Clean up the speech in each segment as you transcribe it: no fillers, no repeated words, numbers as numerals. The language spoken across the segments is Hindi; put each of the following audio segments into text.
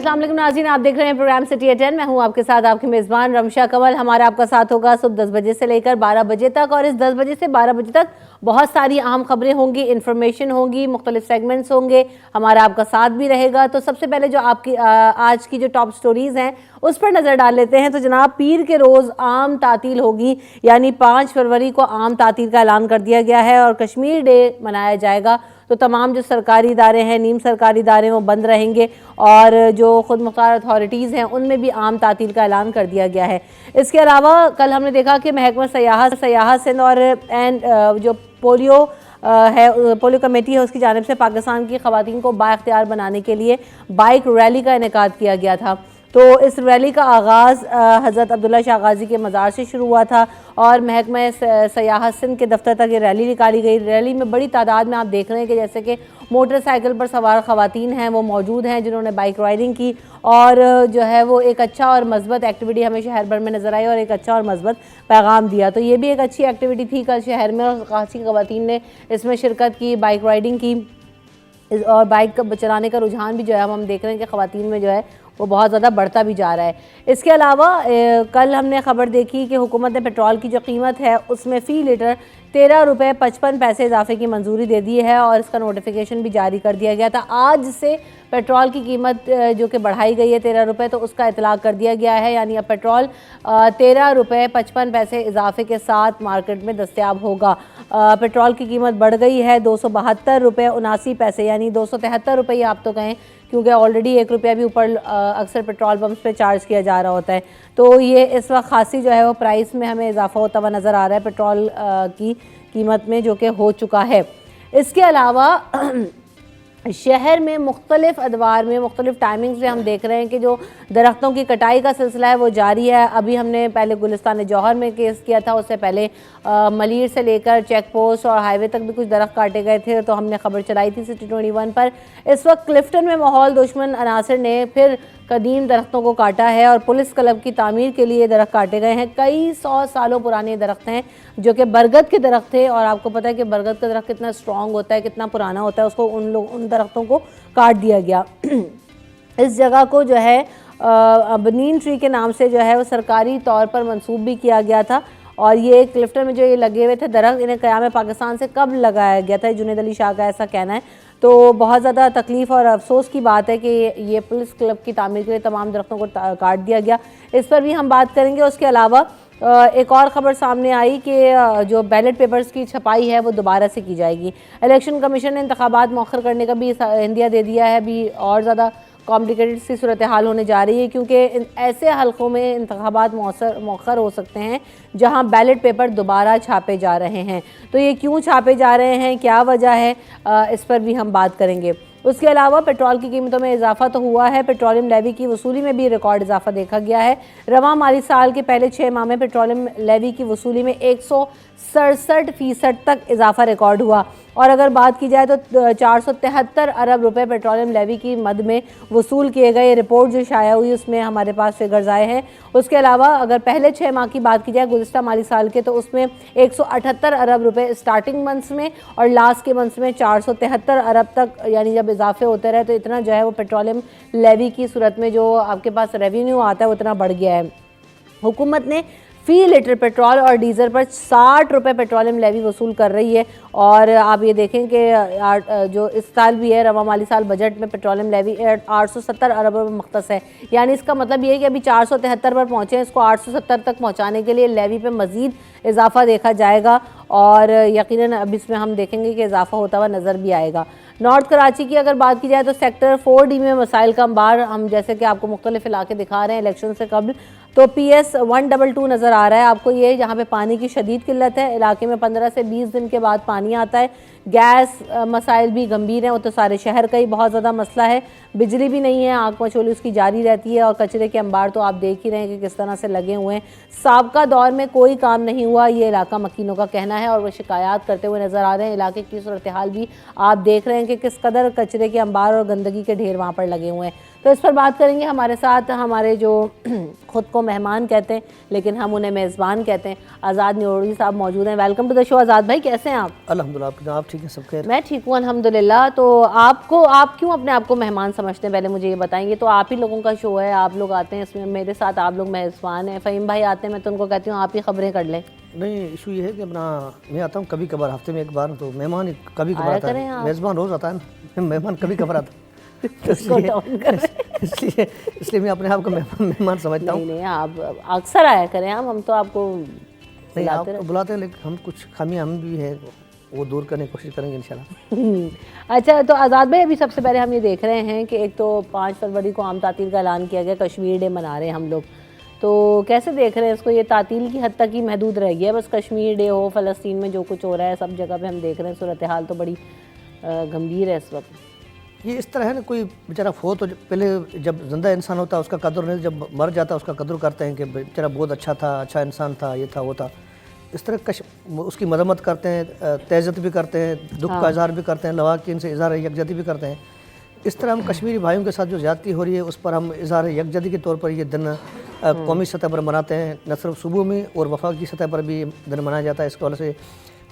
अस्सलाम वालेकुम नाज़रीन, आप देख रहे हैं प्रोग्राम सिटी एट 10। मैं हूं आपके साथ आपकी मेज़बान रमशा कमल। हमारा आपका साथ होगा सुबह 10 बजे से लेकर 12 बजे तक, और इस 10 बजे से 12 बजे तक बहुत सारी अहम खबरें होंगी, इन्फॉर्मेशन होगी, मुख्तलिफ सेगमेंट्स होंगे, हमारा आपका साथ भी रहेगा। तो सबसे पहले जो आपकी आज की जो टॉप स्टोरीज़ हैं उस पर नज़र डाल लेते हैं। तो जनाब, पीर के रोज़ आम तातील होगी, यानी 5 फरवरी को आम तातील का ऐलान कर दिया गया है और कश्मीर डे मनाया जाएगा। तो तमाम जो सरकारी इदारे हैं, नीम सरकारी इदारे वो बंद रहेंगे, और जो खुद मुख्तार अथॉरिटीज़ हैं उनमें भी आम तातील का ऐलान कर दिया गया है। इसके अलावा कल हमने देखा कि महकमा सयाहत सिंध और जो पोलियो पोलियो कमेटी है उसकी जानिब से पाकिस्तान की ख़वातीन को बाइख्तियार बनाने के लिए बाइक रैली का इनेकाद किया गया था। तो इस रैली का आगाज़ हज़रत अब्दुल्ला शाह गाज़ी के मज़ार से शुरू हुआ था और महकमा सयाहत सिंध के दफ्तर तक ये रैली निकाली गई। रैली में बड़ी तादाद में आप देख रहे हैं कि जैसे कि मोटरसाइकिल पर सवार ख़वातीन हैं वो मौजूद हैं जिन्होंने बाइक राइडिंग की, और जो है वो एक अच्छा और मस्बत एक्टिविटी हमें शहर भर में नज़र आई और एक अच्छा और मस्बत पैगाम दिया। तो ये भी एक अच्छी एक्टिविटी थी कल शहर में, और खासी ख़वातीन ने इसमें शिरकत की, बाइक राइडिंग की, और बाइक चलाने का रुझान भी जो है हम देख रहे हैं कि ख़वातीन में जो है वो बहुत ज़्यादा बढ़ता भी जा रहा है। इसके अलावा कल हमने ख़बर देखी कि हुकूमत ने पेट्रोल की जो कीमत है उसमें फ़ी लीटर 13 रुपये 55 पैसे इजाफे की मंजूरी दे दी है और इसका नोटिफिकेशन भी जारी कर दिया गया था। आज से पेट्रोल की कीमत जो कि बढ़ाई गई है 13 रुपये, तो उसका इतलाक़ कर दिया गया है, यानी अब पेट्रोल 13 रुपये 55 पैसे इजाफे के साथ मार्केट में दस्तयाब होगा। पेट्रोल की कीमत बढ़ गई है 272 रुपये 79 पैसे, यानी 273 रुपये आप तो कहें, क्योंकि ऑलरेडी 1 रुपया भी ऊपर अक्सर पेट्रोल पंप्स पे चार्ज किया जा रहा होता है। तो ये इस वक्त खासी जो है वो प्राइस में हमें इजाफा होता हुआ नज़र आ रहा है पेट्रोल की कीमत में, जो कि हो चुका है। इसके अलावा शहर में मुख्तलिफ अदवार में मुख्तलिफ टाइमिंग से हम देख रहे हैं कि जो दरख्तों की कटाई का सिलसिला है वो जारी है। अभी हमने पहले गुलिस्तान जौहर में केस किया था, उससे पहले मलीर से लेकर चेक पोस्ट और हाईवे तक भी कुछ दरख्त काटे गए थे, तो हमने खबर चलाई थी सिटी 21 पर। इस वक्त क्लिफ्टन में माहौल दुश्मन अनासर ने फिर कदीम दरख्तों को काटा है और पुलिस क्लब की तामीर के लिए दरख्त काटे गए हैं। कई 100 सालों पुराने दरख्त हैं जो कि बरगद के दरख्त थे, और आपको पता है कि बरगद का दरख्त कितना स्ट्रॉन्ग होता है, कितना पुराना होता है, उसको उन दरख्तों को काट दिया गया। इस जगह को जो है बनीन ट्री के नाम से जो है वो सरकारी तौर पर मंसूब भी किया गया था, और ये क्लिफ्टन में जो ये लगे हुए थे दरख्त, इन्हें क़याम पाकिस्तान से कब लगाया गया था, जुनैद अली शाह का ऐसा कहना है। तो बहुत ज़्यादा तकलीफ़ और अफसोस की बात है कि ये पुलिस क्लब की तामीर के लिए तमाम दरख्तों को काट दिया गया। इस पर भी हम बात करेंगे। उसके अलावा एक और ख़बर सामने आई कि जो बैलेट पेपर्स की छपाई है वो दोबारा से की जाएगी। इलेक्शन कमीशन ने इंतखाबात मौखर करने का भी इंदिया दे दिया है। अभी और ज़्यादा कॉम्प्लिकेटेड सी सूरत हाल होने जा रही है, क्योंकि ऐसे हलकों में इंतखाबात मौखर हो सकते हैं जहां बैलेट पेपर दोबारा छापे जा रहे हैं। तो ये क्यों छापे जा रहे हैं, क्या वजह है, इस पर भी हम बात करेंगे। उसके अलावा पेट्रोल की कीमतों में इजाफा तो हुआ है, पेट्रोलियम लेवी की वसूली में भी रिकॉर्ड इजाफा देखा गया है। रवां माली साल के पहले 6 माह में पेट्रोलियम लेवी की वसूली में 167% तक इजाफा रिकॉर्ड हुआ, और अगर बात की जाए तो 473 अरब रुपए पेट्रोलियम लेवी की मद में वसूल किए गए। रिपोर्ट जो शाया हुई उसमें हमारे पास फिगर्स आए हैं। उसके अलावा अगर पहले 6 माह की बात की जाए गुज़िश्ता माली साल के, तो उसमें 178 अरब रुपए स्टार्टिंग मंथ्स में, और लास्ट के मंथ्स में 473 अरब तक, यानी जब इजाफे होते रहे तो इतना जो है वो पेट्रोलियम लेवी की सूरत में जो आपके पास रेवेन्यू आता है वो इतना बढ़ गया है। हुकूमत ने फ़ी लीटर पेट्रोल और डीज़ल पर 60 रुपये पेट्रोलियम लेवी वसूल कर रही है, और आप ये देखें कि जो इस साल भी है रवा माली साल बजट में पेट्रोलियम लेवी 870 अरब रुपये मुख्तस है। यानी इसका मतलब ये है कि अभी 473 पर पहुँचे हैं, इसको 870 तक पहुँचाने के लिए लेवी पे मज़ीद इजाफा देखा जाएगा, और यकीनन अब इसमें हम देखेंगे कि इजाफा होता हुआ नज़र भी आएगा। नॉर्थ कराची की अगर बात की जाए तो सेक्टर 4D में मसाइल का अंबार, हम जैसे कि आपको मुख्तलिफ इलाके दिखा रहे हैं इलेक्शन से कबल, तो PS 122 नज़र आ रहा है आपको, ये जहाँ पे पानी की शदीद किल्लत है। इलाके में 15 से 20 दिन के बाद पानी आता है। गैस मसाइल भी गंभीर हैं, वो तो सारे शहर का ही बहुत ज़्यादा मसला है। बिजली भी नहीं है, आग मचोली उसकी जारी रहती है, और कचरे के अंबार तो आप देख ही रहे हैं कि किस तरह से लगे हुए हैं। साबका दौर में कोई काम नहीं हुआ, ये इलाका मकीनों का कहना है, और वो शिकायत करते हुए नज़र आ रहे हैं। इलाके की सूरत हाल भी आप देख रहे हैं कि किस कदर कचरे के अंबार और गंदगी के ढेर वहाँ पर लगे हुए हैं। तो इस पर बात करेंगे। हमारे साथ हमारे जो खुद को मेहमान कहते हैं लेकिन हम उन्हें मेज़बान कहते हैं, आज़ाद न्योरी साहब मौजूद हैं। वेलकम टू द शो आज़ाद भाई, कैसे हैं आप? अल्हम्दुलिल्लाह, आप ठीक है, सब खैर। मैं ठीक हूँ अल्हम्दुलिल्लाह। तो आप क्यों अपने आप को मेहमान समझते हैं, पहले मुझे ये बताएंगे। तो आप ही लोगों का शो है, आप लोग आते हैं इसमें, मेरे साथ आप लोग मेज़बान हैं। फ़हीम भाई आते हैं, मैं तो उनको कहती हूँ आप ही खबरें कर लें। नहीं, इशू ये है कि अपना मैं आता हूँ कभी कभार, हफ्ते में एक बार, तो मेहमान कभी कभार आया आता करें है, आप। मेज़बान रोज़ आता है ना, मेहमान कभी कभार आता है। तो इसको डाउन कर रहे हैं। इसलिए मैं अपने आप को मेहमान समझता हूँ। नहीं आप अक्सर आया करें, हम तो आपको नहीं, आप बुलाते तो बुलाते हैं, लेकिन हम कुछ खामियां हम भी है, वो दूर करने की कोशिश करेंगे इंशाल्लाह। अच्छा, तो आज़ाद भाई अभी सबसे पहले हम ये देख रहे हैं कि एक तो 5 फरवरी को आम तातील का ऐलान किया गया, कश्मीर डे मना रहे हैं हम लोग। तो कैसे देख रहे हैं इसको? ये तातील की हद तक ही महदूद रह गया है, बस कश्मीर डे हो, फ़लस्तीन में जो कुछ हो रहा है सब जगह पे हम देख रहे हैं, सूरत हाल तो बड़ी गंभीर है इस वक्त। ये इस तरह है ना, कोई बेचारा फोत हो, पहले जब जिंदा इंसान होता है उसका कदर नहीं, जब मर जाता है उसका कदर करते हैं कि बेचारा बहुत अच्छा था, अच्छा इंसान था, ये था वो था। इस तरह उसकी मजम्मत करते हैं, तहज़्ज़त भी करते हैं, दुख का इजहार भी करते हैं, लवाकिन से इजहार यकजहती भी करते हैं। इस तरह हम कश्मीरी भाइयों के साथ जो ज़्यादती हो रही है उस पर हम इजहार यकजहती के तौर पर ये दिन कौमी सतह पर मनाते हैं। न सिर्फ सूबों में और वफाकी सतह पर भी दिन मनाया जाता है। इसके वजह से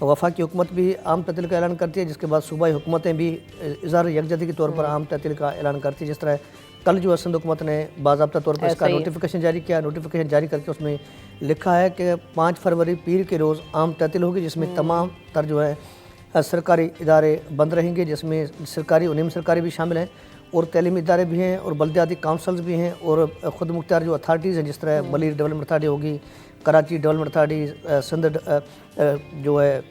वफाकी हुकूमत भी आम ततील का ऐलान करती है, जिसके बाद सूबाई हुकूमतें भी इजहार यकजहती के तौर पर आम ततील का ऐलान करती है। जिस तरह कल जो सिंध हुकूमत ने बाज़ाब्ता तौर पर इसका नोटिफिकेशन जारी किया, नोटिफिकेशन जारी करके उसमें लिखा है कि 5 फरवरी पीर के रोज़ आम ततील होगी, जिसमें तमाम तर जो है सरकारी इदारे बंद रहेंगे, जिसमें सरकारी और निम सरकारी भी शामिल हैं, और तलीमी इदारे भी हैं, और बल्दियाती काउंसल्स भी हैं, और ख़ुद मुख्तार जो अथार्टीज़ हैं, जिस तरह मलिर डेवलपमेंट अथार्टी होगी, कराची डेवलपमेंट अथार्टी, सिंध जो है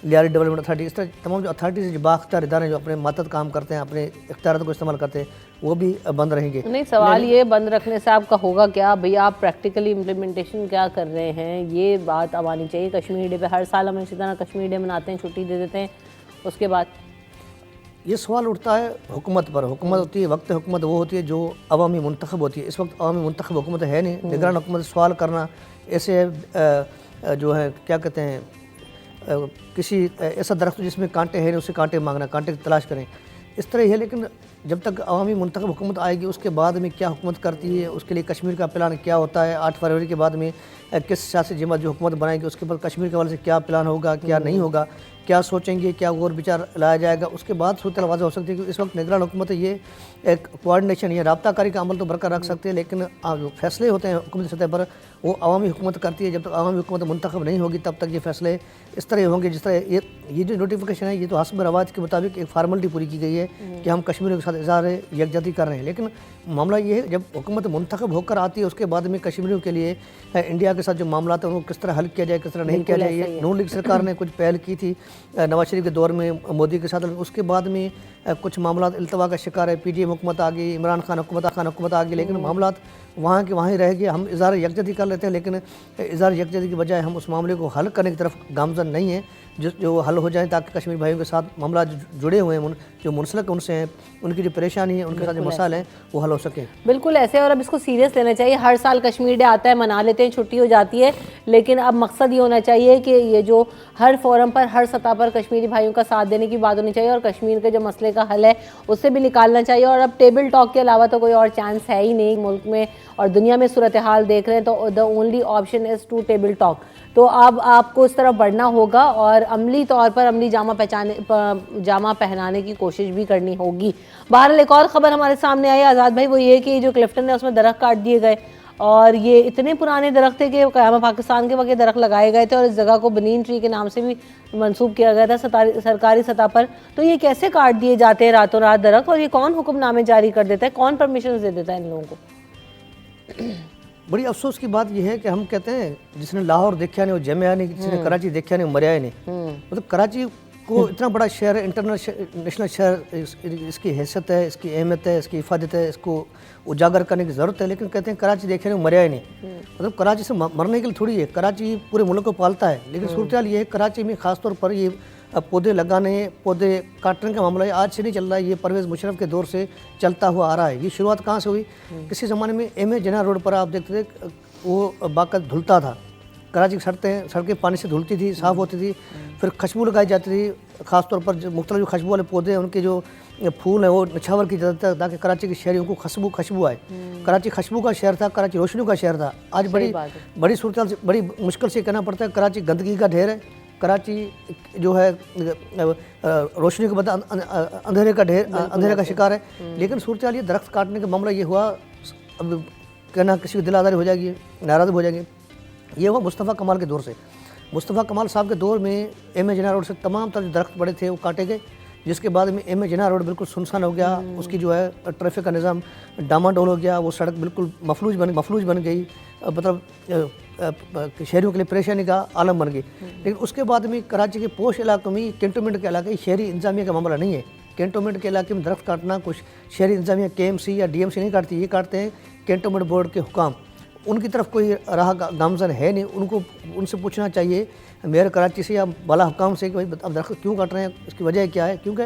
लियारी डेवलपमेंट अथार्टी, इस तरह तमाम जो अथार्टीज़ जो बाख्तियार इदारे जो अपने मातहत काम करते हैं, अपने इख्तियारात को इस्तेमाल करते हैं, वो भी बंद रहेंगे। नहीं, सवाल ये बंद रखने से आपका होगा क्या भैया? आप प्रैक्टिकली इम्प्लीमेंटेशन क्या कर रहे हैं? ये बात अब आनी चाहिए। कश्मीर डे पे हर साल हम इसी तरह कश्मीर डे मनाते हैं, छुट्टी दे देते हैं, उसके बाद ये सवाल उठता है हुकूमत पर। हुकूमत होती है, वक्त हुकूमत वो होती है जो अवामी मुंतखब होती है। इस वक्त अवामी मुंतखब हुकूमत है नहीं, निगरान हुकूमत सवाल करना ऐसे जो है क्या कहते हैं, किसी ऐसा दरख्त जिसमें कांटे हैं उससे कांटे मांगना, कांटे की तलाश करें, इस तरह ही है। लेकिन जब तक अवामी मुंतखब हुकूमत आएगी उसके बाद में क्या हुकूमत करती है, उसके लिए कश्मीर का प्लान क्या होता है, 8 फरवरी के बाद में किस सियासी जमात जो हुकूमत बनाएगी उसके बाद कश्मीर के हवाले से क्या प्लान होगा, क्या नहीं होगा, क्या सोचेंगे, क्या गौर विचार लाया जाएगा, उसके बाद सूरत वाज़ह हो सकती है। कि इस वक्त निगरान हुकूमत है, ये एक कोऑर्डिनेशन या राब्ताकारी का अमल तो बरकरार रख सकते हैं, लेकिन जो फैसले होते हैं हुकूमती सतह पर वो अवामी हुकूमत करती है। जब तक अवामी हुकूमत मुंतखब नहीं होगी तब तक ये फैसले इस तरह होंगे। जिस तरह ये जो नोटिफिकेशन है, ये तो हस्ब रवाज के मुताबिक एक फार्मलिटी पूरी की गई है कि हम कश्मीर के साथ इजहार यकजहती कर रहे हैं। लेकिन मामला ये है, जब हुकूमत मुंतखब होकर आती है उसके बाद में कश्मीरियों के लिए इंडिया के साथ जो मामला है उनको किस तरह हल किया जाए, किस तरह नहीं किया जाए। ये नून लीग सरकार ने कुछ पहल की थी नवाज शरीफ के दौर में मोदी के साथ, उसके बाद में कुछ मामला इल्तवा का शिकार है। PDM हुकूमत आ गई, इमरान खान हुकूमत आ गई, लेकिन मामला वहाँ के वहाँ ही रह गए। हम इजहार यकजहती कर लेते हैं, लेकिन इजहार यकजहती की बजाय हम उस मामले को हल करने की तरफ गामजन नहीं है जो हल हो जाए, ताकि कश्मीर भाइयों के साथ मामला जुड़े हुए हैं, जो मुंसलिक उनसे हैं, उनकी जो परेशानी है, उनके साथ जो मसाइल हैं वो हल हो सके। बिल्कुल ऐसे। और अब इसको सीरियस लेना चाहिए। हर साल कश्मीर डे आता है, मना लेते हैं, छुट्टी हो जाती है, लेकिन अब मकसद ये होना चाहिए कि ये जो हर फोरम पर, हर सतह पर कश्मीरी भाइयों का साथ देने की बात होनी चाहिए, और कश्मीर के जो मसले का हल है उससे भी निकालना चाहिए। और अब टेबल टॉक के अलावा तो कोई और चांस है ही नहीं मुल्क में और दुनिया में। सूरत हाल देख रहे हैं तो the only option is to table talk. तो अब आपको इस तरफ बढ़ना होगा और अमली तौर पर अमली जामा पहनाने की कोशिश भी करनी होगी। बहरहाल एक और ख़बर हमारे सामने आई आज़ाद भाई, वो ये कि जो क्लिफ्टन है उसमें दरख्त काट दिए गए, और ये इतने पुराने दरख्त थे कि क़याम पाकिस्तान के वक्त दरख्त लगाए गए थे, और इस जगह को बनीन ट्री के नाम से भी मंसूब किया गया था सरकारी सतह पर। तो ये कैसे काट दिए जाते हैं रातों रात दरख्त, और ये कौन हुक्मनामे जारी कर देता है, कौन परमिशन दे देता है इन लोगों को? बड़ी अफसोस की बात यह है कि हम कहते हैं जिसने लाहौर देखा नहीं वो जमया नहीं, जिसने कराची देखा नहीं वो मरिया नहीं। मतलब कराची को इतना बड़ा शहर है, इंटरनेशनल शहर, इसकी हैसियत है, इसकी अहमियत है, इसकी हिफाजत है, इसको उजागर करने की ज़रूरत है, लेकिन कहते हैं कराची देखे नहीं मरिया ही नहीं। मतलब कराची से मरने के लिए थोड़ी है, कराची पूरे मुल्क को पालता है। लेकिन सूरत हाल ये है, कराची में ख़ासतौर पर ये पौधे लगाने, पौधे काटने का मामला आज से नहीं चल रहा है, ये परवेज़ मुशर्रफ के दौर से चलता हुआ आ रहा है। ये शुरुआत कहाँ से हुई? किसी ज़माने में MA जिन्ना रोड पर आप देखते थे वो बाकायदा धुलता था, कराची की सड़कें पानी से धुलती थी, साफ़ होती थी, फिर खुशबू लगाई जाती थी, ख़ासतौर पर जो मुख्तलिफ खुशबू वाले पौधे हैं उनके जो फूल हैं वो निछावर की जाता था ताकि कराची के शहरियों को खुशबू आए। कराची खुशबू का शहर था, कराची रोशनियों का शहर था। आज बड़ी सूरत बड़ी मुश्किल से कहना पड़ता है कराची गंदगी का ढेर है, कराची जो है रोशनी के बदले अंधेरे का ढेर, अंधेरे का शिकार है। लेकिन सूरत हाल ये दरख्त काटने का मामला ये हुआ, अब कहना किसी की दिल आज़ारी हो जाएगी, नाराज़ हो जाएंगे। ये हुआ मुस्तफ़ा कमाल के दौर से। मुस्तफ़ा कमाल साहब के दौर में एम ए जिन्ना रोड से तमाम तरह जो दरख्त बड़े थे वो काटे गए, जिसके बाद में एम ए जिन्ना रोड बिल्कुल सुनसान हो गया। उसकी जो है ट्रैफिक का निज़ाम डामाडोल हो गया, वो सड़क बिल्कुल मफलूज बन गई, मतलब शहरियों के लिए परेशानी का आलम बन गई। लेकिन उसके बाद में कराची के पोश इलाकों में, कैंटोनमेंट के इलाके, शहरी इंतजामिया का मामला नहीं है। कैंटोनमेंट के इलाके में दरख्त काटना कुछ शहरी इंतजामिया KMC या DMC नहीं काटती, ये काटते हैं कैंटोनमेंट बोर्ड के हुकाम। उनकी तरफ कोई राह गामजन है नहीं, उनको उनसे पूछना चाहिए मेयर कराची से या बाला हुकाम से कि भाई अब दरख्त क्यों काट रहे हैं, इसकी वजह क्या है। क्योंकि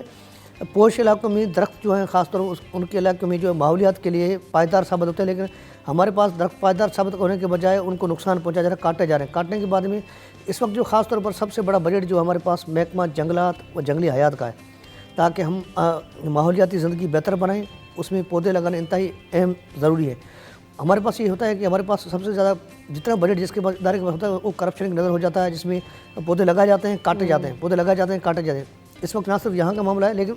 पोश इलाकों में दरख्त जो हैं ख़ासतौर पर उनके इलाकों में जो माहौलियात के लिए पायदार साबित होते हैं, लेकिन हमारे पास दरख्त पायदार साबित होने के बजाय उनको नुकसान पहुंचा जा रहा है, काटे जा रहे हैं। काटने के बाद में इस वक्त जो ख़ास तौर पर सबसे बड़ा बजट जो हमारे पास महकमा जंगलात व जंगली हयात का है, ताकि हम माहौलियाती ज़िंदगी बेहतर बनाएं, उसमें पौधे लगाना इंतहाई अहम ज़रूरी है। हमारे पास ये होता है कि हमारे पास सबसे ज़्यादा जितना बजट जिसके पास इदारे के पास होता है वो करप्शन की नज़र हो जाता है, जिसमें पौधे लगाए जाते हैं, काटे जाते हैं, पौधे लगाए जाते हैं, काटे जाते हैं। इस वक्त ना सिर्फ यहाँ का मामला है, लेकिन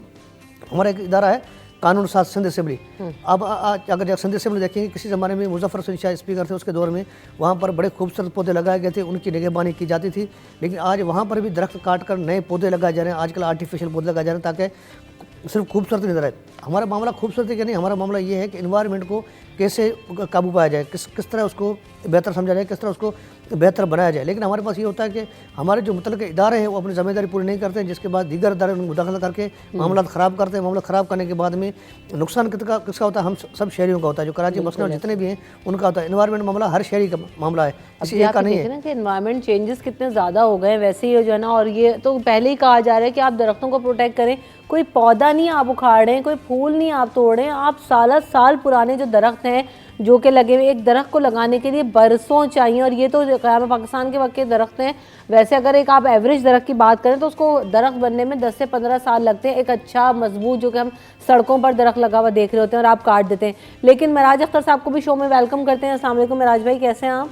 हमारा एक इदारा है कानून साज सिंध असेंबली। अब अगर सिंध असेंबली देखेंगे, किसी ज़माने में मुजफ्फर हुसैन शाह स्पीकर थे, उसके दौर में वहाँ पर बड़े खूबसूरत पौधे लगाए गए थे, उनकी निगहबानी की जाती थी। लेकिन आज वहाँ पर भी दरख्त काट कर नए पौधे लगाए जा रहे हैं, आजकल आर्टिफिशियल पौधे लगाए जा रहे हैं ताकि सिर्फ खूबसूरती नजर आए। हमारा मामला खूबसूरती का नहीं, हमारा मामला ये है कि इन्वायरमेंट को कैसे काबू पाया जाए, किस तरह उसको बेहतर समझा जाए, किस तरह उसको बेहतर बनाया जाए। लेकिन हमारे पास ये होता है कि हमारे जो मुतल्लिक़ इदारे हैं वो अपनी ज़िम्मेदारी पूरी नहीं करते हैं, जिसके बाद दीगर इदारे उनको मुदाखलत करके मामला ख़राब करते हैं। मामला ख़राब करने के बाद में नुकसान किसका होता है, हम सब शहरियों का होता है, जो कराची बसने वाले जितने भी हैं उनका होता है। इन्वायरमेंट मामला हर शहरी का मामला है, किसी एक का नहीं है। कि इन्वायरमेंट चेंजेस कितने ज़्यादा हो गए हैं, वैसे ही जो है ना, और ये तो पहले ही कहा जा रहा है कि आप दरख्तों को प्रोटेक्ट करें, कोई पौधा नहीं आप उखाड़ रहे हैं, कोई फूल नहीं आप तोड़ रहे हैं, आप साल पुराने जो दरख्त हैं जो कि लगे हुए, एक दरख्त को लगाने के लिए बरसों चाहिए, और ये तो क़याम पाकिस्तान के वक्त के दरख्त हैं। वैसे अगर एक आप एवरेज दरख्त की बात करें तो उसको दरख्त बनने में 10 से 15 साल लगते हैं, एक अच्छा मजबूत, जो कि हम सड़कों पर दरख्त लगा हुआ देख रहे होते हैं और आप काट देते हैं। लेकिन मिराज अख्तर साहब को भी शो में वेलकम करते हैं। अस्सलाम वालेकुम मिराज भाई, कैसे हैं आप?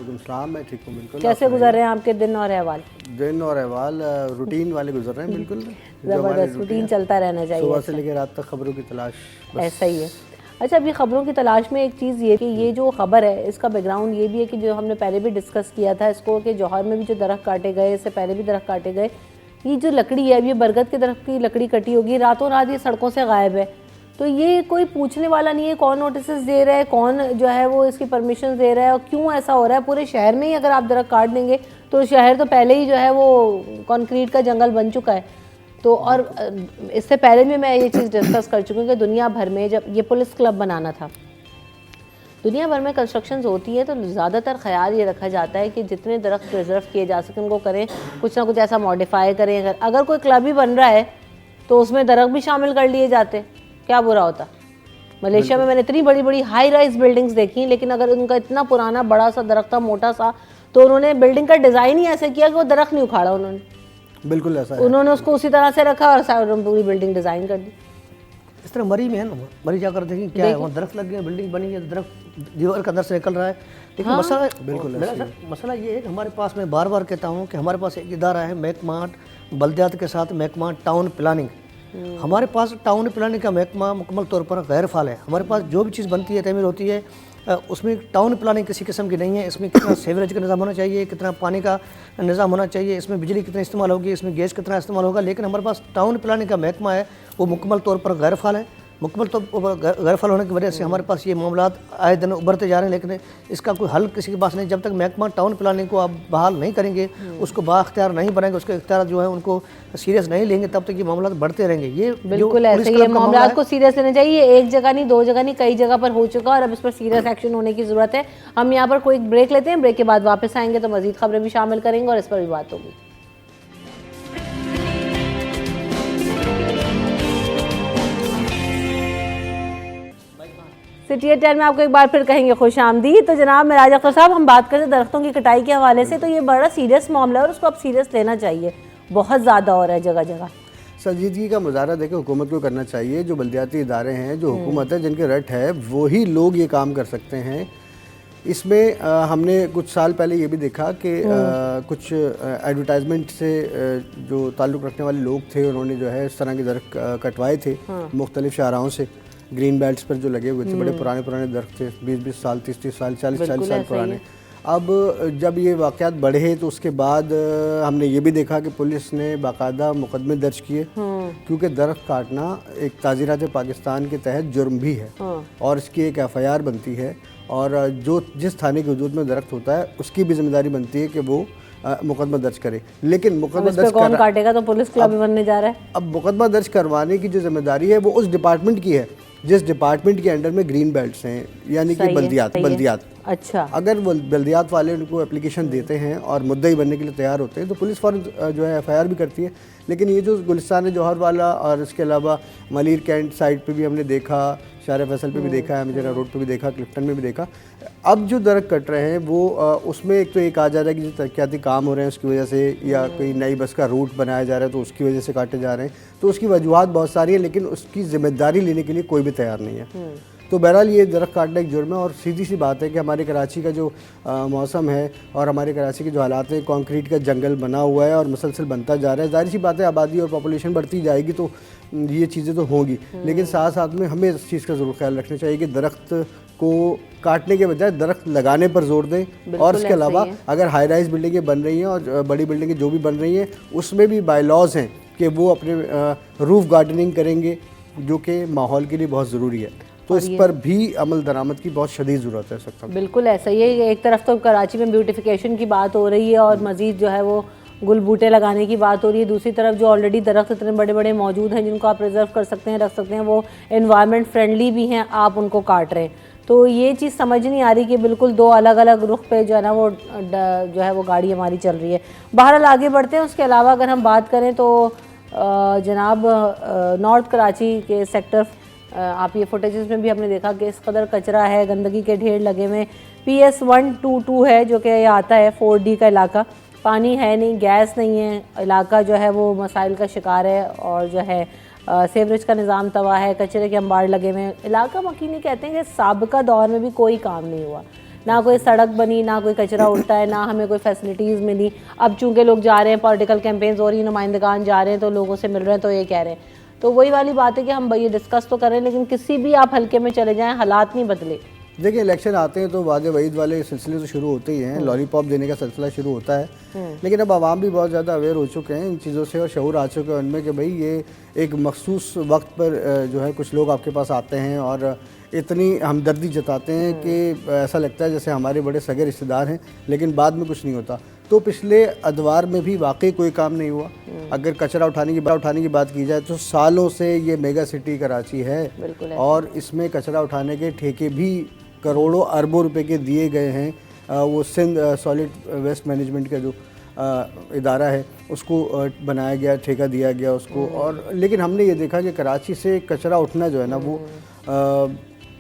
मैं ठीक हूँ, बिल्कुल। कैसे गुजर रहे हैं आपके दिन और अहवाल? दिन और अहवाल रूटीन वाले गुजर रहे हैं, बिल्कुल ज़बरदस्त। रूटीन चलता रहना चाहिए, सुबह से लेकर रात तक खबरों की तलाश, ऐसा ही है। अच्छा, अभी खबरों की तलाश में एक चीज़ ये कि ये जो खबर है इसका बैकग्राउंड ये भी है कि जो हमने पहले भी डिस्कस किया था इसको, कि जौहर में भी जो दरख्त काटे गए, इससे पहले भी दरख्त काटे गए, ये जो लकड़ी है, अब ये बरगद के दरख्त की लकड़ी कटी होगी, रातों रात ये सड़कों से गायब है। तो ये कोई पूछने वाला नहीं है कौन नोटिस दे रहा है, कौन जो है वो इसकी परमिशन दे रहा है, और क्यों ऐसा हो रहा है। पूरे शहर में ही अगर आप दरख्त काट देंगे तो शहर तो पहले ही जो है वो कंक्रीट का जंगल बन चुका है। तो और इससे पहले भी मैं ये चीज़ डिस्कस कर चुकी हूँ कि दुनिया भर में जब ये पुलिस क्लब बनाना था, दुनिया भर में कंस्ट्रक्शंस होती है तो ज़्यादातर ख्याल ये रखा जाता है कि जितने दरख्त प्रिजर्व किए जा सकें उनको करें, कुछ ना कुछ ऐसा मॉडिफाई करें। अगर कोई क्लब ही बन रहा है तो उसमें दरख्त भी शामिल कर लिए जाते, क्या बुरा होता। मलेशिया में मैंने इतनी बड़ी बड़ी हाई राइज बिल्डिंग्स देखी, लेकिन अगर उनका इतना पुराना बड़ा सा दरख्त था, मोटा सा, तो उन्होंने बिल्डिंग का डिज़ाइन ही ऐसे किया कि वो दरख्त नहीं उखाड़ा उन्होंने, बिल्कुल ऐसा है। उन्होंने उसको उसी तरह से रखा और पूरी बिल्डिंग डिज़ाइन कर दी। इस तरह मरी में है ना, मरी जाकर देखें क्या है, वहाँ दरख्त लग गया, बिल्डिंग बनी है, दरख्त दीवार के अंदर से निकल रहा है। लेकिन मसला बिल्कुल मसला ये है कि हमारे पास, मैं बार बार कहता हूँ कि हमारे पास एक इदारा है महकमा बल्दियात के साथ महकमा टाउन प्लानिंग। हमारे पास टाउन प्लानिंग का महकमा मुकम्मल तौर पर गैर फाल है। हमारे पास जो भी चीज़ बनती है, तमीर होती है, उसमें टाउन प्लानिंग किसी किस्म की नहीं है। इसमें कितना सीवरेज का निज़ाम होना चाहिए, कितना पानी का निज़ाम होना चाहिए, इसमें बिजली कितना इस्तेमाल होगी, इसमें गैस कितना इस्तेमाल होगा। लेकिन हमारे पास टाउन प्लानिंग का महकमा है, वो मुकम्मल तौर पर गैर फाल है। मुकम्मल तौर पर गैर फाल होने की वजह से हमारे पास ये मामलात आए दिन उभरते जा रहे हैं, लेकिन इसका कोई हल किसी के पास नहीं। जब तक महकमा टाउन प्लानिंग को आप बहाल नहीं करेंगे, उसको बाख्तियार नहीं बनाएंगे, उसके इख्तियार जो है उनको सीरियस नहीं लेंगे, तब तक ये मामला बढ़ते रहेंगे। ये बिल्कुल ऐसे ही मामला को सीरियस लेना चाहिए। एक जगह नहीं, दो जगह नहीं, कई जगह पर हो चुका और अब इस पर सीरियस एक्शन होने की ज़रूरत है। हम यहाँ पर कोई ब्रेक लेते हैं, ब्रेक के बाद वापस आएंगे तो मज़ीद खबरें भी शामिल करेंगे और इस पर भी बात होगी। सिटी एट 10 में आपको एक बार फिर कहेंगे खुश आमदीद। तो जनाब मिराज अख्तर साहब, हम बात करते हैं दरख्तों की कटाई के हवाले से, तो ये बड़ा सीरियस मामला है और उसको अब सीरियस लेना चाहिए, बहुत ज़्यादा हो रहा है जगह जगह। संजीदगी का मुजाहरा देखिए हुकूमत को करना चाहिए। जो बल्दियाती इदारे हैं, जो हुकूमत है, जिनके रट है, वही लोग ये काम कर सकते हैं। इसमें हमने कुछ साल पहले ये भी देखा कि कुछ एडवर्टाइजमेंट से जो ताल्लुक़ रखने वाले लोग थे, उन्होंने जो है इस तरह के दरख्त कटवाए थे मुख्तलिफ शाहराहों से, ग्रीन बेल्ट्स पर जो लगे हुए थे, बड़े पुराने दरख्त थे, 20-20 साल, 30-30 साल, 40-40 साल पुराने। अब जब ये वाक़यात बढ़े तो उसके बाद हमने ये भी देखा कि पुलिस ने बाकायदा मुकदमे दर्ज किए, क्योंकि दरख्त काटना एक ताज़ीरात पाकिस्तान के तहत जुर्म भी है और इसकी एक FIR बनती है, और जो जिस थाने के वजूद में दरख्त होता है उसकी भी जिम्मेदारी बनती है कि वो मुकदमा दर्ज करे। लेकिन मुकदमा दर्ज कौन काटेगा, तो पुलिस क्लब बनने जा रहा है। अब मुकदमा दर्ज करवाने की जो जिम्मेदारी है वो उस डिपार्टमेंट की है जिस डिपार्टमेंट के अंडर में ग्रीन बेल्ट्स हैं, यानी कि बल्दियात। अच्छा, अगर वो बल्दियात वाले उनको एप्लीकेशन देते हैं और मुद्दई बनने के लिए तैयार होते हैं तो पुलिस फ़ौरन जो है FIR भी करती है। लेकिन ये जो गुलिस्तान जौहर वाला और इसके अलावा मलीर कैंट साइड पे भी हमने देखा, शार फैसल पे भी देखा है, मिजरा रोड पे भी देखा, क्लिफ्टन में भी देखा, अब जो दरख्त कट रहे हैं वो उसमें एक तो एक आ जा रहा है कि जो तरक्याती काम हो रहे हैं उसकी वजह से, या कोई नई बस का रूट बनाया जा रहा है तो उसकी वजह से काटे जा रहे हैं, तो उसकी वजूहत बहुत सारी है, लेकिन उसकी जिम्मेदारी लेने के लिए कोई भी तैयार नहीं है। तो बहरहाल ये दरख्त काटना एक जुर्म है, और सीधी सी बात है कि हमारे कराची का जो मौसम है और हमारे कराची के जो हालात हैं, कंक्रीट का जंगल बना हुआ है और मुसलसल बनता जा रहा है। जाहिर सी बात है, आबादी और पॉपुलेशन बढ़ती जाएगी तो ये चीज़ें तो होंगी, लेकिन साथ साथ में हमें इस चीज़ का ज़रूर ख्याल रखना चाहिए कि दरख्त को काटने के बजाय दरख्त लगाने पर जोर दें। और इसके अलावा अगर हाई राइज बिल्डिंगें बन रही हैं और बड़ी बिल्डिंगें जो भी बन रही हैं उसमें भी बायलॉज हैं कि वो अपने रूफ गार्डनिंग करेंगे, जो कि माहौल के लिए बहुत ज़रूरी है। तो इस पर भी अमल दरामद की बहुत शदीद ज़रूरत है इस वक्त। बिल्कुल ऐसा ही है। एक तरफ तो कराची में ब्यूटिफिकेशन की बात हो रही है और मज़ीद जो है वो गुल बूटे लगाने की बात हो रही है, दूसरी तरफ जो ऑलरेडी दरख्त इतने बड़े बड़े मौजूद हैं जिनको आप प्रिजर्व कर सकते हैं, रख सकते हैं, वो एनवायरनमेंट फ्रेंडली भी हैं, आप उनको काट रहे हैं। तो ये चीज़ समझ नहीं आ रही कि बिल्कुल दो अलग अलग रुख पे जो है ना वो जो है वो गाड़ी हमारी चल रही है। बहरहाल आगे बढ़ते हैं। उसके अलावा अगर हम बात करें तो जनाब नॉर्थ कराची के सेक्टर, आप ये फुटेजेस में भी हमने देखा कि इस कदर कचरा है, गंदगी के ढेर लगे हुए। PS 122 है जो कि ये आता है 4D का इलाका, पानी है नहीं, गैस नहीं है, इलाका जो है वो मसाइल का शिकार है, और जो है सेवरेज का निज़ाम तबाह है, कचरे के अंबार लगे हुए हैं। इलाका मकीनी कहते हैं कि साबिका दौर में भी कोई काम नहीं हुआ, ना कोई सड़क बनी, ना कोई कचरा उठता है, ना हमें कोई फैसिलिटीज़ मिली। अब चूँकि लोग जा रहे हैं, पॉलिटिकल कैंपेन्स हो रही हैं, नुमाइंदगान जा रहे हैं तो लोगों से मिल रहे हैं, तो ये कह रहे हैं, तो वही वाली बात है कि हम ये डिस्कस तो कर रहे हैं, लेकिन किसी भी आप हल्के में चले जाएं हालात नहीं बदले। देखिए, इलेक्शन आते हैं तो वादे वईद वाले सिलसिले तो शुरू होते ही हैं, लॉलीपॉप देने का सिलसिला शुरू होता है, लेकिन अब आवाम भी बहुत ज़्यादा अवेयर हो चुके हैं इन चीज़ों से और शऊर आ चुके हैं उनमें कि भाई ये एक मखसूस वक्त पर जो है कुछ लोग आपके पास आते हैं और इतनी हमदर्दी जताते हैं कि ऐसा लगता है जैसे हमारे बड़े सगे रिश्तेदार हैं, लेकिन बाद में कुछ नहीं होता। तो पिछले अदवार में भी वाकई कोई काम नहीं हुआ। अगर कचरा उठाने की बात की जाए तो सालों से ये मेगा सिटी कराची है और इसमें कचरा उठाने के ठेके भी करोड़ों अरबों रुपए के दिए गए हैं। वो सिंध सॉलिड वेस्ट मैनेजमेंट का जो इदारा है उसको बनाया गया, ठेका दिया गया उसको। और लेकिन हमने ये देखा कि कराची से कचरा उठना जो है ना वो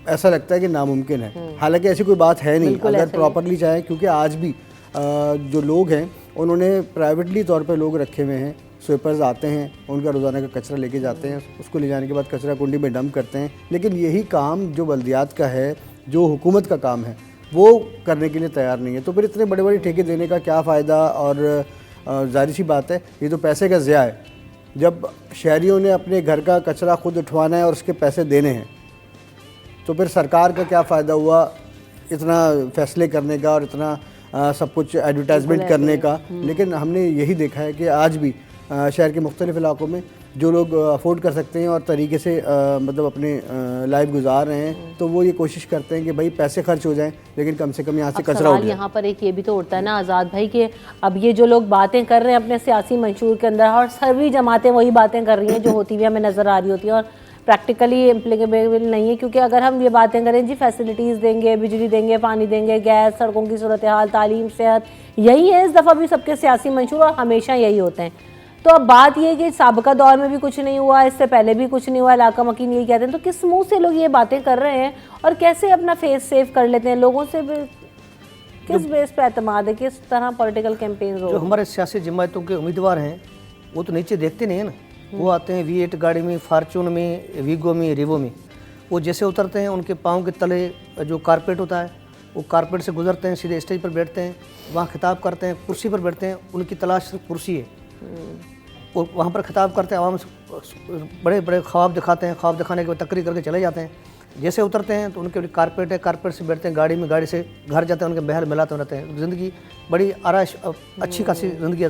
ऐसा लगता है कि नामुमकिन है, हालांकि ऐसी कोई बात है नहीं अगर प्रॉपरली चाहे, क्योंकि आज भी जो लोग हैं उन्होंने प्राइवेटली तौर पर लोग रखे हुए हैं, स्वीपर्स आते हैं, उनका रोज़ाना का कचरा लेके जाते हैं, उसको ले जाने के बाद कचरा कुंडी में डंप करते हैं। लेकिन यही काम जो बल्दियात का है, जो हुकूमत का काम है, वो करने के लिए तैयार नहीं है। तो फिर इतने बड़े बड़े ठेके देने का क्या फ़ायदा। और जाहिर सी बात है ये तो पैसे का ज़िया है। जब शहरियों ने अपने घर का कचरा खुद उठवाना है और उसके पैसे देने हैं तो फिर सरकार का क्या फ़ायदा हुआ इतना फ़ैसले करने का और इतना सब कुछ एडवर्टाइजमेंट करने का। लेकिन हमने यही देखा है कि आज भी शहर के मुख्तलिफ़ इलाकों में जो लोग अफोर्ड कर सकते हैं और तरीके से मतलब अपने लाइफ गुजार रहे हैं, तो वो ये कोशिश करते हैं कि भाई पैसे खर्च हो जाएं लेकिन कम से कम यहाँ से कचरा उठ जाए। यहाँ पर एक ये भी तो उठता है ना आज़ाद भाई कि अब ये जो लोग बातें कर रहे हैं अपने सियासी मंशूर के अंदर, और सभी जमातें वही बातें कर रही हैं जो होती हुई हमें नज़र आ रही होती हैं और प्रैक्टिकली इम्प्लीकेबल नहीं है। क्योंकि अगर हम ये बातें करें जी फैसिलिटीज़ देंगे, बिजली देंगे, पानी देंगे, गैस, सड़कों की सूरत हाल, तालीम, सेहत, यही है इस दफ़ा भी सबके सियासी मंशूर और हमेशा यही होते हैं। तो अब बात ये है कि साबिका दौर में भी कुछ नहीं हुआ, इससे पहले भी कुछ नहीं हुआ, इलाका मकीन यही कहते हैं। तो किस मुंह से लोग ये बातें कर रहे हैं और कैसे अपना फेस सेव कर लेते हैं लोगों से, किस बेस पे एतमाद है, किस तरह पॉलिटिकल कैंपेन्स हो। जो हमारे सियासी जमातों के उम्मीदवार हैं वो तो नीचे देखते नहीं है ना, वो आते हैं V8 गाड़ी में, फार्चून में, वीगो में, रिवो में, वो जैसे उतरते हैं उनके पाँव के तले जो कारपेट होता है वो कारपेट से गुजरते हैं, सीधे स्टेज पर बैठते हैं, वहाँ खिताब करते हैं, कुर्सी पर बैठते हैं, उनकी तलाश सिर्फ कुर्सी है। वो वहाँ पर खिताब करते हैं, आवाम से बड़े बड़े ख्वाब दिखाते हैं, ख्वाब दिखाने के बाद तकरीर करके चले जाते हैं। जैसे उतरते हैं तो उनके लिए कारपेट है, कारपेट से बैठते हैं गाड़ी में, गाड़ी से घर जाते हैं, उनके बहल मिलाते रहते हैं। ज़िंदगी बड़ी आराश अच्छी खासी ज़िंदगी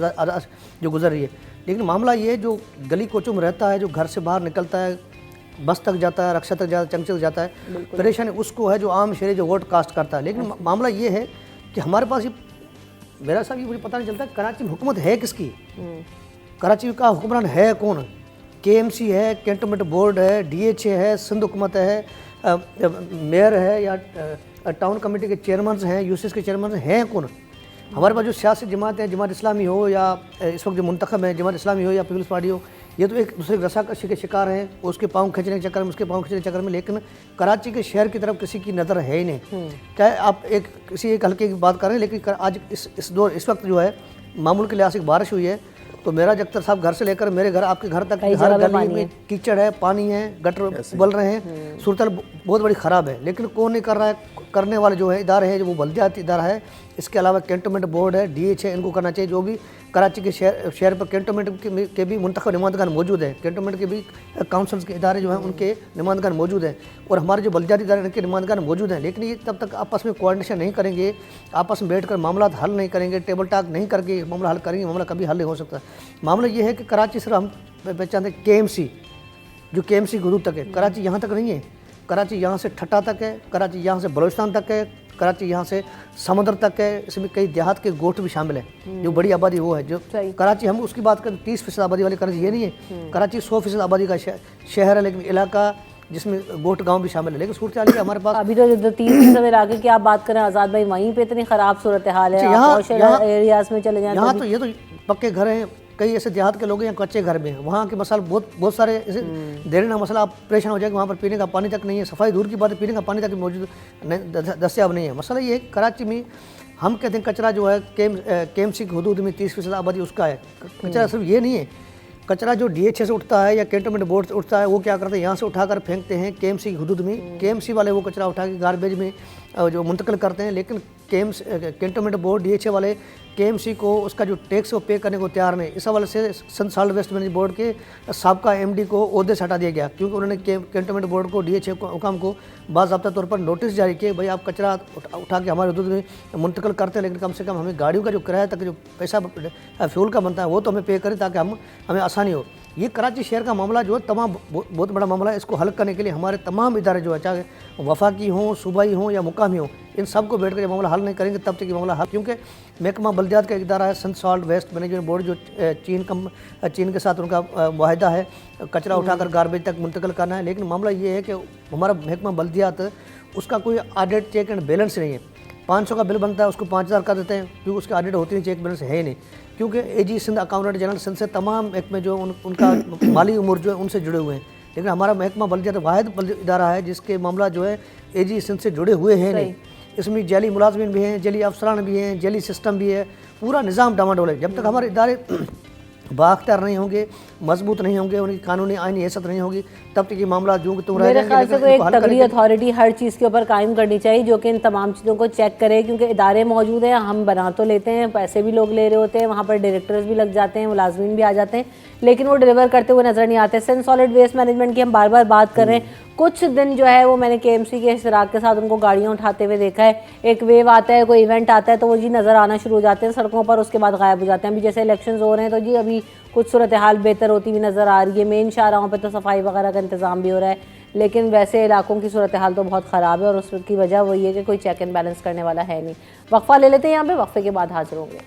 जो गुजर रही है। लेकिन मामला ये जो गली कोचों में रहता है, जो घर से बाहर निकलता है, बस तक जाता है, रक्षा तक जाता है, चंग तक जाता है, परेशानी उसको है जो आम शहरी जो वोट कास्ट करता है। लेकिन मामला ये है कि हमारे पास ये मेरा साहब ये मुझे पता नहीं चलता कराची में हुकूमत है किसकी, कराची का हुक्मरान है कौन। KMC है, कैंटोनमेंट बोर्ड है, DHA है, सिंध हुकूमत है, मेयर है या टाउन कमेटी के चेयरमैन हैं, UCS के चेयरमैन हैं कौन। हमारे पास जो सियासी जमातें हैं, जमात इस्लामी हो या इस वक्त जो मुंतखब है जमात इस्लामी हो या पीपल्स पार्टी हो, ये तो एक दूसरे रसाकशी के शिकार हैं, उसके पाँव खींचने के चक्कर में, उसके पाँव खींचने के चक्कर में। लेकिन कराची के शहर की तरफ किसी की नज़र है ही नहीं। चाहे आप किसी एक हल्के की बात कर रहे हैं, लेकिन आज इस वक्त जो है मामूल के लिहाज से बारिश हुई है तो मेरा जख्तर साहब घर से लेकर मेरे घर, आपके घर तक हर गली में कीचड़ है, पानी है, गटर उबल रहे हैं, सूरत बहुत बड़ी ख़राब है। लेकिन कौन नहीं कर रहा है? करने वाले जो है इदारे हैं, जो वो बल्दियाती इदारा है, इसके अलावा कैंटोनमेंट बोर्ड है, DH है, इनको करना चाहिए। जो भी कराची के शहर पर कैंटोनमेंट के भी मुंतखब नुमाइंदगान मौजूद हैं, कैंटोनमेंट के भी काउंसिल्स के इदारे जो हैं उनके नुमाइंदगान मौजूद हैं, और हमारे जो बल्दियाती इदारे इनके नुमाइंदगान मौजूद हैं। लेकिन ये तब तक आपस में कोऑर्डिनेशन नहीं करेंगे, आपस में बैठकर मामला हल नहीं करेंगे, टेबल टॉक नहीं करके मामला हल करेंगे, मामला कभी हल नहीं हो सकता। मामला ये है कि कराची सिर्फ हम पहचानते हैं KMC, जो KMC की हदूद तक है। कराची यहाँ तक नहीं है, कराची यहाँ से ठट्टा तक है, कराची यहाँ से बलोचिस्तान तक है, कराची यहाँ से समुद्र तक है। इसमें कई देहात के गोठ भी शामिल है, जो बड़ी आबादी वो है। जो कराची हम उसकी बात करें 30% आबादी वाली कराची ये नहीं है। कराची 100% आबादी का शहर है, लेकिन इलाका जिसमें गोठ गांव भी शामिल है। लेकिन सूरत हाल हमारे पास अभी तो जो 30% इलाके की आप बात करें आज़ाद भाई, वहीं पे इतनी ख़राब सूरत हाल है। यहाँ एरियाज में चले जाएं, यहाँ तो ये तो पक्के घर हैं, कई ऐसे देहात के लोग हैं कच्चे घर में हैं, वहाँ के मसाले बहुत सारे ऐसे देर ना मसला, आप परेशान हो जाएगा। वहाँ पर पीने का पानी तक नहीं है, सफाई दूर की बात है, पीने का पानी तक मौजूद दस्तियाब नहीं है। मसला ये है कराची में हम कहते हैं कचरा जो है KMC की हदूद में 30% आबादी उसका है। कचरा सिर्फ ये नहीं है, कचरा जो DHA से उठता है या कैंटोनमेंट बोर्ड से उठता है, वो क्या करते हैं यहाँ से उठाकर फेंकते हैं KMC की हदूद में। KMC वाले वो कचरा उठा के गार्बेज में जो मुंतकिल करते हैं। लेकिन कैंटोनमेंट बोर्ड DHA वाले KMC को उसका जो टैक्स वो पे करने को तैयार नहीं। इस हवाले से Sindh solid waste management board के साबका MD को ओहदे से हटा दिया गया, क्योंकि उन्होंने कैंटोनमेंट बोर्ड को DHA हुकाम को बाज़ाब्ता तौर पर नोटिस जारी किए, भाई आप कचरा उठा के हमारे हदूद में मुंतकिल करते हैं, लेकिन कम से कम हमें गाड़ियों का जो किराया तक जो पैसा फ्यूल का बनता है वो तो हमें पे करें, ताकि हमें आसानी हो। ये कराची शहर का मामला जो है तमाम बहुत बड़ा मामला है। इसको हल करने के लिए हमारे तमाम इदारे जो है, चाहे वफाकी हों, सूबाई हों या मुकामी हों, इन सब को बैठ कर मामला हल नहीं करेंगे तब तक ये मामला हल। क्योंकि महकमा बल्दियात का इदारा है Sindh solid waste management board, जो चीन के साथ उनका मुआहदा है, कचरा उठाकर गार्बेज तक मुंतकिल करना है। लेकिन मामला ये है कि हमारा महकमा बल्दियात उसका कोई ऑडिट चेक एंड बैलेंस नहीं है। 500 का बिल बनता है, उसको 5000 कर देते हैं, क्योंकि उसका ऑडिट होती नहीं, चेक बैलेंस है ही नहीं। क्योंकि AG Sindh accountant general Sindh से तमाम महकमे जो उनका माली उमूर जो है उनसे जुड़े हुए हैं। लेकिन हमारा महकमा बल्दियात वाहिद इदारा है जिसके मामला जो है AG सिंध से जुड़े हुए हैं नहीं। इसमें जैली मुलाजमिन भी हैं, जैली अफसरान भी हैं, जैली सिस्टम भी है, पूरा निज़ाम डामाडोल है। जब तक हमारे इदारे बाख्तियार नहीं होंगे, मजबूत नहीं होंगे, उनकी कानूनी आईनी हैसियत नहीं होगी, तब तक ये मामला जो तुम रह मेरे ख्याल से कोई एक तगड़ी अथॉरिटी हर चीज़ के ऊपर कायम करनी चाहिए, जो कि इन तमाम चीज़ों को चेक करे। क्योंकि इदारे मौजूद हैं, हम बना तो लेते हैं, पैसे भी लोग ले रहे होते हैं, वहाँ पर डायरेक्टर्स भी लग जाते हैं, मुलाजमीन भी आ जाते हैं, लेकिन वो डिलीवर करते हुए नज़र नहीं आते। सिंध सॉलिड वेस्ट मैनेजमेंट की हम बार बार बात कर रहे हैं। कुछ दिन जो है वो मैंने KMC के इश्तराक के साथ उनको गाड़ियाँ उठाते हुए देखा है। एक वेव आता है, कोई इवेंट आता है तो वो जी नज़र आना शुरू हो जाते हैं सड़कों पर, उसके बाद गायब हो जाते हैं। अभी जैसे इलेक्शंस हो रहे हैं तो जी अभी कुछ सूरत हाल बेहतर होती हुई नज़र आ रही है, मेन शाहराहों पे तो सफाई वगैरह का इंतज़ाम भी हो रहा है, लेकिन वैसे इलाकों की सूरत हाल तो बहुत ख़राब है। और उसकी वजह वही है कि कोई चेक एंड बैलेंस करने वाला है नहीं। वक्फा ले लेते हैं यहाँ पे, वक्फे के बाद हाजिर होंगे।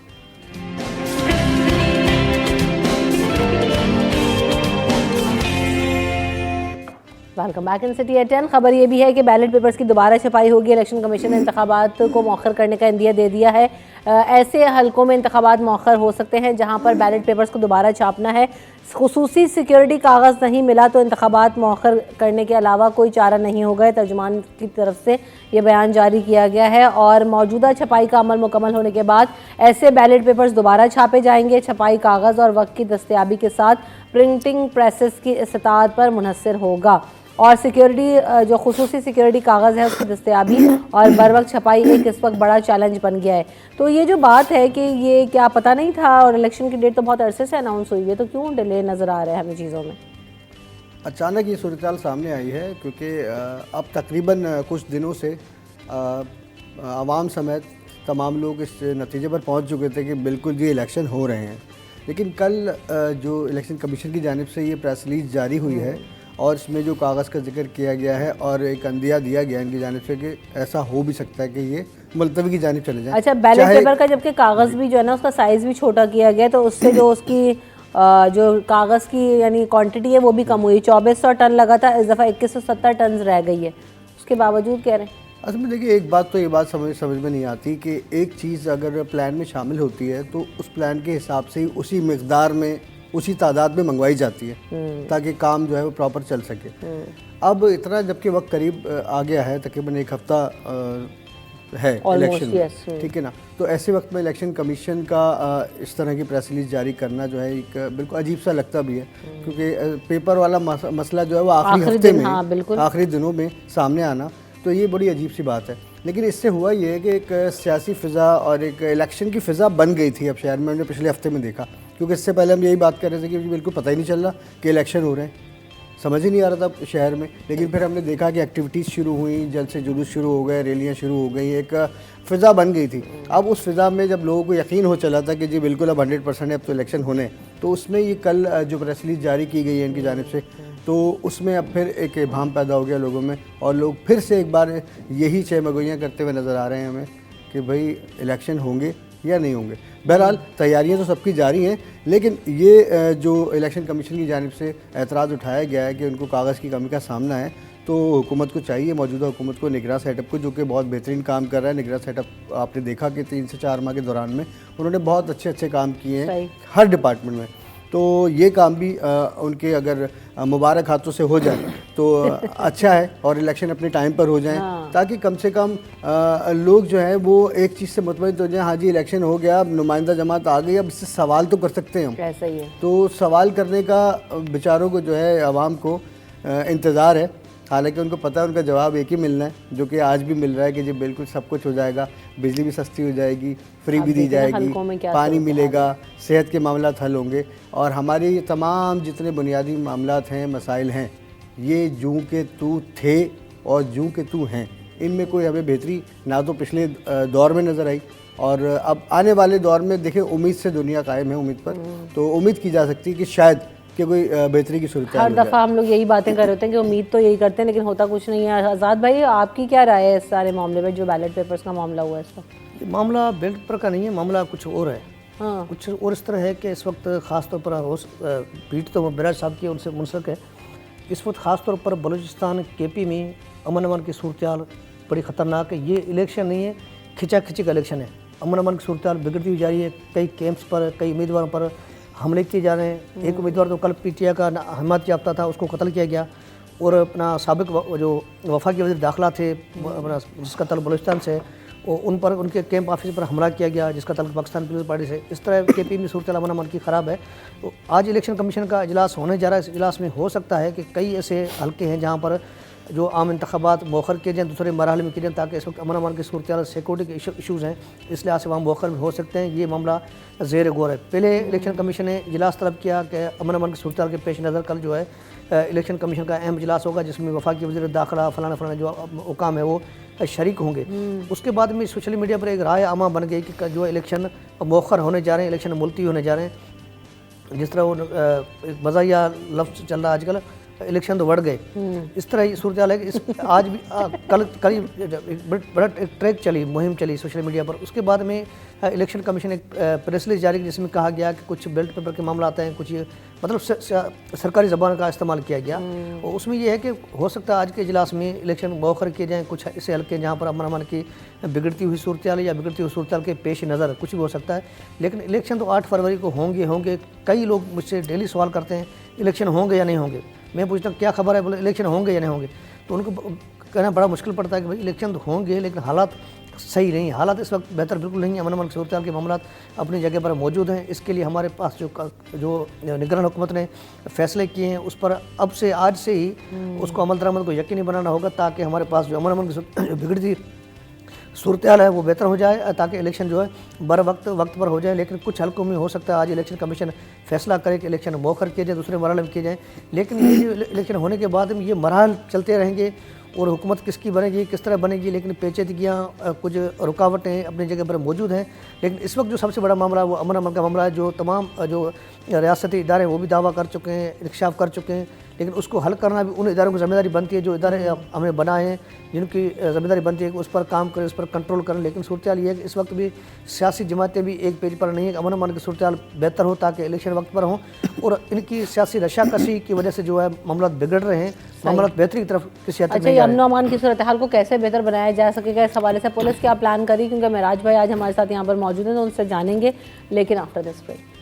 Welcome back in city at 10। खबर ये भी है कि बैलेट पेपर्स की दोबारा छपाई होगी। इलेक्शन कमीशन ने इंतखाबात को मौखर करने का इंदिया दे दिया है। ऐसे हलकों में इंतखाबात मौखर हो सकते हैं जहां पर बैलेट पेपर्स को दोबारा छापना है। खुसूसी सिक्योरिटी कागज़ नहीं मिला तो इंतखाबात मौखर करने के अलावा कोई चारा नहीं होगा। तर्जुमान की तरफ से ये बयान जारी किया गया है और मौजूदा छपाई का अमल मुकम्मल होने के बाद ऐसे बैलेट पेपर्स दोबारा छापे जाएंगे। छपाई कागज़ और वक्त की दस्तयाबी के साथ प्रिंटिंग प्रेसेस की इस्तात पर मुनहसर होगा। और सिक्योरिटी जो खुसूसी सिक्योरिटी कागज़ है उसकी दस्तयाबी और बर वक्त छपाई एक इस वक्त बड़ा चैलेंज बन गया है। तो ये जो बात है कि ये क्या पता नहीं था और इलेक्शन की डेट तो बहुत अरसे से अनाउंस हुई है, तो क्यों डिले नज़र आ रहा है हमें चीज़ों में? अचानक ये सूरत सामने आई है क्योंकि अब तकरीबन कुछ दिनों से आवाम समेत तमाम लोग इस नतीजे पर पहुंच चुके थे कि बिल्कुल ये इलेक्शन हो रहे हैं। लेकिन कल जो इलेक्शन कमीशन की जानिब से ये प्रेस रिलीज जारी हुई है और इसमें जो कागज़ का जिक्र किया गया है और एक अंदिया दिया गया इनकी जानिब से कि ऐसा हो भी सकता है कि ये मुलतवी की जानिब चले जाए। अच्छा, बैलेट पेपर का जबकि कागज़ भी जो है ना उसका साइज़ भी छोटा किया गया, तो उससे जो उसकी जो कागज़ की यानी क्वांटिटी है वो भी कम हुई। 2400 टन लगा था, इस दफ़ा 2170 टन रह गई है। उसके बावजूद कह रहे हैं असल में देखिए, एक बात तो ये बात समझ में नहीं आती कि एक चीज़ अगर प्लान में शामिल होती है तो उस प्लान के हिसाब से ही उसी मिकदार में उसी तादाद में मंगवाई जाती है ताकि काम जो है वो प्रॉपर चल सके। अब इतना जबकि वक्त करीब आ गया है, तकरीबन एक हफ्ता है इलेक्शन में, ठीक है ना, तो ऐसे वक्त में इलेक्शन कमीशन का इस तरह की प्रेस रिलीज जारी करना जो है एक बिल्कुल अजीब सा लगता भी है क्योंकि पेपर वाला मसला जो है वो आखिरी हफ्ते में, आखिरी दिनों में सामने आना, तो ये बड़ी अजीब सी बात है। लेकिन इससे हुआ ये है कि एक सियासी फ़िज़ा और एक इलेक्शन की फ़िज़ा बन गई थी अब शहर में। हमने पिछले हफ्ते में देखा, क्योंकि इससे पहले हम यही बात कर रहे थे कि बिल्कुल पता ही नहीं चल रहा कि इलेक्शन हो रहे हैं, समझ ही नहीं आ रहा था शहर में। लेकिन फिर हमने देखा कि एक्टिविटीज़ शुरू हुई, जल्द से जुलूस शुरू हो गए, रैलियाँ शुरू हो गई, एक फ़िज़ा बन गई थी। अब उस फ़िज़ा में जब लोगों को यकीन हो चला था कि जी बिल्कुल अब 100% है, अब तो इलेक्शन होने, तो उसमें ये कल जो प्रेस रिलीज जारी की गई है इनकी जानिब से, तो उसमें अब फिर एक इबाम पैदा हो गया लोगों में और लोग फिर से एक बार यही चहमगोइयाँ करते हुए नज़र आ रहे हैं हमें कि भाई इलेक्शन होंगे या नहीं होंगे। बहरहाल तैयारियां तो सबकी जारी हैं, लेकिन ये जो इलेक्शन कमीशन की जानिब से एतराज़ उठाया गया है कि उनको कागज़ की कमी का सामना है, तो हुकूमत को चाहिए, मौजूदा हुकूमत को, निगरान सेटअप को, जो कि बहुत बेहतरीन काम कर रहा है। निगरान सेटअप आपने देखा कि 3 से 4 माह के दौरान में उन्होंने बहुत अच्छे काम किए हैं हर डिपार्टमेंट में। तो ये काम भी उनके अगर मुबारक हाथों से हो जाए तो अच्छा है और इलेक्शन अपने टाइम पर हो जाएं, ताकि कम से कम लोग जो है वो एक चीज़ से मुतमईन हो जाएं, हाँ जी इलेक्शन हो गया, अब नुमाइंदा जमात आ गई, अब इससे सवाल तो कर सकते हैं हम। ऐसा ही है। तो सवाल करने का बेचारों को जो है आवाम को इंतज़ार है, हालांकि उनको पता है उनका जवाब एक ही मिलना है, जो कि आज भी मिल रहा है कि जी बिल्कुल सब कुछ हो जाएगा, बिजली भी सस्ती हो जाएगी, फ्री भी दी जाएगी, पानी मिलेगा, सेहत के मामलात हल होंगे और हमारी तमाम जितने बुनियादी मामलात हैं, मसाइल हैं, ये जूं के तू थे और जूं के तू हैं, इनमें कोई हमें बेहतरी ना तो पिछले दौर में नज़र आई और अब आने वाले दौर में देखें, उम्मीद से दुनिया कायम है, उम्मीद पर, तो उम्मीद की जा सकती है कि शायद कि कोई बेहतरी की सूरत हर दफ़ा हम लोग यही बातें कर रहे होते हैं कि उम्मीद तो यही करते हैं लेकिन होता कुछ नहीं है। आज़ाद भाई, आपकी क्या राय है इस सारे मामले में, जो बैलेट पेपर्स का मामला हुआ है इस वक्त? ये मामला बैलेट पेपर का नहीं है, मामला कुछ और है। हाँ, कुछ और इस तरह है कि इस वक्त ख़ास तौर पर पीठ तो बराज साहब की उनसे मुंसलिक है। इस वक्त ख़ास तौर पर बलूचिस्तान KP में अमन की सूरत बड़ी ख़तरनाक है। ये इलेक्शन नहीं है, खिंचाखिंची का इलेक्शन है। अमन की सूरत बिगड़ती हुई जा रही है, कई कैंप्स पर, कई उम्मीदवारों पर हमले किए जा रहे हैं। एक उम्मीदवार तो कल PTI का हिमायत याफ्ता था, उसको कत्ल किया गया और अपना साबिक जो वफाकी वज़ीर दाखिला थे अपना जिसका तल्लुक़ बलूचिस्तान से, उन पर उनके कैंप ऑफिस पर हमला किया गया जिसका तल्लुक़ पाकिस्तान पीपल्स पार्टी से। इस तरह KP में सूरत अमन की ख़राब है। तो आज इलेक्शन कमीशन का इजलास होने जा रहा है। इस इजलास में हो सकता है कि कई ऐसे हल्के हैं जहाँ पर जो आम इंतखाबात मौखर किए जाएँ, दूसरे मरहल में किए जाएँ, ताकि इस वक्त अमन की सूरत सिक्योरिटी के इशूज़ हैं, इस लिहाज से वहाँ मौखर में हो सकते हैं। ये मामला ज़ेर गौर है। पहले इलेक्शन कमीशन ने इजलास तलब किया कि अमन की सूरत के पेश नज़र कल जो है इलेक्शन कमीशन का अहम इजलास होगा जिसमें वफाकी वज़ीर दाखिला फलाना जो हुकाम है वो शरीक होंगे। उसके बाद में सोशल मीडिया पर एक राय आमा बन गई कि जो इलेक्शन मौखर होने जा रहे हैं, इलेक्शन मुलतवी होने जा रहे हैं। जिस तरह वो एक मज़ाहिया लफ्ज़ चल रहा है आजकल, इलेक्शन तो बढ़ गए, इस तरह ये सूरत है कि इस आज भी कल बड़ा एक ट्रैक चली, मुहिम चली सोशल मीडिया पर। उसके बाद में इलेक्शन कमीशन एक प्रेस रिलीज जारी की जिसमें कहा गया कि कुछ बैलेट पेपर के मामला आते हैं, कुछ मतलब सरकारी ज़बान का इस्तेमाल किया गया। और उसमें यह है कि हो सकता है आज के इजलास में इलेक्शन मौखर किए जाएँ, कुछ ऐसे हल्के जहाँ पर अमन की बिगड़ती हुई सूरत या बिगड़ती हुई सूरत के पेश नज़र कुछ भी हो सकता है। लेकिन इलेक्शन तो 8 फरवरी को होंगे। कई लोग मुझसे डेली सवाल करते हैं इलेक्शन होंगे या नहीं होंगे। मैं पूछता हूँ क्या खबर है, बोले इलेक्शन होंगे या नहीं होंगे। तो उनको कहना बड़ा मुश्किल पड़ता है कि भाई इलेक्शन तो होंगे, लेकिन हालात सही नहीं है। हालात इस वक्त बेहतर बिल्कुल नहीं है। अमन अमान की सूरत हाल के मामला अपनी जगह पर मौजूद हैं। इसके लिए हमारे पास जो निगरान हुकूमत ने फैसले किए हैं उस पर अब से आज से ही उसको अमल दरामद को यकीनी बनाना होगा, ताकि हमारे पास जो अमन अमान की बिगड़ती सूरत हाल है वो बेहतर हो जाए, ताकि इलेक्शन जो है बर वक्त पर हो जाए। लेकिन कुछ हल्कों में हो सकता है आज इलेक्शन कमीशन फैसला करे कि इलेक्शन मौखर किए जाए, दूसरे मरहल में किए जाए। लेकिन ये जो इलेक्शन होने के बाद ये मरहल चलते रहेंगे और हुकूमत किसकी बनेगी, किस तरह बनेगी, लेकिन पेचीदगियाँ कुछ रुकावटें अपनी जगह पर मौजूद हैं। लेकिन इस वक्त जो सबसे बड़ा मामला है वो अमन अमन का मामला है, जो तमाम जो रियासती इदारे वो भी दावा कर चुके हैं, इंकशाफ कर चुके हैं। लेकिन उसको हल करना भी उन इदारों की जिम्मेदारी बनती है जो इदारे हमने बनाए हैं, जिनकी जिम्मेदारी बनती है कि उस पर काम करें, उस पर कंट्रोल करें। लेकिन सूरत हाल ये है कि इस वक्त भी सियासी जमातें भी एक पेज पर नहीं है कि अमन अमान की सूरत हाल बेहतर हो ताकि इलेक्शन वक्त पर हों, और इनकी सियासी रशाकशी की वजह से जो है मामला बिगड़ रहे हैं, मामला बेहतरी की तरफ किसी हद तक अच्छा, ये अमन अमान की सूरत हाल को कैसे बेहतर बनाया जा सकेगा, इस हवाले से पुलिस क्या प्लान करी? क्योंकि महराज भाई आज हमारे साथ यहाँ पर मौजूद हैं तो उनसे जानेंगे, लेकिन after this break.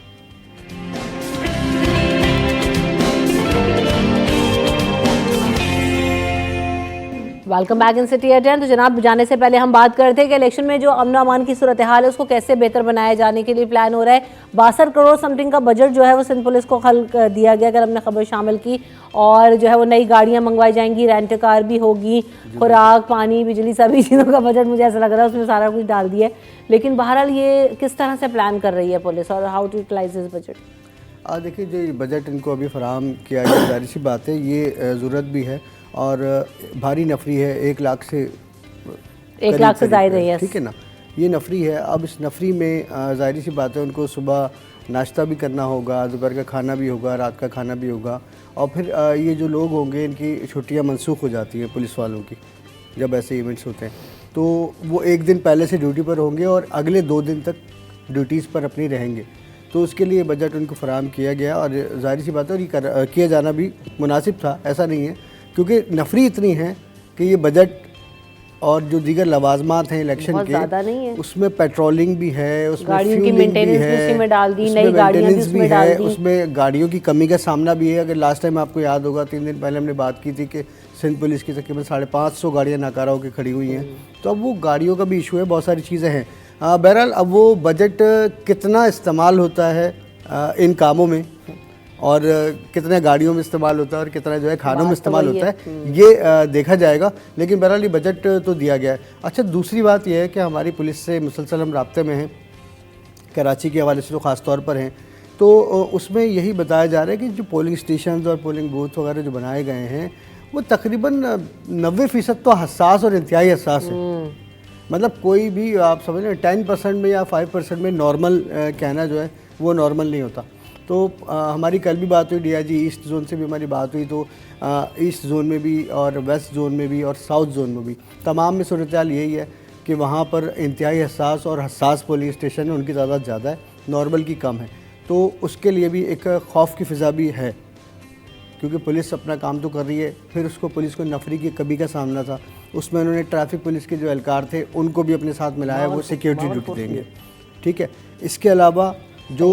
Welcome back in city at 10। तो जनाब, जाने से पहले हम बात करते हैं कि इलेक्शन में जो अमन अमान की सूरत हाल है उसको कैसे बेहतर बनाया जाने के लिए प्लान हो रहा है। 62 करोड़ समथिंग का बजट जो है वो सिंध पुलिस को खल दिया गया, अगर हमने खबर शामिल की, और जो है वो नई गाड़ियां मंगवाई जाएंगी, रेंट कार भी होगी, खुराक, पानी, बिजली, सभी चीज़ों का बजट मुझे ऐसा लग रहा है उसमें सारा कुछ डाल दिया है। लेकिन बहरहाल ये किस तरह से प्लान कर रही है पुलिस और how to utilise this budget? देखिए, जो बजट इनको अभी फराहम किया गया, जाहिर सी बात है ये ज़रूरत भी है और भारी नफरी है। 1 लाख से ज़्यादा है, ठीक है ना, ये नफरी है। अब इस नफरी में जाहिर सी बात है उनको सुबह नाश्ता भी करना होगा, दोपहर का खाना भी होगा, रात का खाना भी होगा, और फिर ये जो लोग होंगे इनकी छुट्टियां मनसूख हो जाती हैं पुलिस वालों की जब ऐसे इवेंट्स होते हैं, तो वो 1 दिन पहले से ड्यूटी पर होंगे और अगले 2 दिन तक ड्यूटीज़ पर अपनी रहेंगे। तो उसके लिए बजट उनको फराहम किया गया और जाहिर सी बात है और ये किया जाना भी मुनासिब था, ऐसा नहीं है, क्योंकि नफरी इतनी है कि ये बजट और जो दीगर लवाजमात हैं इलेक्शन के, उसमें पेट्रोलिंग भी है, उसमें फ्यूलिंग भी है, उसमें मेंटेनेंस भी है, उसमें गाड़ियों की कमी का सामना भी है। अगर लास्ट टाइम आपको याद होगा 3 दिन पहले हमने बात की थी कि सिंध पुलिस की तकरीबन 550 गाड़ियाँ नाकारा होकर खड़ी हुई हैं, तो अब वो गाड़ियों का भी इशू है, बहुत सारी चीज़ें हैं। बहरहाल अब वो बजट कितना इस्तेमाल होता है इन कामों में और कितने गाड़ियों में इस्तेमाल होता है और कितना जो है खानों में इस्तेमाल होता है, ये देखा जाएगा। लेकिन बहरहाल ये बजट तो दिया गया है। अच्छा, दूसरी बात यह है कि हमारी पुलिस से मुसलसल हम राब्ते में हैं, कराची के हवाले से तो ख़ास तौर पर हैं, तो उसमें यही बताया जा रहा है कि जो पोलिंग स्टेशन और पोलिंग बूथ वगैरह जो बनाए गए हैं वो तकरीबन 90% तो हसास और इंतहाई हसास है। मतलब कोई भी आप समझ लें 10% में या 5% में नॉर्मल कहना जो है वो नॉर्मल नहीं होता। तो हमारी कल भी बात हुई, डीआईजी ईस्ट जोन से भी हमारी बात हुई, तो ईस्ट जोन में भी और वेस्ट जोन में भी और साउथ जोन में भी तमाम में सूरत हाल यही है कि वहाँ पर इंतहाई हसास और हसास पोलिंग स्टेशन है, उनकी तादाद ज़्यादा है, नॉर्मल की कम है। तो उसके लिए भी एक खौफ की फ़िज़ा भी है, क्योंकि पुलिस अपना काम तो कर रही है, फिर उसको पुलिस को नफरी की कमी का सामना था, उसमें उन्होंने ट्रैफिक पुलिस के जो एहलकार थे उनको भी अपने साथ मिलाया, वो सिक्योरिटी ड्यूटी देंगे, ठीक है। इसके अलावा जो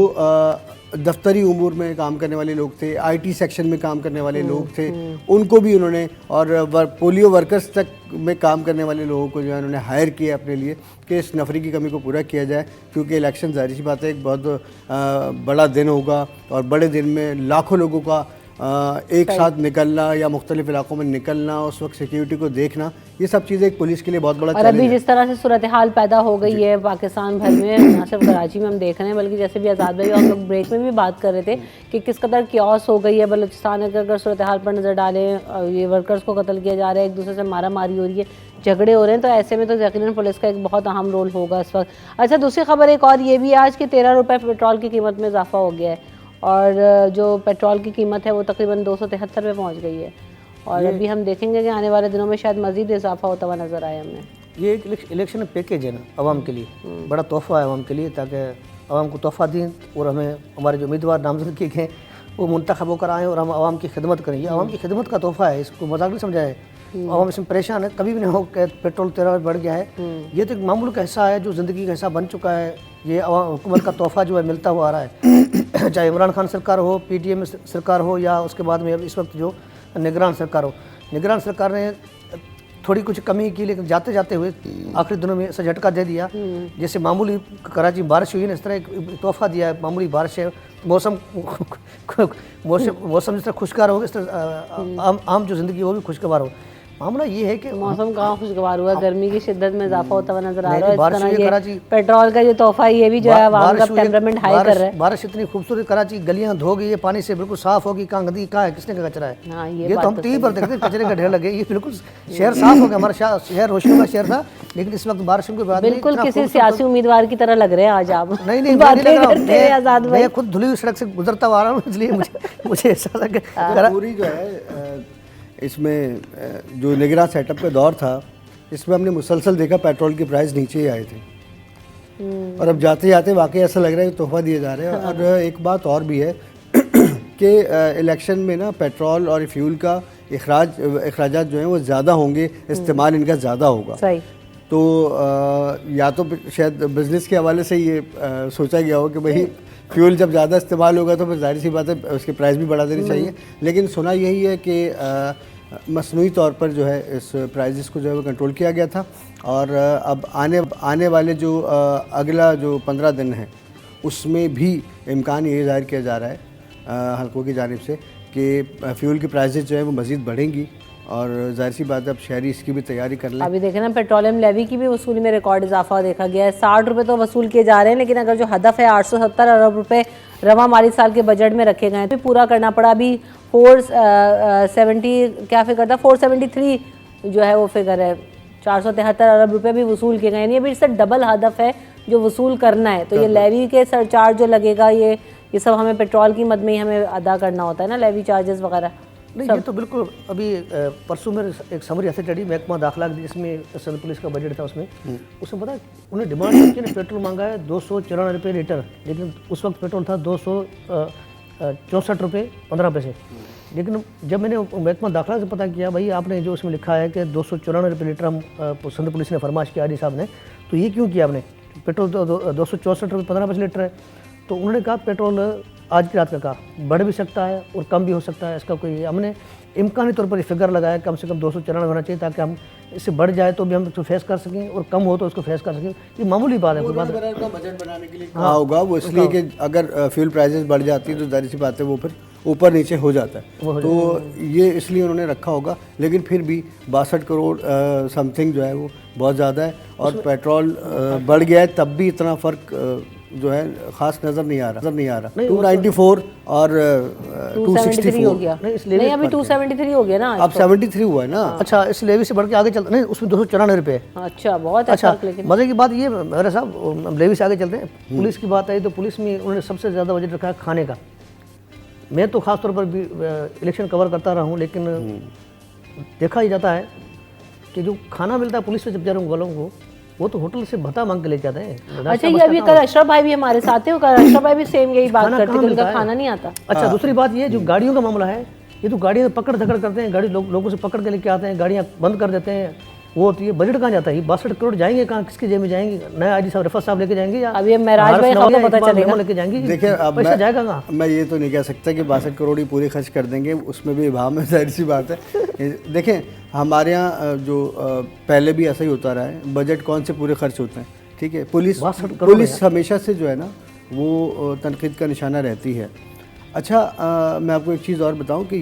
दफ्तरी उमूर में काम करने वाले लोग थे, आईटी सेक्शन में काम करने वाले लोग थे, उनको भी उन्होंने, और पोलियो वर्कर्स तक में काम करने वाले लोगों को जो है उन्होंने हायर किया अपने लिए कि इस नफरी की कमी को पूरा किया जाए, क्योंकि इलेक्शन जाहिर सी बात है एक बहुत बड़ा दिन होगा और बड़े दिन में लाखों लोगों का एक साथ निकलना या मुख्तलिफ इलाकों में निकलना, उस वक्त सिक्योरिटी को देखना, ये सब चीज़ें एक पुलिस के लिए बहुत बड़ा चैलेंज है। अभी जिस तरह से सूरत हाल पैदा हो गई है पाकिस्तान भर में, ना सिर्फ कराची में हम देख रहे हैं, बल्कि जैसे भी आज़ाद भाई हम लोग ब्रेक में भी बात कर रहे थे कि किस कदर क्योस हो गई है बलूचिस्तान। अगर सूरत हाल पर नज़र डालें, ये वर्कर्स को कत्ल किया जा रहा है, एक दूसरे से मारा मारी हो रही है, झगड़े हो रहे हैं, तो ऐसे में तो यकीनन पुलिस का एक बहुत अहम रोल होगा इस वक्त। अच्छा, दूसरी खबर एक और ये भी आज कि 13 रुपये पेट्रोल की कीमत में इजाफा हो गया है और जो पेट्रोल की कीमत है वो तकरीबन 273 पे पहुंच गई है, और अभी हम देखेंगे कि आने वाले दिनों में शायद मज़ीद इजाफा होता हुआ नज़र आए हमें। ये एक इलेक्शन पैकेज है ना आवाम के लिए, बड़ा तोहफ़ा है आवाम के लिए, ताकि आवाम को तोहफ़ा दें और हमें हमारे जो उम्मीदवार नामजद किए गए वो मुंतखब होकर आएँ और हम आवाम की खिदमत करें। ये आवाम की खिदमत का तोहफ़ा है, इसको मजाक नहीं समझाए। आवाम इसमें परेशान है, कभी भी नहीं हो कि पेट्रोल 13 बढ़ गया है, ये तो एक मामूल का हिस्सा है जो ज़िंदगी का हिस्सा बन चुका है। ये हुकूमत का तोहफ़ा जो है मिलता हुआ आ रहा है, चाहे इमरान खान सरकार हो, PTM सरकार हो, या उसके बाद में अब इस वक्त जो निगरान सरकार हो। निगरान सरकार ने थोड़ी कुछ कमी की, लेकिन जाते जाते हुए आखिरी दिनों में ऐसा झटका दे दिया। जैसे मामूली कराची में बारिश हुई ना, इस तरह एक तोहफा दिया है, मामूली बारिश है, मौसम मौसम जिस तरह खुशगवार होगा, इस तरह आम जो ज़िंदगी वो भी खुशगवार हो। मामला ये है कि मौसम कहाँ खुशगवार हुआ, गर्मी की शिद्दत में इजाफा होता हुआ नजर आ नहीं, रहा है। बारिश इस तरह हुई है ये कराची। पेट्रोल का जो तोहफा है ये भी जो है आवाम का हुई है, टेम्परामेंट हाई कर रहा है। बारिश इतनी खूबसूरत, कराची गलियां धो गई है, पानी से बिल्कुल साफ होगी। कहाँ गंदगी कहाँ है, किसने का कचरा है? हाँ, ये ये तो बात हम तो टीवी पर देखते हैं, कचरे का ढेर लगे। ये बिल्कुल शहर साफ हो गया, हमारा शहर रोशनी का शहर था, लेकिन इस वक्त बारिश के बाद बिल्कुल किसी सियासी उम्मीदवार की तरह लग रहे हैं आज आप। नहीं नहीं, बातें करते हैं आजाद भाई। मैं खुद धुली हुई सड़क से गुजरता हुआ आ रहा हूँ, इसलिए मुझे ऐसा लगा। पूरी जो है इसमें जो निगरान सेटअप का दौर था, इसमें हमने मुसलसल देखा पेट्रोल की प्राइस नीचे ही आए थे, और अब जाते जाते वाकई ऐसा लग रहा है कि तोहफा दिए जा रहे हैं। और एक बात और भी है कि इलेक्शन में ना पेट्रोल और फ्यूल का अखराजात जो हैं वो ज़्यादा होंगे, इस्तेमाल इनका ज़्यादा होगा। सही। तो या तो शायद बिजनेस के हवाले से ये सोचा गया हो कि भाई फ्यूल जब ज़्यादा इस्तेमाल होगा तो फिर जाहिर सी बात है उसकी प्राइस भी बढ़ा देनी चाहिए। लेकिन सुना यही है कि मसनूई तौर पर जो है इस प्राइजेस को जो है वो कंट्रोल किया गया था, और अब आने वाले जो अगला जो 15 दिन है उसमें भी इम्कान ये ज़ाहिर किया जा रहा है हल्कों की जानिब से कि फ्यूल की प्राइसेस जो है वो मज़ीद बढ़ेंगी, और जाहिर सी बात है अब शहरी इसकी भी तैयारी कर लें। अभी देखें ना, पेट्रोलियम लेवी की भी वसूली में रिकॉर्ड इजाफा देखा गया है। 60 रुपये तो वसूल किए जा रहे हैं, लेकिन अगर जो हदफ है 870 अरब रुपए रवा माली साल के बजट में रखे गए हैं तो पूरा करना पड़ा। अभी 470 क्या फिगर था, 473 जो है वो फिगर है, 473 अरब रुपए भी वसूल किए गए। यानी अभी इससे डबल हदफ है जो वसूल करना है। तो ये लेवी के सरचार्ज जो लगेगा, ये सब हमें पेट्रोल की मद में ही हमें अदा करना होता है ना, लेवी चार्जेस वगैरह। नहीं, ये तो बिल्कुल अभी परसों में एक समरी हासिल चढ़ी महकमा दाखिला जिसमेम सिंध पुलिस का बजट था, उसमें पता है उन्हें डिमांड की ना, पेट्रोल मांगा है 294 रुपये लीटर, लेकिन उस वक्त पेट्रोल था 264 रुपये 15 पैसे। लेकिन जब मैंने महकमा दाखिला से पता किया, भाई आपने जो उसमें लिखा है कि 294 रुपये लीटर हम सिंध पुलिस ने फरमाइश किया, आदि साहब ने, तो ये क्यों किया आपने? पेट्रोल तो 264 रुपये 15 पैसे लीटर है। तो उन्होंने कहा पेट्रोल आज की रात का कहा बढ़ भी सकता है और कम भी हो सकता है, इसका कोई, हमने इम्कानी तौर पर फिगर लगाया कम से कम 294 होना चाहिए, ताकि हम इससे बढ़ जाए तो भी हम इसको फेस कर सकें और कम हो तो उसको फेस कर सकें। ये मामूली बात है। बजट बनाने के लिए कहा होगा वो, इसलिए कि अगर फ्यूल प्राइसेस बढ़ जाती है तो जाहिर सी बात है वो फिर ऊपर नीचे हो जाता है, तो ये इसलिए उन्होंने रखा होगा। लेकिन फिर भी 62 करोड़ समथिंग जो है वो बहुत ज़्यादा है, और पेट्रोल बढ़ गया है तब भी इतना फ़र्क जो है खास नजर नहीं आ रहा। 294 और 264 हो गया। नहीं, अभी 273 हो गया ना, अब 73 हुआ है ना। अच्छा, इस लेवी से बढ़ के आगे चलते नहीं, उसमें 294 रुपये। अच्छा, बहुत अच्छा, लेकिन मजे की बात ये मेरे साहब, लेवी से आगे चलते हैं। पुलिस की बात आई तो पुलिस में उन्होंने सबसे ज़्यादा बजट रखा है खाने का। मैं तो ख़ास तौर पर भी इलेक्शन कवर करता रहा हूँ, लेकिन देखा ही जाता है कि जो खाना मिलता है पुलिस से जब बेचारों वालों को, वो तो होटल से भत्ता मांग के लेके जाते हैं। अच्छा, ये अभी कल अशरफ भाई भी हमारे साथ थे, अशरफ भाई भी सेम यही बात करते हैं कि उनका खाना नहीं आता। अच्छा, दूसरी बात ये जो गाड़ियों का मामला है, ये तो गाड़ियाँ पकड़ धकड़ करते हैं, गाड़ी लोगों से पकड़ के लेके आते हैं, गाड़ियाँ बंद कर देते हैं। वो होती है बजट कहाँ जाता है? 62 करोड़ जाएंगे कहाँ, किसके जेब में जाएंगे? नया आईजी साहब रफत साहब लेके जाएंगे या अभी महराज भाई खबर पता चलेगा लेके जाएंगे? देखिए पैसा जाएगा कहाँ? मैं ये तो नहीं कह सकता कि 62 करोड़ ही पूरे खर्च कर देंगे, उसमें भी भाव में जाहिर सी बात है। देखें हमारे यहाँ जो पहले भी ऐसा ही होता रहा है, बजट कौन से पूरे खर्च होते हैं, ठीक है। पुलिस हमेशा से जो है ना वो तनकीद का निशाना रहती है। अच्छा, मैं आपको एक चीज़ और बताऊं कि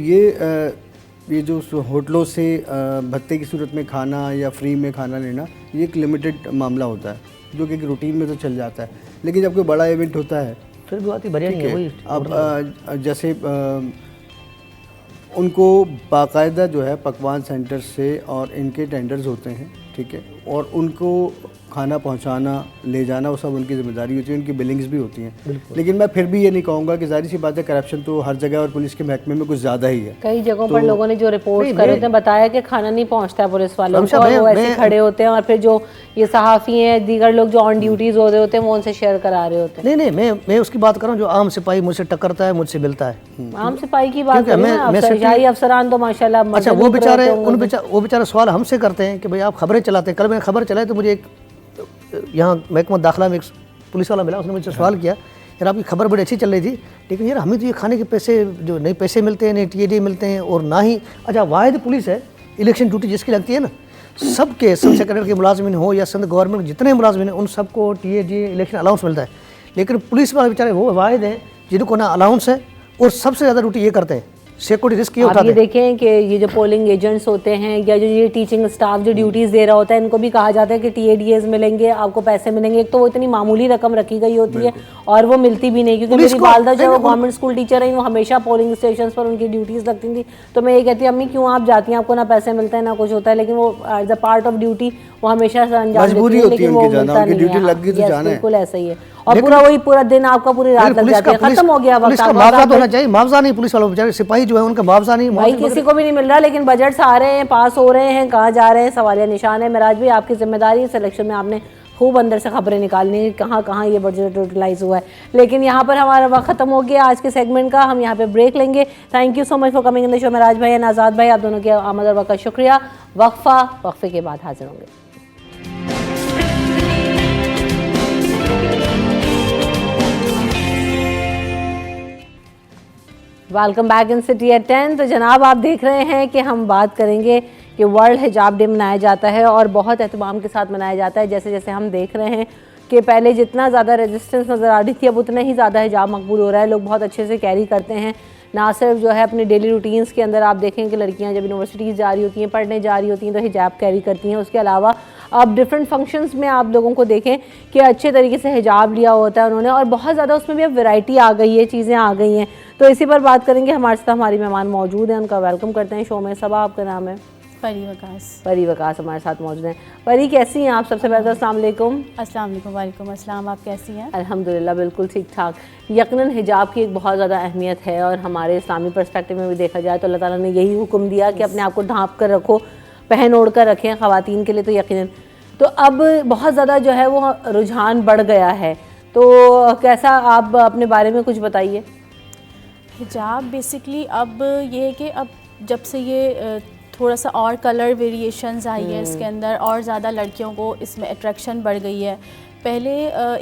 ये जो होटलों से भत्ते की सूरत में खाना या फ्री में खाना लेना, ये एक लिमिटेड मामला होता है जो कि रूटीन में तो चल जाता है। लेकिन जब कोई बड़ा इवेंट होता है फिर भी बात ही बढ़िया नहीं है। वही अब जैसे उनको बाकायदा जो है पकवान सेंटर से और इनके टेंडर्स होते हैं, ठीक है, और उनको खाना पहुंचाना ले जाना वो सब उनकी जिम्मेदारी होती है, उनकी बिलिंग्स भी होती हैं। लेकिन मैं फिर भी ये नहीं कहूँगा कि जाहिर सी बात है करप्शन तो हर जगह और पुलिस के महकमे में कुछ ज़्यादा ही है। कई जगहों पर लोगों ने जो रिपोर्ट करे थे बताया कि खाना नहीं पहुंचता है पुलिस वालों को, और वो ऐसे खड़े होते हैं, और फिर जो ये सहाफ़ी हैं दीगर लोग जो ऑन ड्यूटीज़ हो रहे होते हैं वो उनसे शेयर करा रहे होते हैं। नहीं, मैं उसकी बात कर रहा हूँ जो आम सिपाही मुझसे टकरता है, मुझसे मिलता है। आम सिपाही की बात शाही अफसरान तो माशाल्लाह। अच्छा, वो बेचारे सवाल हमसे करते हैं कि भाई आप खबरें चलाते हैं। कल मैंने खबर चलाई तो मुझे एक यहाँ महकमा दाखिला में एक पुलिस वाला मिला, उसने मुझसे सवाल किया, यार आपकी खबर बड़ी अच्छी चल रही थी, लेकिन यार हमें तो ये खाने के पैसे जो नहीं पैसे मिलते हैं, नहीं TAD मिलते हैं, और ना ही अच्छा वाहिद पुलिस है इलेक्शन ड्यूटी जिसकी लगती है ना, सबके सब सेक्रेटरी के मुलाजमिन हो या सिंध गवर्नमेंट जितने मुलाजमिन हैं उन सबको TAD इलेक्शन अलाउंस मिलता है, लेकिन पुलिस वाले बेचारे वो वाहिद हैं जिनको ना अलाउंस है और सबसे ज़्यादा ड्यूटी ये करते हैं, सिक्योरिटी रिस्क ये आप उठाते ये हैं। देखें कि ये जो पोलिंग एजेंट्स होते हैं या जो ये टीचिंग स्टाफ जो ड्यूटीज़ दे रहा होता है, इनको भी कहा जाता है कि TADs मिलेंगे, आपको पैसे मिलेंगे। एक तो वो इतनी मामूली रकम रखी गई होती है और वो मिलती भी नहीं, क्योंकि पुलिस मेरी को- वालदा जो नहीं, गवर्नमेंट स्कूल टीचर रही, वो हमेशा पोलिंग स्टेशन पर उनकी ड्यूटीज़ लगती थी। तो मैं ये कहती हूँ, अम्मी क्यों आप जाती हैं, आपको ना पैसे मिलते हैं ना कुछ होता है, लेकिन वो as a part of duty वो हमेशा से अंजाम मजबूरी देती है, होती है लेकिन वो उनकी जाना, मिलता उनकी नहीं है। ड्यूटी लग गई तो Yes, जाना है। बिल्कुल ऐसा ही है। और पूरा दिन आपका पूरी रात लग पुलिस जाती है, खत्म हो गया पुलिस वक्त। का आप मुआवजा आप- तो होना चाहिए, मुआवजा नहीं, पुलिस वालों बेचारे सिपाही जो है उनका मुआवजा नहीं, भाई किसी को भी नहीं मिल रहा, लेकिन बजट्स आ रहे हैं, पास हो रहे हैं, कहाँ जा रहे हैं, सवालिया निशान है। मिराज भाई, आपकी जिम्मेदारी है सिलेक्शन में, आपने खूब अंदर से खबरें निकालनी है कहाँ कहाँ ये बजट यूटिलाइज हुआ है। लेकिन यहाँ पर हमारा वक्त खत्म हो गया आज के सेगमेंट का, हम यहाँ पे ब्रेक लेंगे। Thank you so much for coming in the show. Miraj भाई एंड आज़ाद भाई, आप दोनों के आमद और वक्त का शुक्रिया। वक्फे के बाद हाजिर होंगे। Welcome back in city at 10। तो जनाब, आप देख रहे हैं कि हम बात करेंगे कि वर्ल्ड हिजाब डे मनाया जाता है और बहुत एहतमाम के साथ मनाया जाता है। जैसे जैसे हम देख रहे हैं कि पहले जितना ज़्यादा रेजिस्टेंस नज़र आ रही थी, अब उतना ही ज़्यादा हिजाब मकबूल हो रहा है। लोग बहुत अच्छे से कैरी करते हैं, ना सिर्फ जो है अपने डेली रूटीन्स के अंदर। आप देखें कि लड़कियां जब यूनिवर्सिटीज़ जा रही होती हैं, पढ़ने जा रही होती हैं, तो हिजाब कैरी करती हैं। उसके अलावा अब डिफरेंट फंक्शंस में आप लोगों को देखें कि अच्छे तरीके से हिजाब लिया होता है उन्होंने, और बहुत ज़्यादा उसमें भी अब वैरायटी आ गई है, चीज़ें आ गई हैं। तो इसी पर बात करेंगे। हमारे साथ हमारी मेहमान मौजूद हैं, उनका वेलकम करते हैं शो में। सबा, आपका नाम है? परी वकास। परी वकास हमारे साथ मौजूद हैं। परी, कैसी हैं आप? सबसे पहले तो अस्सलाम वालेकुम। अस्सलाम वालेकुम। वालेकुम अस्सलाम। आप कैसी हैं? अल्हम्दुलिल्लाह बिल्कुल ठीक ठाक। यकीनन हिजाब की एक बहुत ज़्यादा अहमियत है और हमारे इस्लामी पर्सपेक्टिव में भी देखा जाए तो अल्लाह ताला ने यही हुक्म दिया कि अपने आप को ढाँप कर रखो, पहन ओढ़ कर रखें ख़वातीन के लिए। तो यकीनन तो अब बहुत ज़्यादा जो है वो रुझान बढ़ गया है, तो कैसा, आप अपने बारे में कुछ बताइए। हिजाब बेसिकली अब ये है कि अब जब से ये थोड़ा सा और कलर वेरिएशंस आई है इसके अंदर, और ज़्यादा लड़कियों को इसमें अट्रैक्शन बढ़ गई है। पहले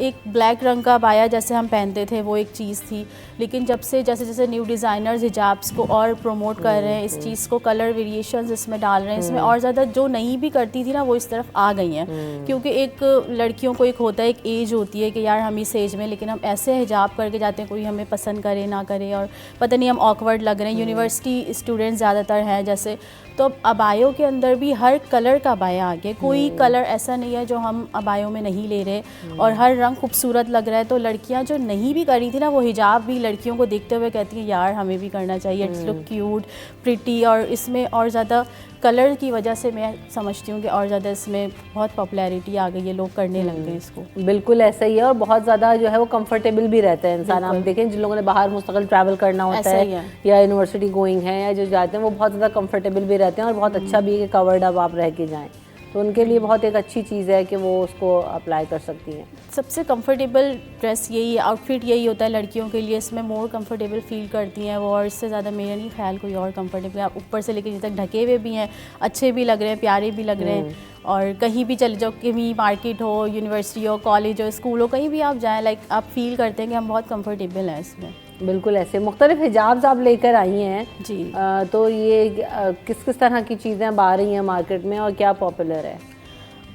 एक ब्लैक रंग का बाया जैसे हम पहनते थे वो एक चीज़ थी, लेकिन जब से जैसे जैसे न्यू डिज़ाइनर्स हिजाब्स को और प्रमोट कर रहे हैं, इस चीज़ को कलर वेरिएशंस इसमें डाल रहे हैं, इसमें और ज़्यादा जो नहीं भी करती थी ना वो इस तरफ आ गई हैं। क्योंकि एक लड़कियों को एक होता है, एक एज होती है कि यार हम इस एज में, लेकिन हम ऐसे हिजाब करके जाते हैं कोई हमें पसंद करे ना करे और पता नहीं हम ऑकवर्ड लग रहे हैं। यूनिवर्सिटी स्टूडेंट्स ज़्यादातर हैं जैसे, तो अब अबायों के अंदर भी हर कलर का अबाया आ गया, कोई कलर ऐसा नहीं है जो हम अबायों में नहीं ले रहे, और हर रंग खूबसूरत लग रहा है। तो लड़कियां जो नहीं भी करी थी ना वो हिजाब भी लड़कियों को देखते हुए कहती हैं यार हमें भी करना चाहिए, इट्स लुक क्यूट प्रिटी। और इसमें और ज़्यादा कलर की वजह से मैं समझती हूँ कि और ज़्यादा इसमें बहुत पॉपुलैरिटी आ गई है, लोग करने लग गए इसको। बिल्कुल ऐसा ही है, और बहुत ज़्यादा जो है वो कंफर्टेबल भी रहता है इंसान। आप देखें जिन लोगों ने बाहर मुस्तकिल ट्रैवल करना होता ऐसा ही है है। या यूनिवर्सिटी गोइंग है या जो जाते हैं, वो बहुत ज़्यादा कंफर्टेबल भी रहते हैं और बहुत अच्छा भी है कि कवर्ड अप आप रह के जाएँ, तो उनके लिए बहुत एक अच्छी चीज़ है कि वो उसको अप्लाई कर सकती हैं। सबसे कंफर्टेबल ड्रेस यही है, आउटफिट यही होता है लड़कियों के लिए, इसमें मोर कंफर्टेबल फील करती हैं वो, और इससे ज़्यादा मेरा नहीं ख्याल कोई और कंफर्टेबल। आप ऊपर से लेकर नीचे तक ढके हुए भी हैं, अच्छे भी लग रहे हैं, प्यारे भी लग रहे हैं, और कहीं भी चले जाओ, कहीं मार्केट हो, यूनिवर्सिटी हो, कॉलेज हो, स्कूल हो, कहीं भी आप जाएँ, लाइक आप फील करते हैं कि हम बहुत कंफर्टेबल हैं इसमें। बिल्कुल ऐसे मुख्तलिफ हिजाब्स आप लेकर आई हैं जी। तो ये किस किस तरह की चीज़ें अब आ रही हैं मार्केट में और क्या पॉपुलर है?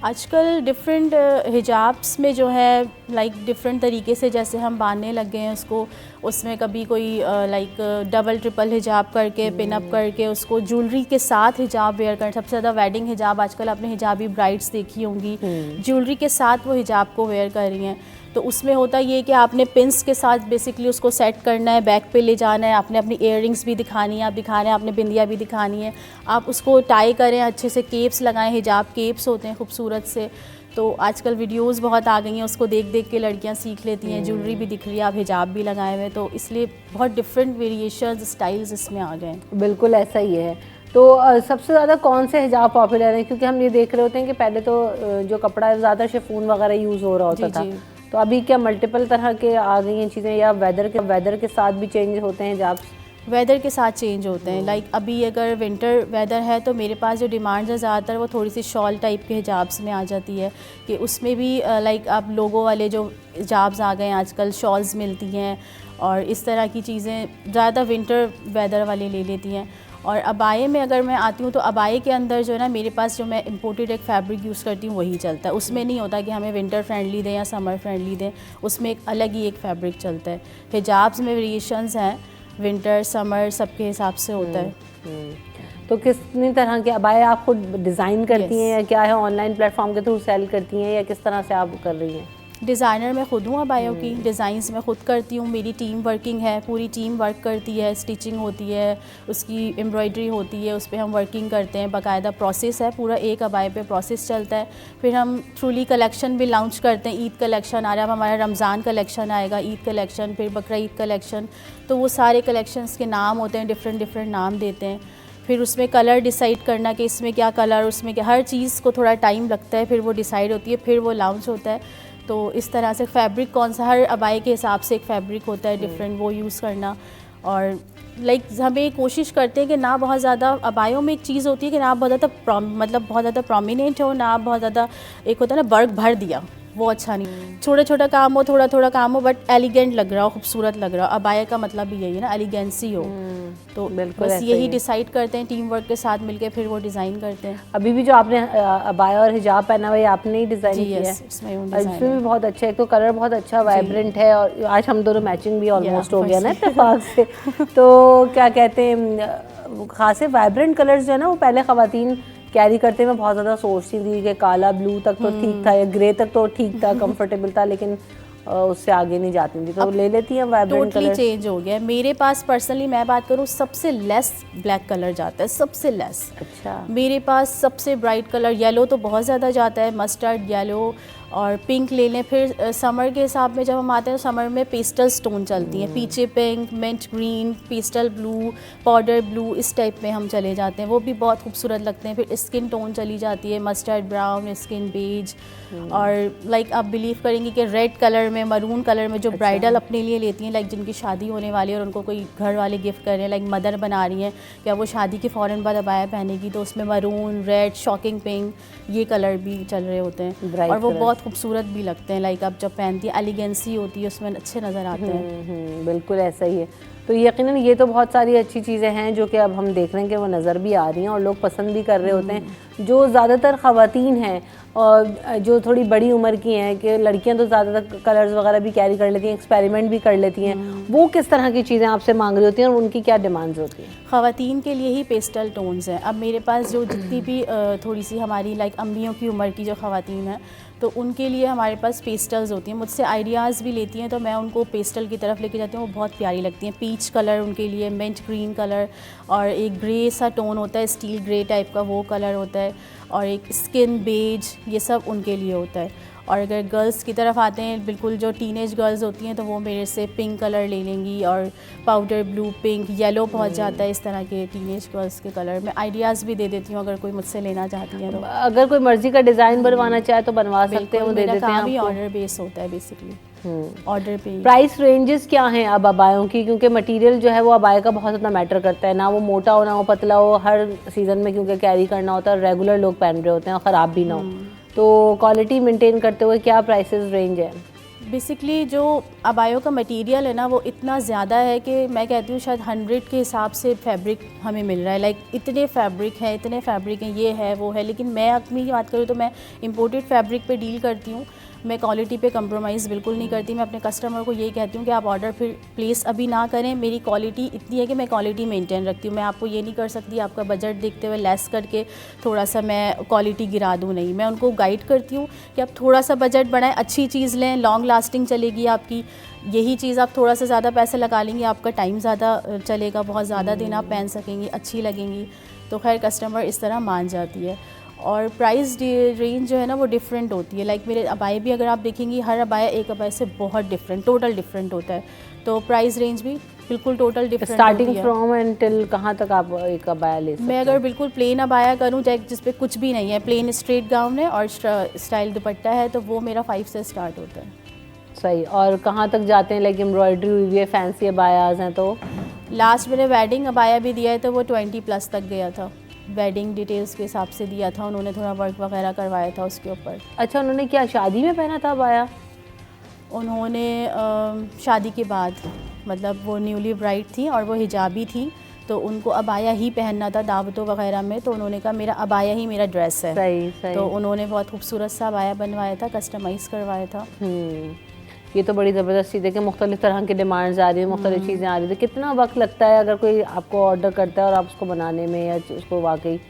आजकल डिफरेंट हिजाब्स में जो है लाइक डिफरेंट तरीके से जैसे हम बांधने लग गए हैं उसको, उसमें कभी कोई लाइक डबल ट्रिपल हिजाब करके पिन अप करके उसको ज्वेलरी के साथ हिजाब वेयर कर। सबसे ज़्यादा वेडिंग हिजाब आजकल आपने हिजाबी ब्राइड्स देखी होंगी, ज्वेलरी के साथ वो हिजाब को वेयर कर रही हैं। तो उसमें होता ये कि आपने पिंस के साथ बेसिकली उसको सेट करना है, बैक पे ले जाना है, आपने अपनी इयररिंग्स भी दिखानी है, आप दिखा रहे हैं, आपने बिंदिया भी दिखानी है, आप उसको टाई करें अच्छे से, केप्स लगाएं, हिजाब केप्स होते हैं खूबसूरत से। तो आजकल वीडियोस बहुत आ गई हैं, उसको देख देख के लड़कियां सीख लेती हैं, ज्वेलरी भी दिख रही है, आप हिजाब भी लगाए हुए, तो इसलिए बहुत डिफरेंट वेरिएशंस स्टाइल्स इसमें आ गए। बिल्कुल ऐसा ही है। तो सबसे ज़्यादा कौन से हिजाब पॉपुलर हैं? क्योंकि हम ये देख रहे होते हैं कि पहले तो जो कपड़ा है ज़्यादा शिफॉन वगैरह यूज़ हो रहा होता था, तो अभी क्या मल्टीपल तरह के आ गई हैं चीज़ें, या वेदर के साथ भी चेंज होते हैं हिजाब? वेदर के साथ चेंज होते हैं। लाइक अभी अगर विंटर वेदर है तो मेरे पास जो डिमांड्स है ज़्यादातर वो थोड़ी सी शॉल टाइप के हिजाब्स में आ जाती है, कि उसमें भी लाइक आप लोगों वाले जो हिजाब्स आ गए हैं आजकल, शॉल्स मिलती हैं, और इस तरह की चीज़ें ज़्यादा विंटर वेदर वाले ले लेती हैं। और अबाये में अगर मैं आती हूँ तो अबाये के अंदर जो है ना मेरे पास जो मैं इम्पोर्टेड एक फैब्रिक यूज़ करती हूँ वही चलता है। उसमें नहीं होता कि हमें विंटर फ्रेंडली दें या समर फ्रेंडली दें, उसमें एक अलग ही एक फैब्रिक चलता है। हिजाब्स में वेरिएशंस हैं, विंटर समर सबके हिसाब से होता है। तो कितनी तरह के अबाया आप खुद डिज़ाइन करती हैं या क्या है, ऑनलाइन प्लेटफॉर्म के थ्रू सेल करती हैं या किस तरह से आप कर रही हैं? डिज़ाइनर मैं खुद हूँ अबायों की, डिज़ाइंस मैं खुद करती हूँ, मेरी टीम वर्किंग है, पूरी टीम वर्क करती है, स्टिचिंग होती है, उसकी एम्ब्रॉयडरी होती है, उस पर हम वर्किंग करते हैं, बाकायदा प्रोसेस है, पूरा एक अबाए पे प्रोसेस चलता है। फिर हम ट्रूली कलेक्शन भी लॉन्च करते हैं, ईद कलेक्शन आ रहा है, अब हमारा रमज़ान कलेक्शन आएगा, ईद कलेक्शन, फिर बकरा ईद कलेक्शन, तो वो सारे कलेक्शंस के नाम होते हैं, डिफरेंट नाम देते हैं। फिर उसमें कलर डिसाइड करना कि इसमें क्या कलर, उसमें क्या, हर चीज़ को थोड़ा टाइम लगता है, फिर वो डिसाइड होती है, फिर वो लॉन्च होता है। तो इस तरह से फैब्रिक कौन सा, हर अबाए के हिसाब से एक फैब्रिक होता है डिफरेंट, वो यूज़ करना। और लाइक हमें कोशिश करते हैं कि ना बहुत ज़्यादा, अबायों में एक चीज़ होती है कि ना बहुत ज़्यादा मतलब बहुत ज़्यादा प्रोमिनेंट हो, ना बहुत ज़्यादा, एक होता है ना वर्क भर दिया, वो अच्छा नहीं, छोटा काम हो, थोड़ा काम हो, बट एलिगेंट लग रहा हो, खूबसूरत लग रहा हो। अबाया का मतलब भी यही है ना, एलिगेंसी हो। तो बस यही डिसाइड करते हैं टीम वर्क के साथ मिलके, फिर वो डिज़ाइन करते हैं। अभी भी जो आपने अबाया और हिजाब पहना हुआ है आपने ही डिज़ाइन किया है? इसमें भी बहुत अच्छा है, तो कलर बहुत अच्छा वाइब्रेंट है, और आज हम दोनों मैचिंग भी ऑलमोस्ट हो गया ना इत्तेफाक से। तो क्या कहते हैं, खासे वाइब्रेंट कलर्स जो है ना वो पहले ख़वातीन कैरी करते मैं बहुत ज़्यादा सोचती थी कि काला ब्लू तक तो ठीक था या ग्रे तक तो ठीक था, कंफर्टेबल था, लेकिन उससे आगे नहीं जाती थी। तो ले लेती हैं वाइब्रेंट कलर। चेंज हो गया मेरे पास। पर्सनली मैं बात करूँ, सबसे लेस ब्लैक कलर जाता है, सबसे लेस। अच्छा। मेरे पास सबसे ब्राइट कलर येलो तो बहुत ज़्यादा जाता है, मस्टर्ड येलो और पिंक ले लें। फिर समर के हिसाब में जब हम आते हैं तो समर में पेस्टल स्टोन चलती हैं, peachy pink, mint green, pastel blue, powder blue, इस टाइप में हम चले जाते हैं, वो भी बहुत खूबसूरत लगते हैं। फिर स्किन टोन चली जाती है, मस्टर्ड ब्राउन, स्किन बेज, और लाइक आप बिलीव करेंगे कि रेड कलर में, मरून कलर में जो ब्राइडल अपने लिए लेती हैं, लाइक जिनकी शादी होने वाली है और उनको कोई घर वाले गिफ्ट कर रहे हैं, लाइक मदर बना रही हैं, या वो शादी के फ़ौरन बाद अबाया पहनेगी, तो उसमें मरून, रेड, शॉकिंग पिंक, ये कलर भी चल रहे होते हैं, और वो बहुत खूबसूरत भी लगते हैं। लाइक आप जब पहनती है, एलिगेंसी होती है उसमें, अच्छे नज़र आते हैं। बिल्कुल ऐसा ही है। तो यकीनन ये तो बहुत सारी अच्छी चीज़ें हैं जो कि अब हम देख रहे हैं कि वो नज़र भी आ रही हैं और लोग पसंद भी कर रहे होते हैं। जो ज़्यादातर ख़वातीन हैं और जो थोड़ी बड़ी उम्र की हैं, कि लड़कियां तो ज़्यादातर कलर्स वगैरह भी कैरी कर लेती हैं, एक्सपेरिमेंट भी कर लेती हैं, वो किस तरह की चीज़ें आपसे मांग रही होती हैं और उनकी क्या डिमांड्स होती हैं? ख़वातीन के लिए ही पेस्टल टोन्स हैं। अब मेरे पास जो जितनी भी थोड़ी सी हमारी लाइक अम्मियों की उम्र की जो ख़वातीन हैं, तो उनके लिए हमारे पास पेस्टल्स होती हैं। मुझसे आइडियाज़ भी लेती हैं, तो मैं उनको पेस्टल की तरफ लेके जाती हूँ, वो बहुत प्यारी लगती हैं। पीच कलर उनके लिए, मिंट ग्रीन कलर, और एक ग्रे सा टोन होता है, स्टील ग्रे टाइप का वो कलर होता है, और एक स्किन बेज, ये सब उनके लिए होता है। और अगर गर्ल्स की तरफ आते हैं, बिल्कुल जो टीनेज गर्ल्स होती हैं, तो वो मेरे से पिंक कलर ले लेंगी, और पाउडर ब्लू, पिंक, येलो बहुत जाता है, इस तरह के टीनेज गर्ल्स के कलर। मैं आइडियाज़ भी दे देती हूँ अगर कोई मुझसे लेना चाहती है तो। अगर कोई मर्जी का डिज़ाइन बनवाना चाहे तो बनवा सकते हैं, वो दे देते हैं आपको। आपको। ऑर्डर बेस होता है बेसिकली, ऑर्डर पे। प्राइस रेंजेस क्या हैं अब अबायों की? क्योंकि मटेरियल जो है वो अबाया का बहुत ज़्यादा मैटर करता है, ना वो मोटा हो ना वो पतला हो, हर सीज़न में क्योंकि कैरी करना होता है, रेगुलर लोग पहन रहे होते हैं और ख़राब भी ना हो, तो क्वालिटी मेंटेन करते हुए क्या प्राइसेस रेंज है? बेसिकली जो अबायों का मटेरियल है ना, वो इतना ज़्यादा है कि मैं कहती हूँ शायद 100 के हिसाब से फैब्रिक हमें मिल रहा है। लाइक इतने फैब्रिक हैं, ये है वो है। लेकिन मैं अपनी बात करूँ तो मैं इंपोर्टेड फैब्रिक पे डील करती हूँ, मैं क्वालिटी पे कंप्रोमाइज़ बिल्कुल नहीं करती। मैं अपने कस्टमर को यही कहती हूँ कि आप ऑर्डर फिर प्लेस अभी ना करें, मेरी क्वालिटी इतनी है कि मैं क्वालिटी मेंटेन रखती हूँ। मैं आपको ये नहीं कर सकती आपका बजट देखते हुए लेस करके थोड़ा सा मैं क्वालिटी गिरा दूँ, नहीं। मैं उनको गाइड करती हूँ कि आप थोड़ा सा बजट बढ़ाएं, अच्छी चीज़ लें, लॉन्ग लास्टिंग चलेगी आपकी। यही चीज़ आप थोड़ा सा ज़्यादा पैसे लगा लेंगे, आपका टाइम ज़्यादा चलेगा, बहुत ज़्यादा दिन आप पहन सकेंगी, अच्छी लगेंगी। तो खैर कस्टमर इस तरह मान जाती है। और प्राइस रेंज जो है ना वो डिफरेंट होती है। लाइक मेरे अबाए भी अगर आप देखेंगी, हर अबाया एक अबाए से बहुत डिफरेंट, टोटल डिफरेंट होता है, तो प्राइस रेंज भी बिल्कुल total different. Starting from and till कहाँ तक आप एक अबाया ले सकते हैं? मैं अगर बिल्कुल प्लेन अबाया करूँ, जिस पे कुछ भी नहीं है, प्लेन स्ट्रेट गाउन है और स्टाइल दुपट्टा है, तो वो मेरा 5 से स्टार्ट होता है। सही। और कहाँ तक जाते हैं? लाइक एम्ब्रॉयडरी हुई है, फैंसी अबायाज हैं, तो लास्ट मैंने वेडिंग अबाया भी दिया है, तो वो 20+ तक गया था। वेडिंग डिटेल्स के हिसाब से दिया था उन्होंने, थोड़ा वर्क वगैरह करवाया था उसके ऊपर। अच्छा, उन्होंने क्या शादी में पहना था अबाया? उन्होंने शादी के बाद, मतलब वो न्यूली ब्राइड थी और वो हिजाबी थी, तो उनको अबाया ही पहनना था दावतों वगैरह में, तो उन्होंने कहा मेरा अबाया ही मेरा ड्रेस है। सही सही। तो उन्होंने बहुत खूबसूरत सा अबाया बनवाया था, कस्टमाइज़ करवाया था। ये तो बड़ी ज़बरदस्त चीज़ है कि मुख्तलिफ तरह की डिमांड्स आ रही है, मुख्तलिफ चीज़ें आ रही है। कितना वक्त लगता है अगर कोई आपको ऑर्डर करता है और आप उसको बनाने में या उसको वाकई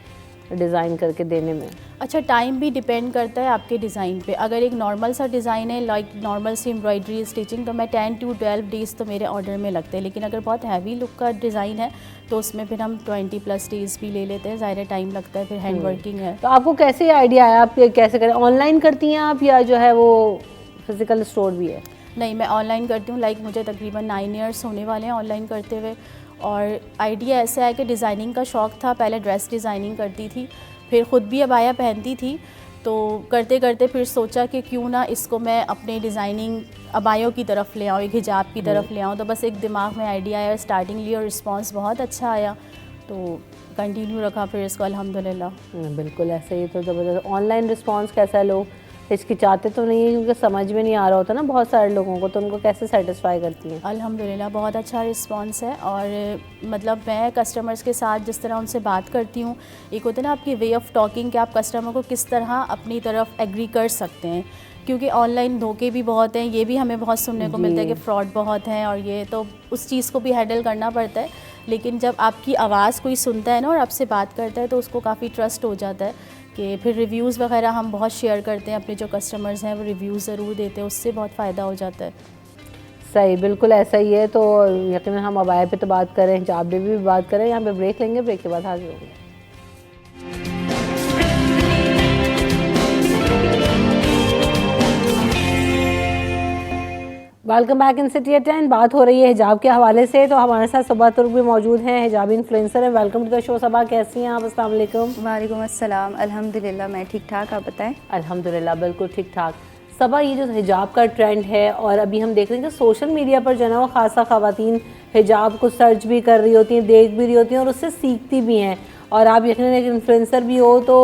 डिज़ाइन करके देने में? अच्छा, टाइम भी डिपेंड करता है आपके डिज़ाइन पे। अगर एक नॉर्मल सा डिज़ाइन है लाइक नॉर्मल सी एम्ब्रॉयडरी स्टिचिंग, तो मैं 10 to 12 डेज़ तो मेरे ऑर्डर में लगते हैं। लेकिन अगर बहुत हैवी लुक का डिज़ाइन है तो उसमें फिर हम 20+ डेज़ भी ले लेते हैं, ज़ाहिर टाइम लगता है, फिर हैंड वर्किंग है। तो आपको कैसे आइडिया आया, आप ये कैसे करें? ऑनलाइन करती हैं आप या जो है वो फिज़िकल स्टोर भी है? नहीं, मैं ऑनलाइन करती हूँ। लाइक मुझे तकरीबन 9 ईयर्स होने वाले हैं ऑनलाइन करते हुए। और आइडिया ऐसा है कि डिज़ाइनिंग का शौक़ था, पहले ड्रेस डिज़ाइनिंग करती थी, फिर ख़ुद भी अबाया पहनती थी। तो करते करते फिर सोचा कि क्यों ना इसको मैं अपने डिज़ाइनिंग अबायों की तरफ ले आऊँ, एक हिजाब की तरफ ले आऊँ। तो बस एक दिमाग में आइडिया आया, स्टार्टिंग ली और रिस्पांस बहुत अच्छा आया, तो कंटिन्यू रखा फिर इसको अल्हम्दुलिल्लाह। बिल्कुल ऐसे ही। तो ज़बरदस्त। ऑनलाइन रिस्पांस कैसा है? लोग हिचकिचाते तो नहीं है क्योंकि समझ में नहीं आ रहा होता ना बहुत सारे लोगों को, तो उनको कैसे सेटिस्फाई करती हैं? अल्हम्दुलिल्लाह बहुत अच्छा रिस्पांस है। और मतलब मैं कस्टमर्स के साथ जिस तरह उनसे बात करती हूँ, एक होता है ना आपकी वे ऑफ़ टॉकिंग कि आप कस्टमर को किस तरह अपनी तरफ एग्री कर सकते हैं, क्योंकि ऑनलाइन धोखे भी बहुत हैं, ये भी हमें बहुत सुनने को मिलता है कि फ़्रॉड बहुत हैं, और ये तो उस चीज़ को भी हैंडल करना पड़ता है। लेकिन जब आपकी आवाज़ कोई सुनता है ना और आपसे बात करता है तो उसको काफ़ी ट्रस्ट हो जाता है कि फिर रिव्यूज़ वगैरह हम बहुत शेयर करते हैं, अपने जो कस्टमर्स हैं वो रिव्यूज़ ज़रूर देते हैं, उससे बहुत फ़ायदा हो जाता है। सही, बिल्कुल ऐसा ही है। तो यकीनन हम अबाया पे तो बात करें, हिजाब पे भी बात करें। यहाँ पे ब्रेक लेंगे, ब्रेक के बाद हाजिर होंगे। Welcome back in city at 10। बात हो रही है हिजाब के हवाले से, तो हमारे साथ सबा तुर्क भी मौजूद हैं, हिजाबी इन्फ्लुएंसर हैं। वेलकम टू द शो सबा, कैसी हैं आप? अस्सलाम वालेकुम। वालेकुम अस्सलाम। अल्हम्दुलिल्लाह मैं ठीक ठाक, आप बताएं? अल्हम्दुलिल्लाह बिल्कुल ठीक ठाक। सबा, ये जो हिजाब का ट्रेंड है और अभी हम देख रहे हैं कि सोशल मीडिया पर जो है ना वो खासा ख़वातीन हिजाब को सर्च भी कर रही होती हैं, देख भी रही होती हैं और उससे सीखती भी हैं। और आप यकीनन एक इन्फ्लुएंसर भी हो, तो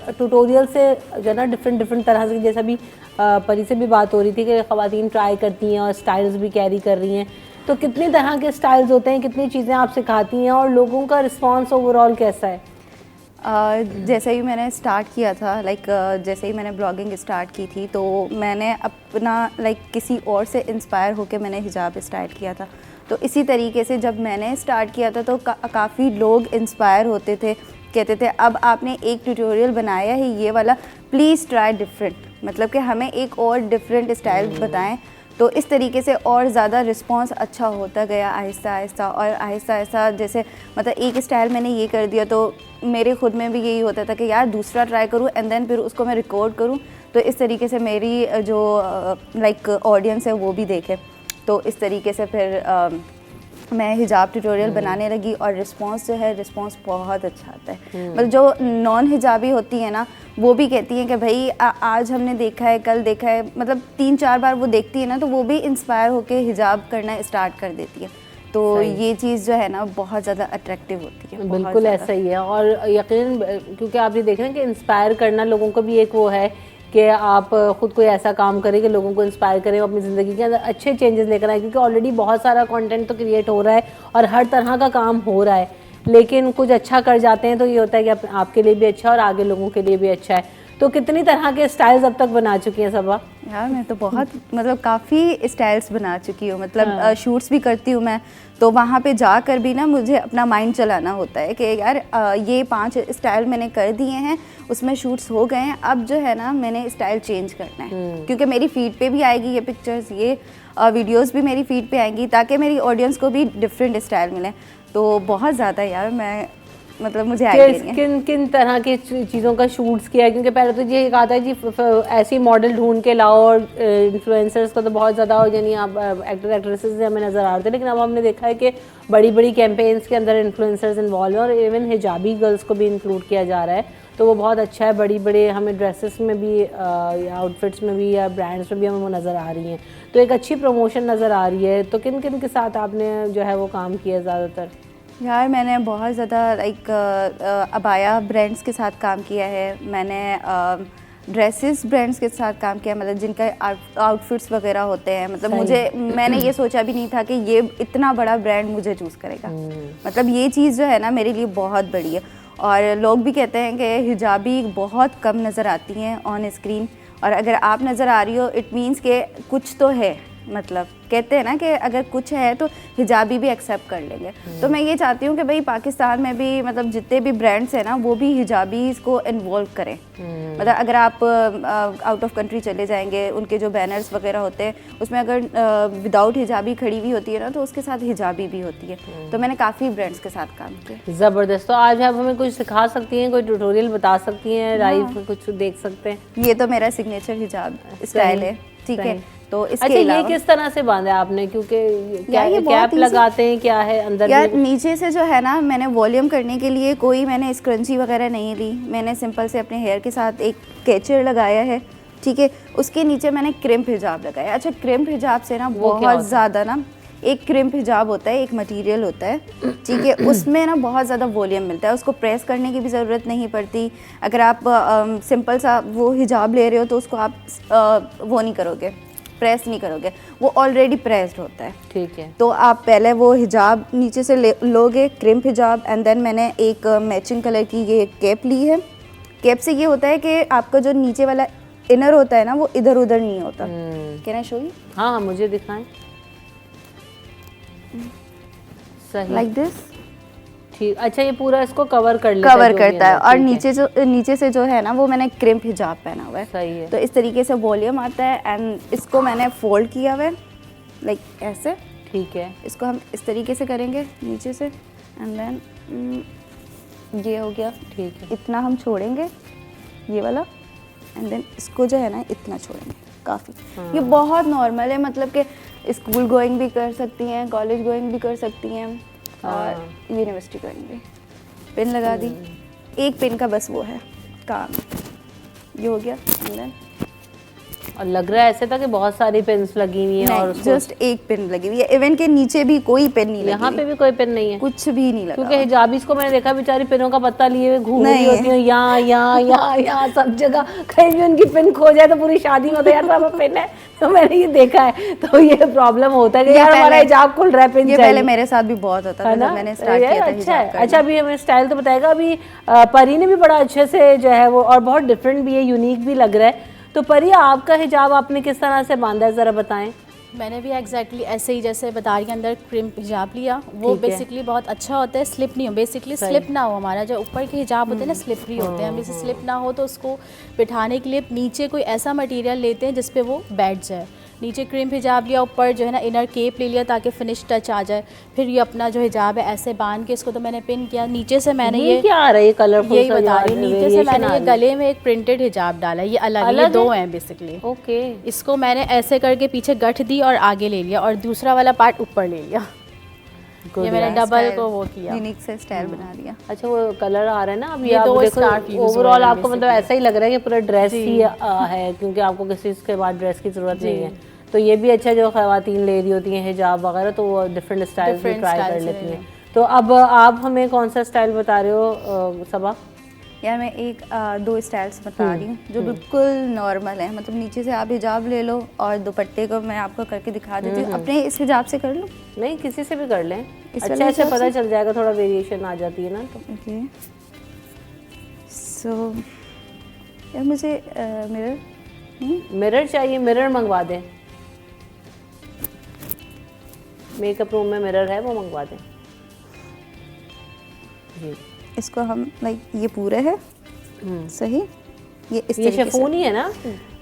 ट्यूटोरियल से जो है ना डिफरेंट तरह से, जैसा भी परी से भी बात हो रही थी कि ख़वातीन ट्राई करती हैं और स्टाइल्स भी कैरी कर रही हैं, तो कितनी तरह के स्टाइल्स होते हैं, कितनी चीज़ें आप सिखाती हैं और लोगों का रिस्पॉन्स ओवरऑल कैसा है? जैसे ही मैंने स्टार्ट किया था, जैसे ही मैंने ब्लॉगिंग स्टार्ट की थी, तो मैंने अपना किसी और से इंस्पायर होकर मैंने हिजाब स्टार्ट किया था। तो इसी तरीके से जब मैंने स्टार्ट किया था तो काफ़ी लोग इंस्पायर होते थे, कहते थे अब आपने एक ट्यूटोरियल बनाया है ये वाला, प्लीज़ ट्राई डिफरेंट, मतलब कि हमें एक और डिफरेंट स्टाइल बताएं। तो इस तरीके से और ज़्यादा रिस्पांस अच्छा होता गया आहिस्ता आहिस्ता, और आहिस्ता आहिस्ता जैसे मतलब एक स्टाइल मैंने ये कर दिया तो मेरे ख़ुद में भी यही होता था कि यार दूसरा ट्राई करूँ एंड देन फिर उसको मैं रिकॉर्ड करूँ, तो इस तरीके से मेरी जो ऑडियंस है वो भी देखे। तो इस तरीके से फिर मैं हिजाब ट्यूटोरियल बनाने लगी और रिस्पांस जो है रिस्पांस बहुत अच्छा आता है। मतलब जो नॉन हिजाबी होती है ना वो भी कहती हैं कि भाई आज हमने देखा है, कल देखा है, मतलब 3-4 बार वो देखती है ना तो वो भी इंस्पायर होकर हिजाब करना स्टार्ट कर देती है। तो ये चीज़ जो है ना बहुत ज़्यादा अट्रैक्टिव होती है। बिल्कुल ऐसा ही है। और यकीन क्योंकि आप ये देख रहे हैं कि इंस्पायर करना लोगों को भी एक वो है कि आप ख़ुद कोई ऐसा काम करें कि लोगों को इंस्पायर करें, अपनी ज़िंदगी के अंदर अच्छे चेंजेस लेकर आए, क्योंकि ऑलरेडी बहुत सारा कंटेंट तो क्रिएट हो रहा है और हर तरह का काम हो रहा है, लेकिन कुछ अच्छा कर जाते हैं तो ये होता है कि आपके लिए भी अच्छा और आगे लोगों के लिए भी अच्छा है। तो कितनी तरह के स्टाइल्स अब तक बना चुकी हैं सबा? यार मैं तो बहुत मतलब काफ़ी स्टाइल्स बना चुकी हूँ, मतलब शूट्स भी करती हूँ मैं, तो वहाँ पे जाकर भी ना मुझे अपना माइंड चलाना होता है कि यार ये 5 स्टाइल मैंने कर दिए हैं, उसमें शूट्स हो गए हैं, अब जो है ना मैंने स्टाइल चेंज करना है, क्योंकि मेरी फीड पे भी आएगी ये पिक्चर्स, ये वीडियोस भी मेरी फीड पे आएंगी, ताकि मेरी ऑडियंस को भी डिफरेंट स्टाइल मिले। तो बहुत ज़्यादा यार मैं मतलब मुझे आइडिया किन किन तरह की चीज़ों का शूट्स किया है, क्योंकि पहले तो ये कहा था जी ऐसी मॉडल ढूंढ के लाओ, और इन्फ्लुएंसर्स का तो बहुत ज़्यादा यानी आप एक्टर एक्ट्रेसेस से हमें नज़र आ रहे थे, लेकिन अब हमने देखा है कि बड़ी बड़ी कैंपेन्स के अंदर इन्फ्लुएंसर्स इन्वॉल्व हैं और इवन हिजाबी गर्ल्स को भी इंक्लूड किया जा रहा है, तो वो बहुत अच्छा है। बड़ी बड़े हमें ड्रेसेस में भी या आउटफिट्स में भी या ब्रांड्स में भी हमें वो नज़र आ रही हैं, तो एक अच्छी प्रमोशन नज़र आ रही है। तो किन किन के साथ आपने जो है वो काम किया ज़्यादातर? यार मैंने बहुत ज़्यादा अबाया ब्रांड्स के साथ काम किया है, मैंने ड्रेसेस ब्रांड्स के साथ काम किया, मतलब जिनका आउटफिट्स वगैरह होते हैं, मतलब मैंने ये सोचा भी नहीं था कि ये इतना बड़ा ब्रांड मुझे चूज़ करेगा। मतलब ये चीज़ जो है ना मेरे लिए बहुत बड़ी है। और लोग भी कहते हैं कि हिजाबी बहुत कम नज़र आती हैं ऑन स्क्रीन, और अगर आप नज़र आ रही हो इट मीन्स के कुछ तो है। मतलब कहते हैं ना कि अगर कुछ है तो हिजाबी भी एक्सेप्ट कर लेंगे। तो मैं ये चाहती हूँ कि भाई पाकिस्तान में भी मतलब जितने भी ब्रांड्स हैं ना वो भी हिजाबीज़ को इन्वॉल्व करें। मतलब अगर आप आउट ऑफ कंट्री चले जाएंगे, उनके जो बैनर्स वगैरह होते हैं उसमें अगर विदाउट हिजाबी खड़ी हुई होती है ना तो उसके साथ हिजाबी भी होती है। तो मैंने काफ़ी ब्रांड्स के साथ काम किया। ज़बरदस्त। तो आज आप हमें कुछ सिखा सकती हैं, कोई ट्यूटोरियल बता सकती हैं, लाइव कुछ देख सकते हैं? ये तो मेरा सिग्नेचर हिजाब स्टाइल है, ठीक है। तो इसके अच्छा, ये अलावा किस तरह से बांधा है आपने? क्योंकि ये बहुत कैप easy- लगाते हैं, क्या है अंदर यार में? नीचे से जो है ना मैंने वॉल्यूम करने के लिए कोई मैंने स्क्रंची वगैरह नहीं ली। मैंने सिंपल से अपने हेयर के साथ एक कैचर लगाया है, ठीक है। उसके नीचे मैंने क्रिम्प हिजाब लगाया। अच्छा, क्रिम्प हिजाब से ना बहुत ज़्यादा ना, एक क्रिम्प हिजाब होता है, एक मटेरियल होता है, ठीक है, उसमें ना बहुत ज़्यादा वॉल्यूम मिलता है। उसको प्रेस करने की भी ज़रूरत नहीं पड़ती। अगर आप सिंपल सा वो हिजाब ले रहे हो तो उसको आप वो नहीं करोगे, प्रेस नहीं करोगे, वो ऑलरेडी प्रेस्ड होता है, ठीक है। तो आप पहले वो हिजाब नीचे से लोगे, क्रिम्प हिजाब, एंड देन मैंने एक मैचिंग कलर की ये कैप ली है। कैप से ये होता है कि आपका जो नीचे वाला इनर होता है ना वो इधर उधर नहीं होता। Can I show you? हाँ हाँ, मुझे दिखाएं। सही, लाइक दिस, ठीक। अच्छा, ये पूरा इसको कवर कर लेता कवर जो भी करता है। अंदर, और ठीक नीचे से जो है ना वो मैंने क्रिम्प हिजाब पहना हुआ है। सही है। तो इस तरीके से वॉल्यूम आता है एंड इसको मैंने फोल्ड किया हुआ है लाइक ऐसे। ठीक है। इसको हम इस तरीके से करेंगे नीचे से, एंड देन ये हो गया, ठीक है। इतना हम छोड़ेंगे ये वाला, एंड देन इसको जो है ना इतना छोड़ेंगे, काफ़ी। ये बहुत नॉर्मल है, मतलब कि स्कूल गोइंग भी कर सकती हैं, कॉलेज गोइंग भी कर सकती हैं, और यूनिवर्सिटी गोइंग भी। पिन लगा दी, एक पिन का बस वो है काम, ये हो गया। एंड देन और लग रहा है ऐसे था कि बहुत सारी पेन्स लगी हुई हैं और जस्ट एक पिन लगी हुई है। इवन के नीचे भी कोई पिन नहीं लगी यहाँ पे हुई, भी कोई पेन नहीं है, कुछ भी नहीं लगा क्योंकि हुआ। हिजाबीज को मैंने देखा बेचारी पिनों का पत्ता लिए हुए घूम रही नहीं। होती है, यहाँ यहाँ यहाँ यहाँ सब जगह। कहीं भी उनकी पिन खो जाए तो पूरी शादी में होता है यार हमारा पिन है। तो मैंने ये देखा है, तो ये प्रॉब्लम होता है कि यार हमारा हिजाब खुल रहा है, पिन ये चाहिए। पहले मेरे साथ भी बहुत होता था जब मैंने स्टार्ट किया था अच्छा है। हिजाब करना। अच्छा, अभी हमें स्टाइल तो बताएगा। अभी परी ने भी बड़ा अच्छे से जो है वो, और बहुत डिफरेंट भी है, यूनिक भी लग रहा है। तो परी, आपका हिजाब आपने किस तरह से बांधा है, ज़रा बताएं। मैंने भी एग्जैक्टली ऐसे ही जैसे बता रही अंदर क्रिम्प हिजाब लिया। वो ठीक है। बेसिकली बहुत अच्छा होता है, स्लिप नहीं हो, बेसिकली स्लिप ना हो। हमारा जो ऊपर के हिजाब होते हैं ना स्लिपरी होते हैं, हम इसे स्लिप ना हो तो उसको बिठाने के लिए नीचे कोई ऐसा मटेरियल लेते हैं जिस पे वो बैठ जाए। नीचे क्रिम्प हिजाब लिया, ऊपर जो है ना इनर केप ले लिया ताकि फिनिश टच आ जाए। फिर ये अपना जो हिजाब है ऐसे बांध के इसको तो मैंने पिन किया। नीचे से मैंने ये क्या आ रहा है, ये कलरफुल यही बता रही हूँ, नीचे से मैंने ये गले में एक प्रिंटेड हिजाब डाला है, ये अलग ये दो हैं बेसिकली। ओके। इसको मैंने ऐसे करके पीछे गठ दी और आगे ले लिया, और दूसरा वाला पार्ट ऊपर ले लिया। ये मैंने डबल को वो किया, यूनिक से स्टाइल बना दिया। अच्छा, वो कलर आ रहा है ना अभी, ये आप दो देखो scarf use ओवरऑल हुए हैं आपको मतलब basically। ऐसा ही लग रहा है कि पूरा ड्रेस ही है, क्योंकि आपको किसी के बाद ड्रेस की जरूरत नहीं है। तो ये भी अच्छा, जो खवातीन ले रही होती हैं हिजाब वगैरह तो वो डिफरेंट स्टाइल भी ट्राई कर लेती हैं। तो अब आप हमें कौन सा स्टाइल बता रहे हो सबा? यार मैं एक दो स्टाइल्स बता रही हूँ जो बिल्कुल नॉर्मल है। मतलब नीचे से आप हिजाब ले लो और दुपट्टे को मैं आपको करके दिखा देती हूँ। अपने इस हिजाब से कर लो, नहीं किसी से भी कर लें, इस अच्छा वाले ऐसे हिसाब पता से? चल जाएगा, थोड़ा वेरिएशन आ जाती है ना। तो ओके। सो यार मुझे मिरर मिरर चाहिए, मिरर मंगवा दें। मेकअप रूम में मिरर है, वो मंगवा दें जी। इसको हम लाइक ये पूरे है सही, ये इस ये तरीके शिफॉन ही है ना?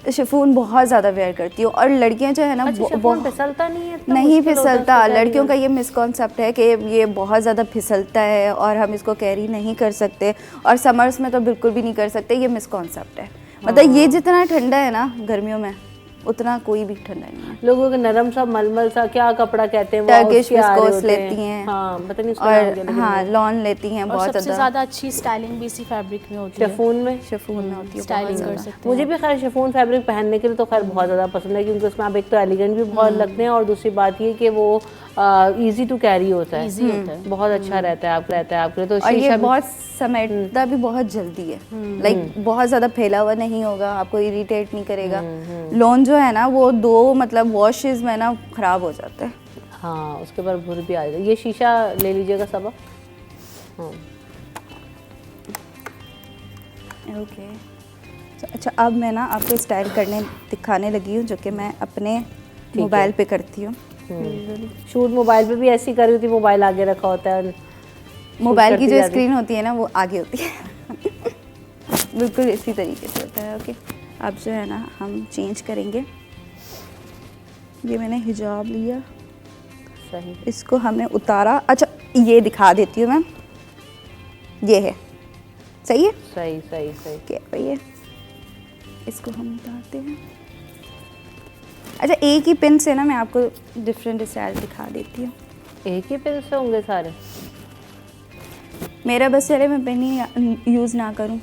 से शिफॉन बहुत ज़्यादा वेयर करती हूँ। और लड़कियाँ जो है ना अच्छा, शिफॉन फिसलता नहीं है? इतना नहीं मुश्किल होता है फिसलता। उसको carry लड़कियों का ये मिसकॉन्सेप्ट है कि ये बहुत ज़्यादा फिसलता है और हम इसको कैरी नहीं कर सकते, और समर्स में तो बिल्कुल भी नहीं कर सकते। ये मिसकॉन्सेप्ट है। मतलब ये जितना ठंडा है ना गर्मियों में उतना कोई भी ठंडा नहीं है। लोगों के नरम सा मलमल सा क्या कपड़ा कहते हैं वो टर्किश उसके आ रहे विस्कोस होते लेती हैं, हाँ पता नहीं उसका नाम क्या है, और हाँ लॉन लेती हैं और बहुत सबसे ज़्यादा। ज़्यादा अच्छी स्टाइलिंग भी इसी फैब्रिक में होती है, शिफॉन में। शिफॉन में होती है स्टाइलिंग बहुत कर ज़्यादा। सकते हैं। मुझे भी खैर शिफॉन फैब्रिक पहनने के लिए तो खैर बहुत ज़्यादा पसंद है, क्योंकि उसमें आप एक तो एलिगेंट भी बहुत लगते हैं, और दूसरी बात ये कि वो इजी टू कैरी होता है, इजी होता है। बहुत अच्छा रहता है आपके लिए। तो और ये शीशा बहुत समेटता भी बहुत जल्दी है, लाइक बहुत ज़्यादा फैला हुआ नहीं होगा, आपको इरिटेट नहीं करेगा। लोन जो है ना वो 2 मतलब वॉशेस में ना ख़राब हो जाता है। हाँ, उसके ऊपर भूर भी आ जाता है। ये शीशा ले लीजिएगा सबा। हाँ, ओके। अच्छा, अब मैं ना आपको स्टाइल दिखाने लगी हूँ जो कि मैं अपने मोबाइल पे करती हूँ। शूट मोबाइल पे भी ऐसी कर रही थी, मोबाइल आगे रखा होता है, मोबाइल की करती जो जाती। स्क्रीन होती है ना वो आगे होती है बिल्कुल इसी तरीके से होता है। ओके, अब जो है ना हम चेंज करेंगे। ये मैंने हिजाब लिया, सही। इसको हमने उतारा। अच्छा, ये दिखा देती हूँ मैं, ये है, सही है। सही सही सही। क्या भैया, इसको हम उतारते हैं। अच्छा, एक ही पिन से ना मैं आपको डिफरेंट स्टाइल दिखा देती हूँ। एक ही पेन से होंगे सारे? मेरा बस चले मैं पेन ही यूज़ ना करूँ।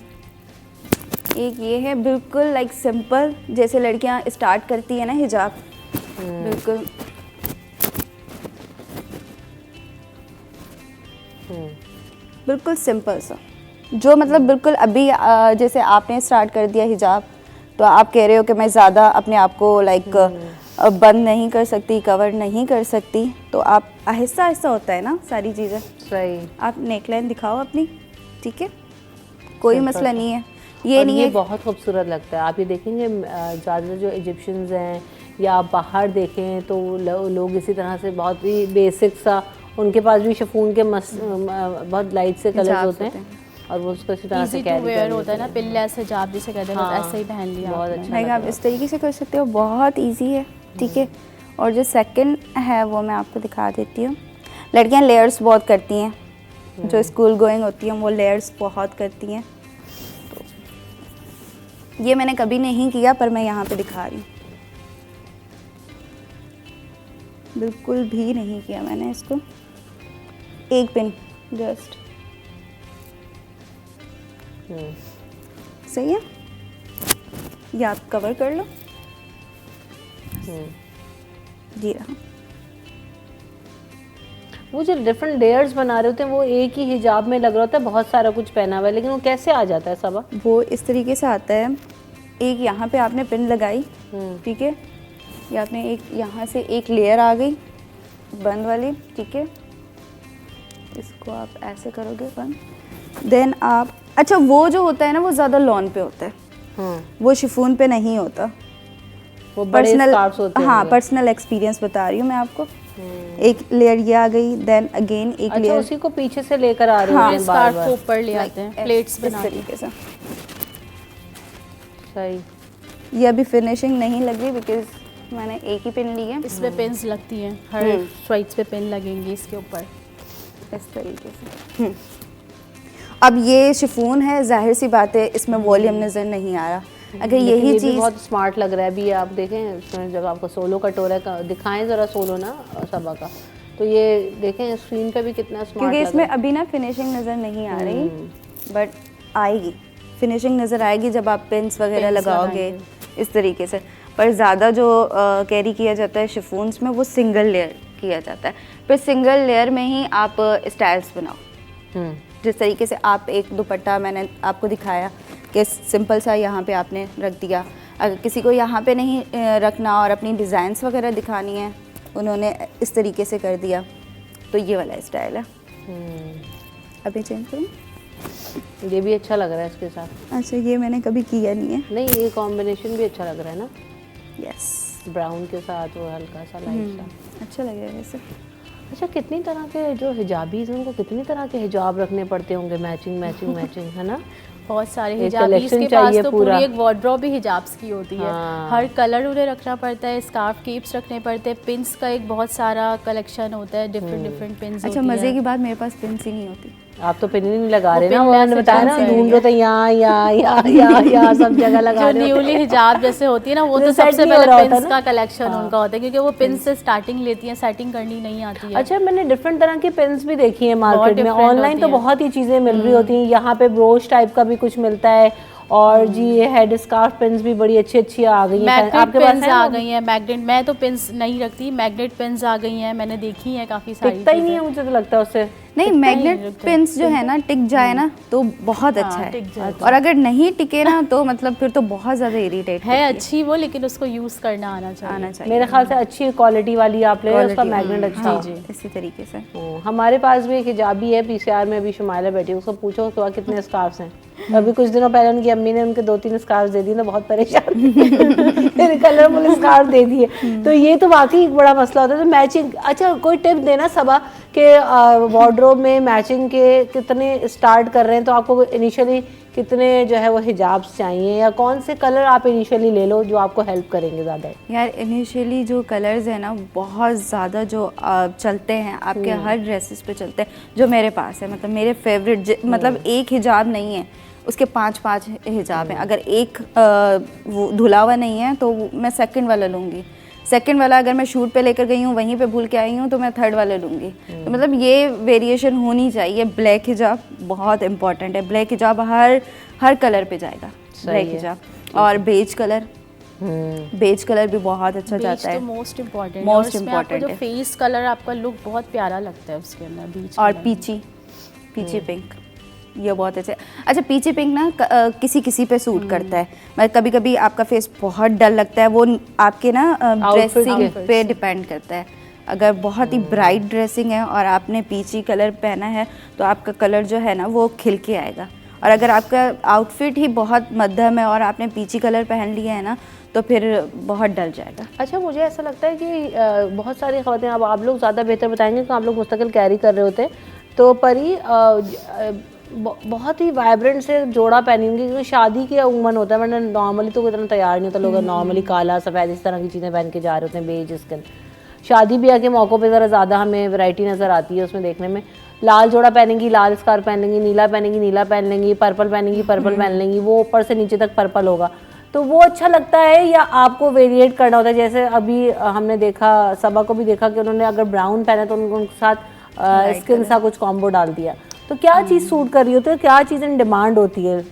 एक ये है बिल्कुल लाइक सिंपल, जैसे लड़कियाँ स्टार्ट करती है ना हिजाब, बिल्कुल बिल्कुल सिंपल सा, जो मतलब बिल्कुल अभी जैसे आपने स्टार्ट कर दिया हिजाब, तो आप कह रहे हो कि मैं ज़्यादा अपने आप को लाइक बंद नहीं कर सकती, कवर नहीं कर सकती, तो आप आहिस्ता आहिस्ता होता है ना सारी चीज़ें। सही। आप नेकलाइन दिखाओ अपनी, ठीक है, कोई Simple मसला सा। नहीं है। ये और नहीं ये है बहुत खूबसूरत लगता है। आप ये देखेंगे ज़्यादा जो इजिप्शियंस हैं या आप बाहर देखें तो लोग इसी तरह से बहुत ही बेसिक सा, उनके पास भी शिफॉन के बहुत लाइट से कलर्स हिजाब होते हैं और वो उसको इसी तरह से इजी टू कैरी वेयर कर होता है ना, पिनलेस हिजाब जिसे कहते हैं, हाँ, बस ऐसे ही पहन लिया बहुत आपने। अच्छा लाइक लग आप रहा इस तरीके से कर सकते हो, बहुत इजी है, ठीक है। और जो सेकंड है वो मैं आपको दिखा देती हूँ। लड़कियाँ लेयर्स बहुत करती हैं, जो स्कूल गोइंग होती हैं वो लेयर्स बहुत करती हैं, तो ये मैंने कभी नहीं किया पर मैं यहाँ पे दिखा रही हूँ। बिल्कुल भी नहीं किया मैंने इसको, एक पिन जस्ट, सही है। ये आप कवर कर लो, जी रहा। वो जो डिफरेंट लेयर्स बना रहे होते हैं वो एक ही हिजाब में लग रहा होता है बहुत सारा कुछ पहना हुआ है, लेकिन वो कैसे आ जाता है सबा? वो इस तरीके से आता है, एक यहाँ पे आपने पिन लगाई, ठीक है, ये आपने एक यहाँ से एक लेयर आ गई बंद वाली, ठीक है, इसको आप ऐसे करोगे बंद, देन आप, अच्छा वो जो होता है ना वो ज़्यादा लॉन पे होता है, वो शिफॉन पे नहीं होता, वो बड़े पर्सनल, स्कार्फ्स होते हैं। हाँ पर्सनल एक्सपीरियंस बता रही हूँ मैं आपको। एक लेयर ये आ गई, देन अगेन एक अच्छा, लेयर, उसी को पीछे से लेकर आ रहे हाँ, होते हैं बार स्कार्फ को बार। ऊपर ले आते हैं, प्लेट्स इस बना के। तरीके से। सही। ये अभी फिनिशिंग नहीं लग रही बिकॉज मैंने एक ही पिन ली है, इसमें पिन्स लगती हैं, हर स्वाइप्स पे पिन लगेंगे इसके ऊपर। इस तरीके से। अब ये शिफॉन है, जाहिर सी बात है इसमें वॉल्यूम नज़र नहीं आ रहा। अगर लेकिन यही ये भी चीज़, बहुत स्मार्ट लग रहा है। अभी आप देखें इसमें जब आपको सोलो कटोरा का दिखाएं ज़रा, सोलो ना सबा का, तो ये देखें स्क्रीन पे भी कितना स्मार्ट क्योंकि लग इसमें रहा है। अभी ना फिनिशिंग नज़र नहीं आ रही, बट आएगी, फिनिशिंग नज़र आएगी जब आप पिन्स वगैरह Pins लगाओगे लगाएंगे। इस तरीके से। पर ज़्यादा जो कैरी किया जाता है शिफॉन्स में वो सिंगल लेयर किया जाता है, फिर सिंगल लेयर में ही आप स्टाइल्स बनाओ। जिस तरीके से आप एक दुपट्टा मैंने आपको दिखाया कि सिंपल सा यहाँ पे आपने रख दिया, अगर किसी को यहाँ पे नहीं रखना और अपनी डिज़ाइंस वगैरह दिखानी है, उन्होंने इस तरीके से कर दिया, तो ये वाला स्टाइल है। अभी चेंज करूँ? ये भी अच्छा लग रहा है इसके साथ। अच्छा, ये मैंने कभी किया नहीं है। नहीं, ये कॉम्बिनेशन भी अच्छा लग रहा है ना, यस, ब्राउन के साथ वो हल्का सा लाइट सा। अच्छा लग रहा है वैसे। अच्छा, कितनी तरह के जो हिजाबीज हैं उनको कितनी तरह के हिजाब रखने पड़ते होंगे, मैचिंग मैचिंग मैचिंग, है ना? बहुत सारे एक हिजाबीज collection के पास चाहिए तो पूरा। पूरी एक वार्डरोब ही हिजाब्स की होती है। हाँ। हर कलर उन्हें रखना पड़ता है, स्कार्फ कीप्स रखने पड़ते हैं, पिन्स का एक बहुत सारा कलेक्शन होता है, डिफरेंट डिफरेंट पिन्स। अच्छा, मज़े की बात मेरे पास पिन्स ही नहीं होती। आप तो पिन ही नहीं लगा वो रहे ना, पिन उन्होंने से बताया ना, चल ढूंढ रहे थे यहाँ सब जगह लगा जो रहे होते न्यूली हिजाब जैसे होती है ना, वो जो तो set सबसे नहीं हो पहले रहा होता पिन्स ना। का कलेक्शन उनका होता है, क्योंकि वो पिन्स से स्टार्टिंग लेती हैं, सेटिंग करनी नहीं आती है। अच्छा, मैंने डिफरेंट तरह की पिन्स भी देखी है मार्केट में, different ऑनलाइन तो होती हैं। बहुत ही चीज़ें मिल रही होती हैं। यहाँ पे ब्रोच टाइप का भी कुछ मिलता है और जी ये हेड स्कार्फ पिन्स भी बड़ी अच्छी अच्छी आ गई हैं। मैग्नेट आपके पास पिन्स है आ वो? गई हैं। मैग्नेट, मैं तो पिन्स नहीं रखती, मैग्नेट पिन्स आ गई हैं, मैंने देखी हैं काफ़ी सारी। टिकता ही नहीं है मुझे तो लगता है उससे। नहीं, मैग्नेट पिन्स जो है ना टिक जाए ना तो बहुत अच्छा है, टिक जाए और अगर नहीं टिके ना तो मतलब फिर तो बहुत ज़्यादा इरिटेट है अच्छी वो, लेकिन उसको यूज़ करना आना चाहिए। मेरे ख्याल से अच्छी क्वालिटी वाली आप ले रहे हो, उसका मैग्नेट अच्छा है। जी। इसी तरीके से। हमारे पास भी एक हिजाबी है पीसीआर में, अभी शुमाइला बैठी है, उसको पूछो उसके बाद कितने स्कार्फ्स हैं। अभी कुछ दिनों पहले उनकी अम्मी ने उनके 2-3 स्कार्फ दे दिए, तो बहुत परेशान मेरे कलरफुल स्कार्फ दे दिए। तो ये तो वाकई एक बड़ा मसला होता है। तो मैचिंग, अच्छा कोई टिप देना सबा के वार्डरोब में मैचिंग के कितने स्टार्ट कर रहे हैं, तो आपको इनिशियली कितने जो है वो हिजाब्स चाहिए, या कौन से कलर आप इनिशियली ले लो जो आपको हेल्प करेंगे ज़्यादा? यार इनिशियली जो कलर्स है ना बहुत ज़्यादा जो चलते हैं आपके हर ड्रेसेस पे चलते हैं, जो मेरे पास है, मतलब मेरे फेवरेट, मतलब एक हिजाब नहीं है, उसके 5-5 हिजाब हैं। अगर एक वो धुला हुआ नहीं है तो मैं सेकंड वाला लूँगी, सेकंड वाला अगर मैं शूट पे लेकर गई हूँ वहीं पे भूल के आई हूँ तो मैं थर्ड वाला लूँगी। तो मतलब ये वेरिएशन होनी चाहिए। ब्लैक हिजाब बहुत इंपॉर्टेंट है, ब्लैक हिजाब हर कलर पे जाएगा, ब्लैक हिजाब। और बेज कलर, बेज कलर भी बहुत अच्छा जाता है, मोस्ट इम्पोर्टेंट, मोस्ट इम्पॉर्टेंट जो है। फेस कलर आपका लुक बहुत प्यारा लगता है उसके अंदर, बीच और पीची पिंक, ये बहुत अच्छा पीची पिंक ना किसी किसी पे सूट करता है। मैं कभी कभी आपका फेस बहुत डल लगता है, वो आपके ना ड्रेसिंग पे डिपेंड करता है। अगर बहुत ही ब्राइट ड्रेसिंग है और आपने पीची कलर पहना है तो आपका कलर जो है ना वो खिल के आएगा। और अगर आपका आउटफिट ही बहुत मध्यम है और आपने पीची कलर पहन लिया है ना तो फिर बहुत डल जाएगा। अच्छा, मुझे ऐसा लगता है कि बहुत सारी ख़वातीन, अब आप लोग ज़्यादा बेहतर बताएंगे कि आप लोग मुस्तकिल कैरी कर रहे होते हैं, तो परी बहुत ही वाइब्रेंट से जोड़ा पहनी होंगी, क्योंकि शादी के उमन होता है, वरना नॉर्मली तो इतना तैयार नहीं होता। लोग नॉर्मली काला सफ़ेद इस तरह की चीज़ें पहन के जा रहे होते हैं, बेज स्किन। शादी ब्याह के मौक़ों पे ज़रा ज़्यादा हमें वैरायटी नज़र आती है उसमें देखने में। लाल जोड़ा पहनेंगी, लाल स्कार्फ पहन लेंगी, नीला पहनेंगी, नीला पहन लेंगी, पर्पल पहनेंगी, पर्पल पहन लेंगी, वो ऊपर से नीचे तक पर्पल होगा। तो वो अच्छा लगता है या आपको वेरिएट करना होता है? जैसे अभी हमने देखा, सबा को भी देखा कि उन्होंने अगर ब्राउन पहना तो उनके साथ स्किन सा कुछ कॉम्बो डाल दिया। तो क्या चीज़ सूट कर रही होती है, क्या चीज़ इन डिमांड होती है?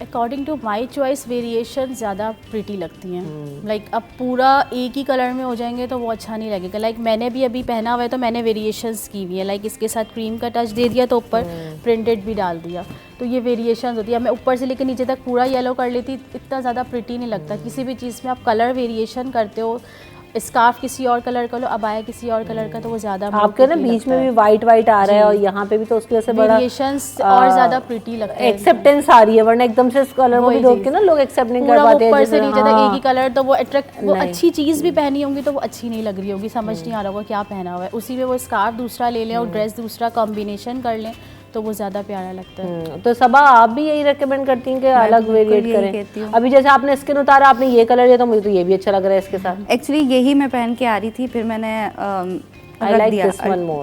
According to my choice variation ज़्यादा प्रिटी लगती हैं। लाइक अब पूरा एक ही कलर में हो जाएंगे तो वो अच्छा नहीं लगेगा। लाइक मैंने भी अभी पहना हुआ है तो मैंने वेरिएशंस की हुई है। लाइक इसके साथ क्रीम का टच दे दिया तो ऊपर प्रिंटेड भी डाल दिया, तो ये वेरिएशंस होती है। मैं ऊपर से लेकर नीचे तक पूरा येलो कर लेती, इतना ज़्यादा प्रिटी नहीं लगता। किसी भी चीज़ में आप कलर वेरिएशन करते हो, स्कार्फ किसी और कलर का लो, अबाया किसी और कलर का, तो वो ज़्यादा आपके ना बीच में भी वाइट वाइट आ रहा है और यहाँ पे भी, तो उसकी वजह से बड़ा वेरिएशंस और ज़्यादा प्रिटी लगता है। एक्सेप्टेंस आ रही है, वरना एकदम से इस कलर को भी देख के ना लोग एक्सेप्ट नहीं कर पाते हैं। ऊपर से नीचे तक एक ही कलर, तो वो अट्रैक्ट, वो अच्छी चीज़ भी पहनी होंगी तो वो अच्छी नहीं लग रही होगी, समझ नहीं आ रहा होगा क्या पहना हुआ है। उसी में वो स्कार्फ दूसरा ले लें और ड्रेस दूसरा कॉम्बिनेशन कर लें तो वो ज़्यादा प्यारा लगता है। तो सबा आप भी यही रेकमेंड करती हैं कि अलग वेरिएट करें? अभी जैसे आपने स्किन उतारा, आपने ये कलर लिया तो मुझे तो ये भी अच्छा लग रहा है इसके साथ। एक्चुअली यही मैं पहन के आ रही थी, फिर मैंने रख दिया,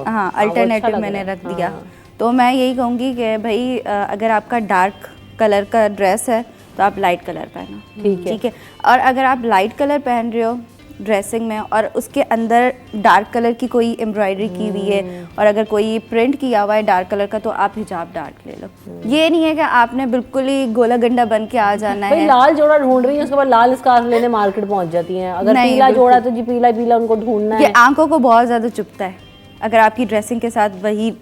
हाँ अल्टरनेटिव मैंने रख दिया। तो मैं यही कहूँगी कि भाई अगर आपका डार्क कलर का ड्रेस है तो आप लाइट कलर पहनो, ठीक है। और अगर आप लाइट कलर पहन रहे हो ड्रेसिंग में और उसके अंदर डार्क कलर की कोई एम्ब्रॉयडरी की हुई है और अगर कोई प्रिंट किया हुआ है डार्क कलर का, तो आप हिजाब डार्क ले लो। ये नहीं है कि आपने बिल्कुल ही गोला गंडा बन के आ जाना है। लाल जोड़ा ढूंढ रही है, उसके बाद लाल स्कार्फ लेने मार्केट पहुंच जाती हैं। अगर पीला जोड़ा तो जी पीला पीला उनको ढूंढना है। ये आंखों को बहुत ज़्यादा चुभता है अगर आपकी ड्रेसिंग के साथ वही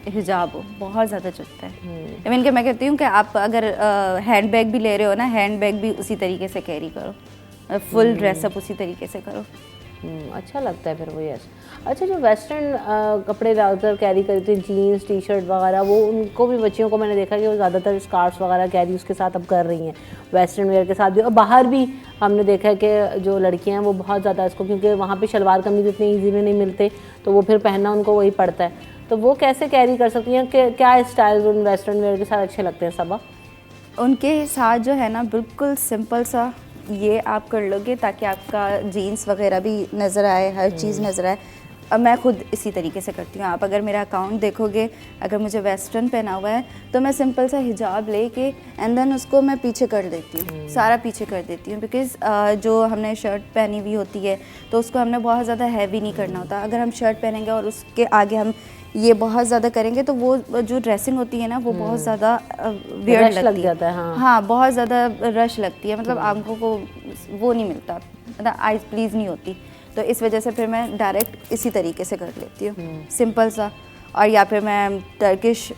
हिजाब हो, बहुत ज़्यादा चुभता है। इवन कि मैं कहती हूँ कि आप अगर हैंड बैग भी ले रहे हो ना, हैंड बैग भी उसी तरीके से कैरी करो, फुल ड्रेसअप उसी तरीके से करो। अच्छा लगता है फिर वो। यस। अच्छा, जो वेस्टर्न कपड़े ज़्यादातर कैरी करते हैं, जीन्स टी शर्ट वगैरह, वो उनको भी बच्चियों को मैंने देखा कि वो ज़्यादातर स्कार्फ्स वगैरह कैरी उसके साथ अब कर रही हैं, वेस्टर्न वेयर के साथ भी। और बाहर भी हमने देखा है कि जो लड़कियां हैं वो बहुत ज़्यादा इसको, क्योंकि वहाँ पे शलवार कमीज इतने ईजीली नहीं मिलते तो वो फिर पहनना उनको वही पड़ता है। तो वो कैसे कैरी कर सकती हैं? क्या स्टाइल्स उन वेस्टर्न वेयर के साथ अच्छे लगते हैं सबा? उनके साथ जो है ना बिल्कुल सिंपल सा ये आप कर लोगे ताकि आपका जीन्स वगैरह भी नज़र आए, हर चीज़ नज़र आए। अब मैं खुद इसी तरीके से करती हूँ। आप अगर मेरा अकाउंट देखोगे, अगर मुझे वेस्टर्न पहना हुआ है तो मैं सिंपल सा हिजाब लेके एंड देन उसको मैं पीछे कर देती हूँ, सारा पीछे कर देती हूँ, बिकॉज़ जो हमने शर्ट पहनी हुई होती है तो उसको हमने बहुत ज़्यादा हैवी नहीं करना होता। अगर हम शर्ट पहनेंगे और उसके आगे हम ये बहुत ज़्यादा करेंगे तो वो जो ड्रेसिंग होती है ना वो बहुत ज़्यादा वियर्ड रश लग लगती जाता है। है, हाँ, बहुत ज़्यादा रश लगती है, मतलब आंखों को वो नहीं मिलता, मतलब आइज प्लीज़ नहीं होती। तो इस वजह से फिर मैं डायरेक्ट इसी तरीके से कर लेती हूँ, सिंपल सा। और या फिर मैं टर्किश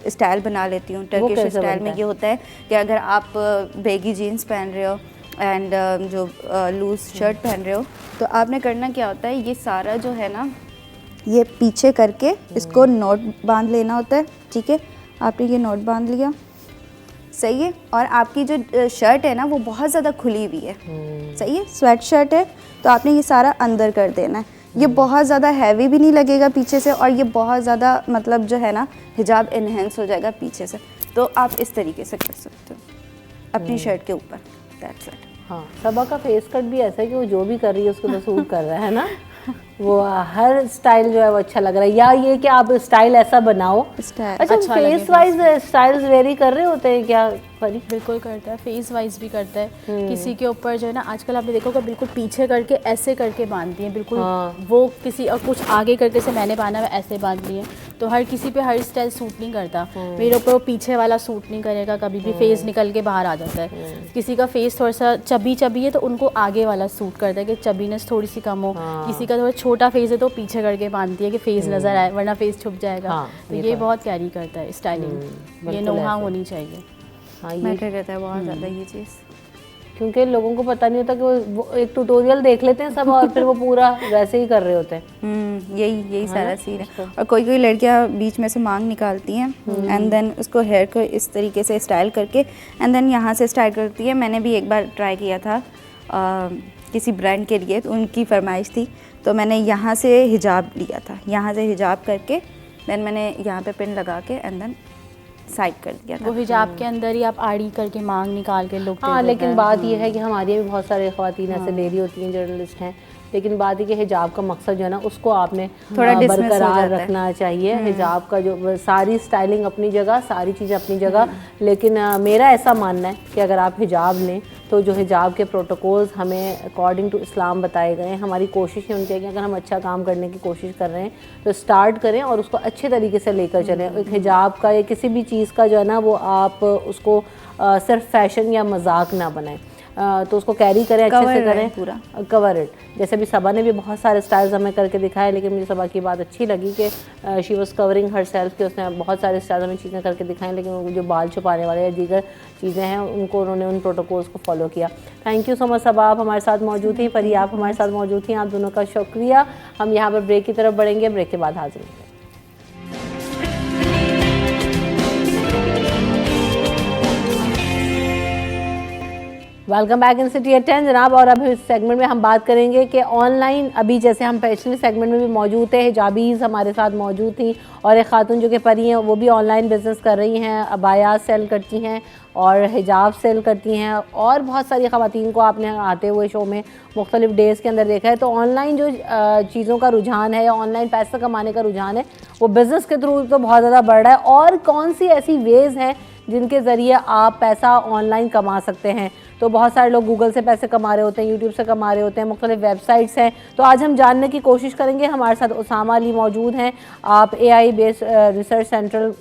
स्टाइल बना लेती हूँ। टर्किश कैसे स्टाइल बनता में है? ये होता है कि अगर आप बेगी जीन्स पहन रहे हो एंड जो लूज शर्ट पहन रहे हो तो आपने करना क्या होता है, ये सारा जो है ना ये पीछे करके इसको नॉट बांध लेना होता है, ठीक है। आपने ये नॉट बांध लिया, सही है। और आपकी जो शर्ट है ना वो बहुत ज़्यादा खुली हुई है, सही है, स्वेट शर्ट है, तो आपने ये सारा अंदर कर देना है। ये बहुत ज़्यादा हैवी भी नहीं लगेगा पीछे से, और ये बहुत ज़्यादा मतलब जो है ना हिजाब इन्हेंस हो जाएगा पीछे से। तो आप इस तरीके से कर सकते हो अपनी शर्ट के ऊपर, दैट्स इट। हाँ, सबा का फेस कट भी ऐसा है कि वो जो भी कर रही है उसको तो सूट कर रहा है ना। वो हर स्टाइल जो है वो अच्छा लग रहा है। या ये कि आप स्टाइल ऐसा बनाओ, स्टाइल अच्छा अच्छा फेस लगे वाइज स्टाइल्स वेरी कर रहे होते हैं क्या परी? बिल्कुल करता है, फेस वाइज भी करता है। किसी के ऊपर जो है ना आजकल आपने देखा होगा बिल्कुल पीछे करके ऐसे करके बांधती हैं, बिल्कुल वो किसी और कुछ आगे करके से मैंने बांधा है ऐसे बांध लिए। तो हर किसी पे हर स्टाइल सूट नहीं करता। मेरे ऊपर वो पीछे वाला सूट नहीं करेगा, कभी भी फेस निकल के बाहर आ जाता है। किसी का फेस थोड़ा सा चबी है तो उनको आगे वाला सूट करता है कि चबीनेस थोड़ी सी कम हो। किसी का थोड़ा छोटा फेस है तो पीछे करके बांधती है कि फेस नजर आए, वरना फेस छुप जाएगा। तो ये बहुत कैरी करता है स्टाइलिंग, ये नोहा होनी चाहिए। हाँ, ये मैटर करता है बहुत ज़्यादा ये चीज़। क्योंकि लोगों को पता नहीं होता कि वो एक ट्यूटोरियल देख लेते हैं सब और फिर वो पूरा वैसे ही कर रहे होते हैं। यही सारा सीन है। और कोई लड़कियां बीच में से मांग निकालती हैं एंड देन उसको हेयर को इस तरीके से स्टाइल करके एंड देन यहाँ से स्टाइल करती है। मैंने भी एक बार ट्राई किया था किसी ब्रांड के लिए, तो उनकी फरमाइश थी, तो मैंने यहाँ से हिजाब लिया था, यहाँ से हिजाब करके देन मैंने यहाँ पे पिन लगा के एंड देन साइड कर दिया था। वो हिजाब के अंदर ही आप आड़ी करके मांग निकाल के लोग हाँ, लेकिन बात यह है कि हमारे यहाँ भी बहुत सारे ख़वातीन ऐसे ले रही होती हैं, जर्नलिस्ट हैं, लेकिन बात है कि हिजाब का मकसद जो है ना उसको आपने थोड़ा dismiss हो बरकरार जाता है। रखना चाहिए। हिजाब का जो सारी स्टाइलिंग अपनी जगह, सारी चीज़ें अपनी जगह, लेकिन मेरा ऐसा मानना है कि अगर आप हिजाब लें तो जो हिजाब के प्रोटोकॉल्स हमें अकॉर्डिंग टू इस्लाम बताए गए हैं, हमारी कोशिश है उनके कि अगर हम अच्छा काम करने की कोशिश कर रहे हैं तो स्टार्ट करें और उसको अच्छे तरीके से लेकर चलें। एक हिजाब का या किसी भी चीज़ का जो है ना वो आप उसको सिर्फ फैशन या मजाक ना बनाएं, तो उसको कैरी करें, अच्छे से करें, पूरा कवर इट। जैसे भी सबा ने भी बहुत सारे स्टाइल्स हमें करके दिखाए, लेकिन मुझे सबा की बात अच्छी लगी कि she was covering her self, कि उसने बहुत सारे स्टाइल्स हमें चीज़ें करके दिखाई, लेकिन वो जो बाल छुपाने वाले या दीगर चीज़ें हैं उनको उन्होंने उन प्रोटोकॉल्स को फॉलो किया। थैंक यू सो मच सबा, आप हमारे साथ मौजूद थी, परी आप हमारे साथ मौजूद थी, आप दोनों का शुक्रिया। हम यहाँ पर ब्रेक की तरफ बढ़ेंगे, ब्रेक के बाद हाजिर होंगे। Welcome back in city at 10 जनाब। और अब इस सेगमेंट में हम बात करेंगे कि ऑनलाइन, अभी जैसे हम पिछले सेगमेंट में भी मौजूद थे, हिजाबीज़ हमारे साथ मौजूद थी और एक खातून जो कि परी हैं वो भी ऑनलाइन बिज़नेस कर रही हैं, अबायात सेल करती हैं और हिजाब सेल करती हैं, और बहुत सारी ख़वातीन को आपने आते हुए शो में मुख्तलिफ डेज़ के अंदर देखा है। तो ऑनलाइन जो चीज़ों का रुझान है या ऑनलाइन पैसा कमाने का रुझान है वो बिज़नेस के थ्रू तो बहुत ज़्यादा बढ़ रहा है। और कौन सी ऐसी वेज़ हैं जिनके ज़रिए आप पैसा ऑनलाइन कमा सकते हैं? तो बहुत सारे लोग गूगल से पैसे कमा रहे होते हैं, यूट्यूब से कमा रहे होते हैं, मुख्तलिफ वेबसाइट्स हैं। तो आज हम जानने की कोशिश करेंगे। हमारे साथ उसामा अली मौजूद हैं, आप AI बेस्ड रिसर्च सेंटर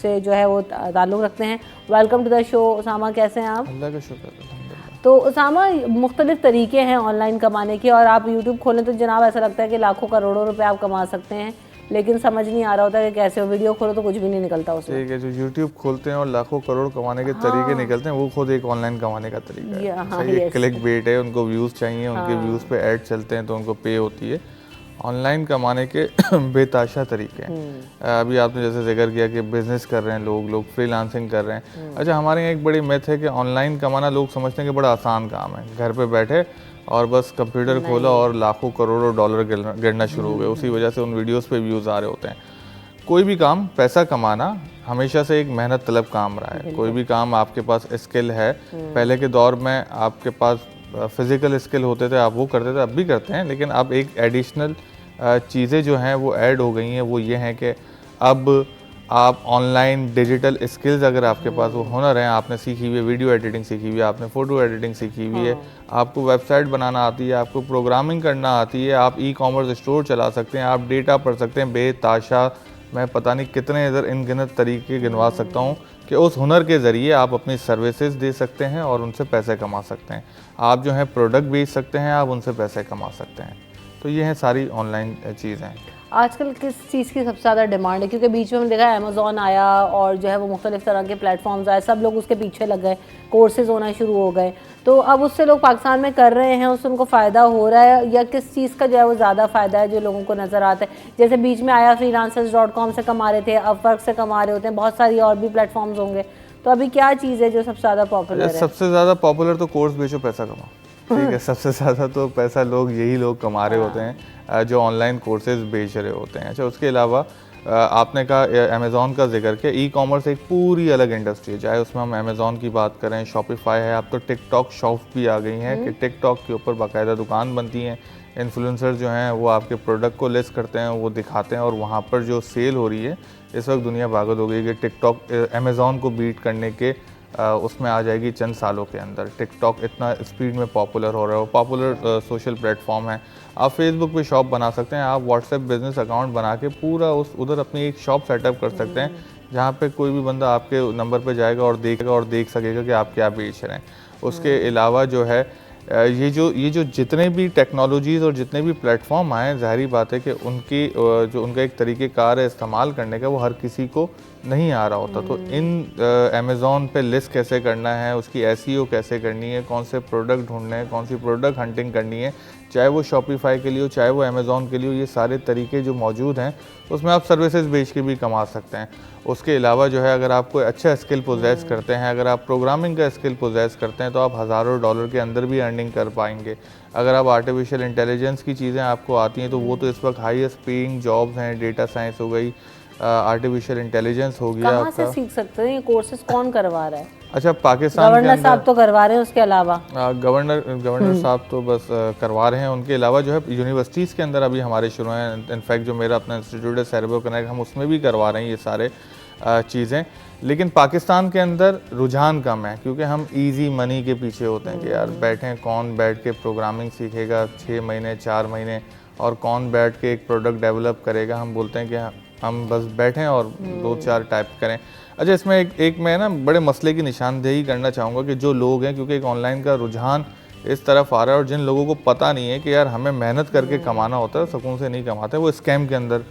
से जो है वो ताल्लुक़ रखते हैं। Welcome to the show Usama, कैसे हैं आप? अल्लाह का शुक्र है। तो उसामा, मुख्तलिफ तरीके हैं ऑनलाइन कमाने के, और आप यूट्यूब खोलें तो जनाब ऐसा लगता है कि लाखों करोड़ों रुपए आप कमा सकते हैं, लेकिन समझ नहीं आ रहा होता कि कैसे हो। वीडियो खोलो तो कुछ भी नहीं निकलता उसमें। ठीक है, जो यूट्यूब खोलते हैं और लाखों करोड़ कमाने के तरीके निकलते हैं, वो खुद एक ऑनलाइन कमाने का तरीका है। सही, एक क्लिक बेट है, उनको व्यूज़ चाहिए, उनके व्यूज़ पे ऐड चलते हैं तो उनको पे होती है। ऑनलाइन कमाने के बेताशा तरीके हैं। अभी आपने जैसे जिक्र किया कि बिज़नेस कर रहे हैं लोग फ्रीलांसिंग कर रहे हैं। अच्छा, हमारे यहाँ एक बड़ी मिथ है कि ऑनलाइन कमाना लोग समझते हैं कि बड़ा आसान काम है, घर पे बैठे और बस कंप्यूटर खोला और लाखों करोड़ों डॉलर गिरना शुरू हो गए। उसी वजह से उन वीडियोस पे व्यूज़ आ रहे होते हैं। कोई भी काम, पैसा कमाना हमेशा से एक मेहनत तलब काम रहा है। कोई भी काम, आपके पास स्किल है, पहले के दौर में आपके पास फिज़िकल स्किल होते थे, आप वो करते थे, अब भी करते हैं, लेकिन अब एक एडिशनल चीज़ें जो हैं वो ऐड हो गई हैं वो ये हैं कि अब आप ऑनलाइन डिजिटल स्किल्स अगर आपके पास वो हुनर हैं, आपने सीखी हुई है, वीडियो एडिटिंग सीखी हुई है, आपने फ़ोटो एडिटिंग सीखी हुई है, आपको वेबसाइट बनाना आती है, आपको प्रोग्रामिंग करना आती है, आप ई-कॉमर्स स्टोर चला सकते हैं, आप डेटा पढ़ सकते हैं बेताशा, मैं पता नहीं कितने इधर इनगिनत तरीके गिनवा सकता हूँ कि उस हुनर के ज़रिए आप अपनी सर्विसेज दे सकते हैं और उनसे पैसे कमा सकते हैं। आप जो है प्रोडक्ट बेच सकते हैं, आप उनसे पैसे कमा सकते हैं। तो ये हैं सारी ऑनलाइन चीज़ें। आजकल किस चीज़ की सबसे ज़्यादा डिमांड है? क्योंकि बीच में हमने देखा अमेज़ॉन आया और जो है वो मुख्तलिफ तरह के प्लेटफॉर्म्स आए, सब लोग उसके पीछे लग गए, कोर्सेज होना शुरू हो गए, तो अब उससे लोग पाकिस्तान में कर रहे हैं, उससे उनको फ़ायदा हो रहा है या किस चीज़ का जो है वो ज़्यादा फ़ायदा है जो लोगों को नज़र आता है? जैसे बीच में आया freelancers.com से कमा रहे थे, अपवर्क से कमा रहे होते हैं, बहुत सारी और भी प्लेटफॉर्म्स होंगे, तो अभी क्या चीज़ है जो सबसे ज़्यादा पॉपुलर है? सबसे ज़्यादा पॉपुलर तो कोर्स बेचो पैसा कमाओ, ठीक है। सबसे ज़्यादा तो पैसा यही लोग कमा रहे होते हैं जो ऑनलाइन कोर्सेज बेच रहे होते हैं। अच्छा, उसके अलावा आपने कहा अमेज़ॉन का जिक्र किया, ई कॉमर्स एक पूरी अलग इंडस्ट्री है, चाहे उसमें हम अमेज़ॉन की बात करें, शॉपिफाई है, अब तो टिकटॉक शॉप भी आ गई हैं कि टिकटॉक के ऊपर बाकायदा दुकान बनती हैं, इन्फ्लुएंसर जो हैं वो आपके प्रोडक्ट को लिस्ट करते हैं, वो दिखाते हैं और वहाँ पर जो सेल हो रही है, इस वक्त दुनिया भागद हो गई कि टिकटॉक अमेज़ॉन को बीट करने के उसमें आ जाएगी चंद सालों के अंदर। टिकटॉक इतना स्पीड में पॉपुलर हो रहा है, वो पॉपुलर सोशल प्लेटफॉर्म है। आप फेसबुक पे शॉप बना सकते हैं, आप व्हाट्सएप बिजनेस अकाउंट बना के पूरा उधर अपनी एक शॉप सेटअप कर सकते हैं, जहाँ पे कोई भी बंदा आपके नंबर पे जाएगा और देख सकेगा कि आप क्या बेच रहे हैं। उसके अलावा जो है ये जो जितने भी टेक्नोलॉजीज़ और जितने भी प्लेटफॉर्म आए, ज़ाहिरी बात है कि उनकी जो उनका एक तरीक़ेकार है इस्तेमाल करने का, वो हर किसी को नहीं आ रहा होता। तो इन अमेज़ॉन पे लिस्ट कैसे करना है, उसकी एसईओ कैसे करनी है, कौन से प्रोडक्ट ढूंढने हैं, कौन सी प्रोडक्ट हंटिंग करनी है, चाहे वो शॉपिफाई के लिए हो, चाहे वो अमेज़ॉन के लिए हो, ये सारे तरीके जो मौजूद हैं उसमें आप सर्विसेज बेच के भी कमा सकते हैं। उसके अलावा जो है अगर आप कोई अच्छा स्किल पोजेस करते हैं, अगर आप प्रोग्रामिंग का स्किल पोजेस करते हैं, तो आप हज़ारों डॉलर के अंदर भी अर्निंग कर पाएंगे। अगर आप आर्टिफिशियल इंटेलिजेंस की चीज़ें आपको आती हैं, तो वो तो इस वक्त हाईएस्ट पेइंग जॉब्स हैं, डेटा साइंस हो गई, आर्टिफिशियल इंटेलिजेंस हो गया। कहाँ से सीख सकते हैं ये कोर्सेज, कौन करवा रहा है? अच्छा, पाकिस्तान गवर्नर साहब तो करवा रहे हैं, उसके अलावा गवर्नर साहब तो बस करवा रहे हैं। उनके अलावा जो है यूनिवर्सिटीज़ के अंदर अभी हमारे शुरू हैं, इनफैक्ट जो मेरा अपना इंस्टीट्यूट है सेरेब्रो कनेक्ट, हम उसमें भी करवा रहे हैं ये सारे चीज़ें। लेकिन पाकिस्तान के अंदर रुझान कम है, क्योंकि हम इजी मनी के पीछे होते हैं कि यार बैठें, कौन बैठ के प्रोग्रामिंग सीखेगा 6 महीने 4 महीने, और कौन बैठ के एक प्रोडक्ट डेवलप करेगा। हम बोलते हैं कि हम बस बैठें और 2-4 टाइप करें। अच्छा, इसमें एक मैं ना बड़े मसले की निशानदेही करना चाहूँगा कि जो लोग हैं, क्योंकि एक ऑनलाइन का रुझान इस तरफ आ रहा है, और जिन लोगों को पता नहीं है कि यार हमें मेहनत करके कमाना होता है, सुकून से नहीं कमाते, वो स्कैम के अंदर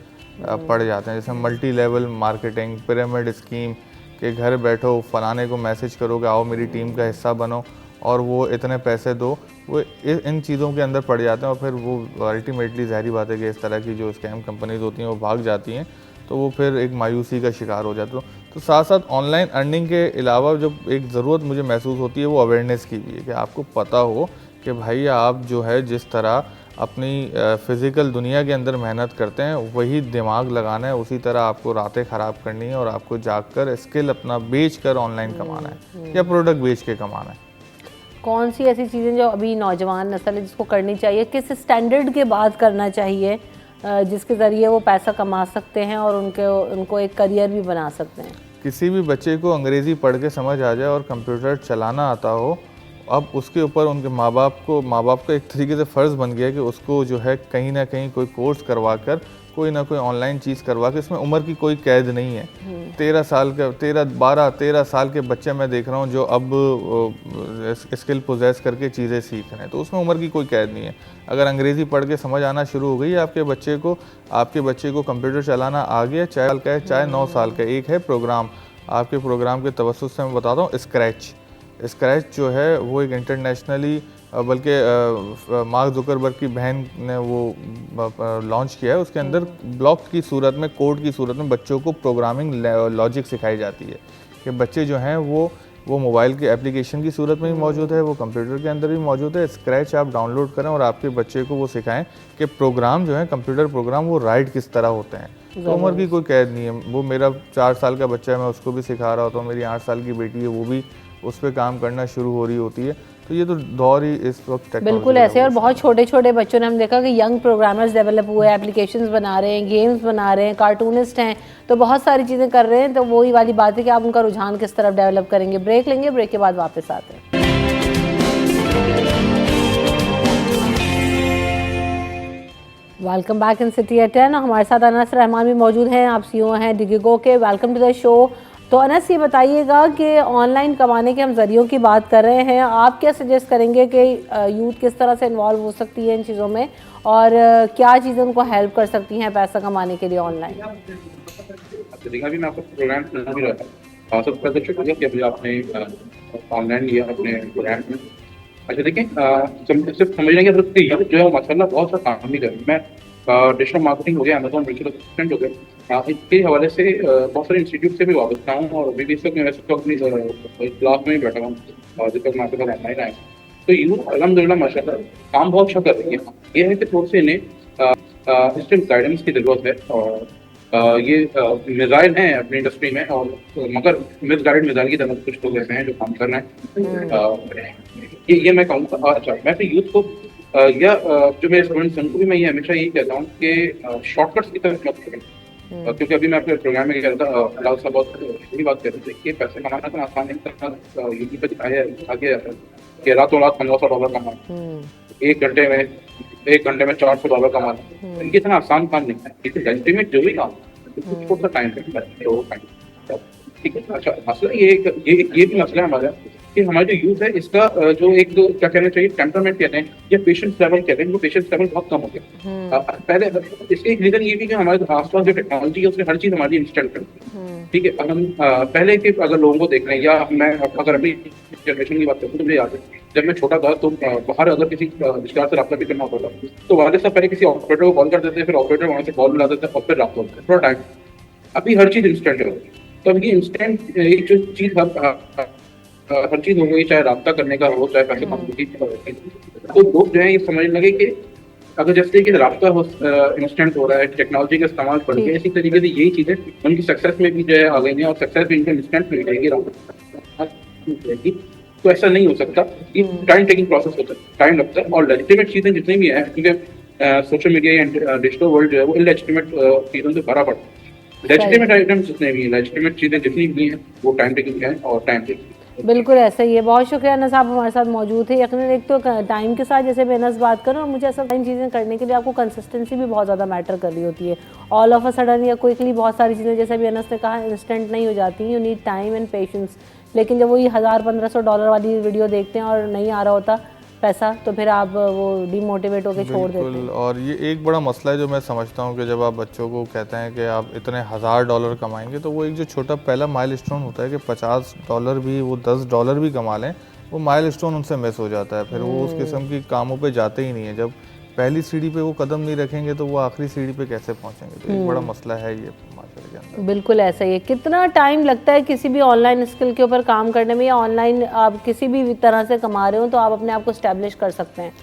पड़ जाते हैं। जैसे multi level marketing, pyramid scheme कि घर बैठो, फलाने को मैसेज करो कि आओ मेरी टीम का हिस्सा बनो और वो इतने पैसे दो, वो इन चीज़ों के अंदर पड़ जाते हैं और फिर वो अल्टीमेटली ज़ाहिर बात है कि इस तरह की जो स्कैम कंपनीज होती हैं वो भाग जाती हैं, तो वो फिर एक मायूसी का शिकार हो जाते हैं। तो साथ साथ ऑनलाइन अर्निंग के अलावा जो एक ज़रूरत मुझे महसूस होती है वो अवेयरनेस की भी है कि आपको पता हो कि भाई आप जो है जिस तरह अपनी फ़िज़िकल दुनिया के अंदर मेहनत करते हैं वही दिमाग लगाना है, उसी तरह आपको रातें ख़राब करनी है और आपको जागकर स्किल अपना बेच कर ऑनलाइन कमाना है या प्रोडक्ट बेच के कमाना है। कौन सी ऐसी चीज़ें जो अभी नौजवान नस्ल है जिसको करनी चाहिए, किस स्टैंडर्ड के बाद करना चाहिए जिसके ज़रिए वो पैसा कमा सकते हैं और उनको एक करियर भी बना सकते हैं? किसी भी बच्चे को अंग्रेज़ी पढ़ के समझ आ जाए और कंप्यूटर चलाना आता हो, अब उसके ऊपर उनके माँ बाप का एक तरीके से फ़र्ज़ बन गया कि उसको जो है कहीं ना कहीं कोई कोर्स करवा कर, कोई ना कोई ऑनलाइन चीज़ करवा के, इसमें उम्र की कोई कैद नहीं है। 13 साल के बच्चे मैं देख रहा हूँ जो अब स्किल पोजेस करके चीज़ें सीख रहे हैं, तो उसमें उम्र की कोई कैद नहीं है। अगर अंग्रेज़ी पढ़ के समझ आना शुरू हो गई आपके बच्चे को कंप्यूटर चलाना आ गया, चाहे साल का है चाहे 9 साल का, एक है प्रोग्राम, आपके प्रोग्राम के तवस्सुस से मैं बताता हूँ, स्क्रैच जो है वो एक इंटरनेशनली, बल्कि मार्क जुकरबर्ग की बहन ने वो लॉन्च किया है। उसके अंदर ब्लॉक की सूरत में, कोड की सूरत में बच्चों को प्रोग्रामिंग लॉजिक सिखाई जाती है कि बच्चे जो हैं वो मोबाइल के एप्लीकेशन की सूरत में भी मौजूद है, वो कंप्यूटर के अंदर भी मौजूद है। स्क्रैच आप डाउनलोड करें और आपके बच्चे को वो सिखाएं कि प्रोग्राम जो है, कंप्यूटर प्रोग्राम, वो राइट किस तरह होते हैं। तो उम्र की कोई कैद नहीं है। वो मेरा 4 साल का बच्चा है, मैं उसको भी सिखा रहा होता हूँ, मेरी 8 साल की बेटी है, वो भी उस पर काम करना शुरू हो रही होती है। तो तो ये तो दौर ही इस वक्त बिल्कुल ऐसे। और बहुत छोटे छोटे बच्चों ने हम देखा कि यंग प्रोग्रामर्स डेवलप हुए, एप्लीकेशंस बना रहे हैं, गेम्स बना रहे हैं, कार्टूनिस्ट हैं, तो बहुत सारी चीज़ें कर रहे हैं। तो वही वाली बात है कि आप उनका रुझान किस तरफ डेवलप करेंगे। ब्रेक लेंगे, ब्रेक के बाद वापस आते हैं। Welcome back in city at 10। हमारे साथ अनस रहमान भी मौजूद हैं, आप सीईओ हैं डिगिगो के। Welcome to the show. तो अनस, ये बताइएगा कि ऑनलाइन कमाने के हम ज़रियों की बात कर रहे हैं, आप क्या सजेस्ट करेंगे कि यूथ किस तरह से इन्वॉल्व हो सकती है इन चीज़ों में, और क्या चीज़ें उनको हेल्प कर सकती हैं पैसा कमाने के लिए ऑनलाइन? देखा भी मैं आपको प्रोग्राम सुना भी रहा था। सबसे पहले शुक्रिया कि अभी आपने ऑनलाइन लिया अपने प्रोग्राम में। अच्छा देखें, सिर्फ समझने की जरूरत है जो है माशाल्लाह बहुत सा काम भी कर मैं डिजिटल मार्केटिंग हो गया, अमेजोन वर्चुअल असिस्टेंट हो गया, इसके हवाले से बहुत सारे इंस्टीट्यूट से भी वाबस्ता हूँ। और अभी भी इस वक्त मैं वैसे तो अपनी क्लास में ही बैठा हूँ जब तक मैं आपके पास ऑनलाइन आया। तो यूथ अलहमदुलिल्लाह माशाल्लाह काम बहुत अच्छा कर रही है। ये है कि थोड़ी सी इन्हें इंस्टेंट गाइडेंस की ज़रूरत है। और ये मिसाइल हैं अपनी इंडस्ट्री में, और मगर मिसगाइडेड मिसाइल की तरह कुछ लोग ऐसे हैं जो काम कर रहे हैं। ये मैं कहूँगा। अच्छा, मैं तो यूथ को या जो मेरे स्टूडेंट्स हैं उनको भी मैं ये हमेशा यही कहता हूँ कि शॉर्टकट्स की तरफ मत करें। क्योंकि अभी मैं अपने प्रोग्राम में कह रहा था, फिलहाल साहब बहुत यही बात कर रहे थे कि पैसे कमाना तो आसान नहीं था। यूट्यूब पर दिखाया आगे जाता है कि रातों रात $1500 कमाना, एक घंटे में $400 कमाना, इनके इतना आसान काम नहीं है। इसे एस्टिमेट जो भी काम थोड़ा सा टाइम लगता है। ठीक है। अच्छा, मसला ये भी मसला है हमारा कि हमारा जो यूथ है इसका जो एक क्या कहना चाहिए, टेम्परामेंट कहते हैं या पेशेंस लेवल कहते हैं, वो पेशेंस लेवल बहुत कम हो गया। पहले इसके एक रीजन ये भी कि हमारे आसपास जो टेक्नोलॉजी है उसमें हर चीज हमारी इंस्टेंट है। ठीक है। हम पहले के अगर लोगों को देख रहे हैं, या मैं अगर अभी जनरेशन की बात करूँ तो मुझे याद है जब मैं छोटा था तो बाहर अगर किसी रिश्तेदार से रब्ता भी करना होता था तो वाले साहब पहले किसी ऑपरेटर को कॉल करते थे, फिर ऑपरेटर वहाँ से कॉल मिलाते थे और फिर रब्ता होता था, थोड़ा टाइम। अभी हर चीज इंस्टेंट है। तो अभी इंस्टेंट एक जो चीज हर चीज हो गई, चाहे रब्ता करने का हो, चाहे पैसे कमाने की, तो लोग जो है ये समझने लगे कि अगर जैसे कि रब्ता इंस्टेंट हो रहा है, टेक्नोलॉजी का इस्तेमाल बढ़ गया, इसी तरीके से यही चीजें उनकी सक्सेस में भी जो है आ गई हैं, और सक्सेस भी इनके इंस्टेंट मिल जाएगी, रब्ता। तो ऐसा नहीं हो सकता। ये टाइम टेकिंग प्रोसेस होता है, टाइम लगता है। और लेजिटिमेट चीजें जितनी भी हैं, क्योंकि सोशल मीडिया या डिजिटल वर्ल्ड जो है वो इलेजिटिमेट चीजों से भरा पड़ता है। लेजिटिमेट आइटम्स जितने भी हैं, लेजिटिमेट चीजें जितनी भी हैं, वो टाइम टेकिंग है और टाइम टेकिंग। बिल्कुल ऐसा ही है। बहुत शुक्रिया अनस, आप हमारे साथ मौजूद थे। यकीनन एक तो टाइम के साथ जैसे मैं अनस बात करूँ, और मुझे ऐसा इन चीज़ें करने के लिए आपको कंसिस्टेंसी भी बहुत ज़्यादा मैटर कर रही होती है। ऑल ऑफ अ सडन या क्विकली बहुत सारी चीज़ें, जैसे अभी अनस ने कहा, इंस्टेंट नहीं हो जाती। You need time and patience. लेकिन जब वही $1000-1500 वाली वीडियो देखते हैं और नहीं आ रहा होता पैसा, तो फिर आप वो डिमोटिवेट होकर छोड़ देते हैं। और ये एक बड़ा मसला है जो मैं समझता हूँ कि जब आप बच्चों को कहते हैं कि आप इतने $1000 कमाएंगे, तो वो एक जो छोटा पहला माइलस्टोन होता है कि $50 भी, वो $10 भी कमा लें, वो माइलस्टोन उनसे मिस हो जाता है। फिर वो उस किस्म की कामों पे जाते ही नहीं है। जब पहली सीढ़ी पे वो कदम नहीं रखेंगे तो वो आखिरी सीढ़ी पे कैसे पहुंचेंगे? तो एक बड़ा मसला है ये माशरे के अंदर। बिल्कुल ऐसा ही है। कितना टाइम लगता है किसी भी ऑनलाइन स्किल के ऊपर काम करने में, या ऑनलाइन आप किसी भी तरह से कमा रहे हो तो आप अपने आप को स्टैब्लिश कर सकते हैं?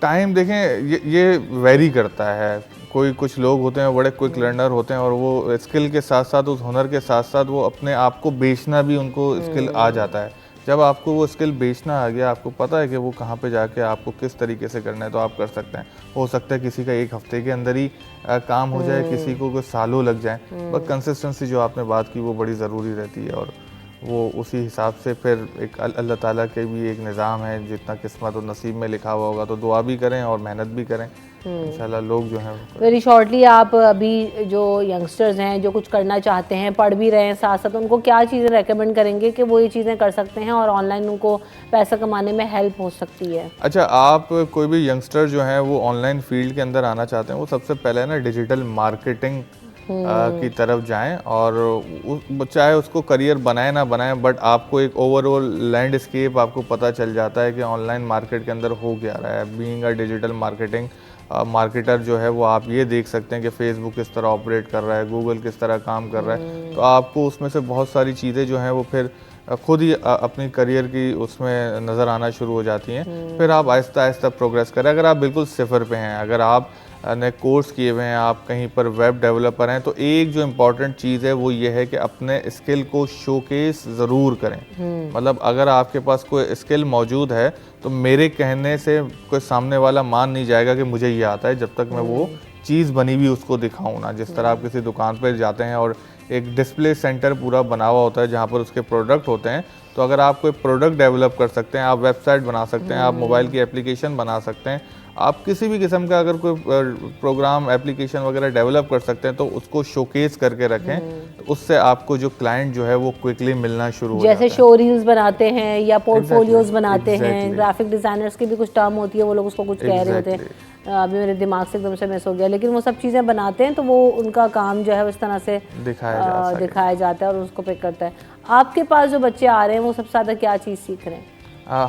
टाइम देखें, ये वेरी करता है। कुछ लोग होते हैं बड़े क्विक लर्नर होते हैं, और वो स्किल के साथ साथ, उस हुनर के साथ साथ वो अपने आप को बेचना भी उनको स्किल आ जाता है। जब आपको वो स्किल बेचना आ गया, आपको पता है कि वो कहाँ पे जाके आपको किस तरीके से करना है, तो आप कर सकते हैं। हो सकता है किसी का 1 हफ्ते के अंदर ही काम हो जाए, किसी को कुछ सालों लग जाए। बस कंसिस्टेंसी जो आपने बात की वो बड़ी ज़रूरी रहती है, और वो उसी हिसाब से फिर एक अल्लाह ताला के भी एक निज़ाम है, जितना किस्मत और नसीब में लिखा हुआ होगा। तो दुआ भी करें और मेहनत भी करें, इंशाल्लाह लोग जो हैं। वेरी शॉर्टली, आप अभी जो यंगस्टर्स हैं जो कुछ करना चाहते हैं, पढ़ भी रहे हैं साथ साथ, उनको क्या चीज़ें रेकमेंड करेंगे कि वो ये चीज़ें कर सकते हैं और ऑनलाइन उनको पैसा कमाने में हेल्प हो सकती है? अच्छा, आप कोई भी यंगस्टर जो हैं वो ऑनलाइन फील्ड के अंदर आना चाहते हैं, वो सबसे पहले ना डिजिटल मार्केटिंग की तरफ जाएं, और चाहे उसको करियर बनाए ना बनाए, बट आपको एक ओवरऑल लैंडस्केप आपको पता चल जाता है कि ऑनलाइन मार्केट के अंदर हो क्या रहा है। Being a digital marketing marketer जो है वो आप ये देख सकते हैं कि फेसबुक किस तरह ऑपरेट कर रहा है, गूगल किस तरह काम कर रहा है। तो आपको उसमें से बहुत सारी चीज़ें जो हैं वो फिर खुद ही अपनी करियर की उसमें नज़र आना शुरू हो जाती हैं। फिर आप आहिस्ता आहिस्ता प्रोग्रेस करें। अगर आप बिल्कुल सिफर पे हैं, अगर आप ने कोर्स किए हुए हैं, आप कहीं पर वेब डेवलपर हैं, तो एक जो इम्पॉर्टेंट चीज़ है वो ये है कि अपने स्किल को शोकेस ज़रूर करें। मतलब अगर आपके पास कोई स्किल मौजूद है तो मेरे कहने से कोई सामने वाला मान नहीं जाएगा कि मुझे ये आता है जब तक मैं वो चीज़ बनी हुई उसको दिखाऊं ना। जिस तरह आप किसी दुकान पर जाते हैं और एक डिस्प्ले सेंटर पूरा बना हुआ होता है जहाँ पर उसके प्रोडक्ट होते हैं, तो अगर आप कोई प्रोडक्ट डेवलप कर सकते हैं, आप वेबसाइट बना सकते हैं, आप मोबाइल की एप्लीकेशन बना सकते हैं, आप किसी भी किस्म का अगर कोई प्रोग्राम एप्लीकेशन वगैरह डेवलप कर सकते हैं तो उसको शोकेस करके रखें। तो उससे आपको जो क्लाइंट जो है वो क्विकली मिलना शुरू हो जाता है। जैसे शो रील्स बनाते हैं या पोर्टफोलियोज बनाते हैं, ग्राफिक डिजाइनर्स की भी कुछ टर्म होती है, वो लोग उसको कुछ कह रहे होते हैं, अभी मेरे दिमाग से एकदम से मिस हो गया, लेकिन वो सब चीज़ें बनाते हैं तो वो उनका काम जो है इस तरह से दिखाया जाता है और उसको पिक करता है। आपके पास जो बच्चे आ रहे हैं वो सबसे ज़्यादा क्या चीज़ सीख रहे हैं?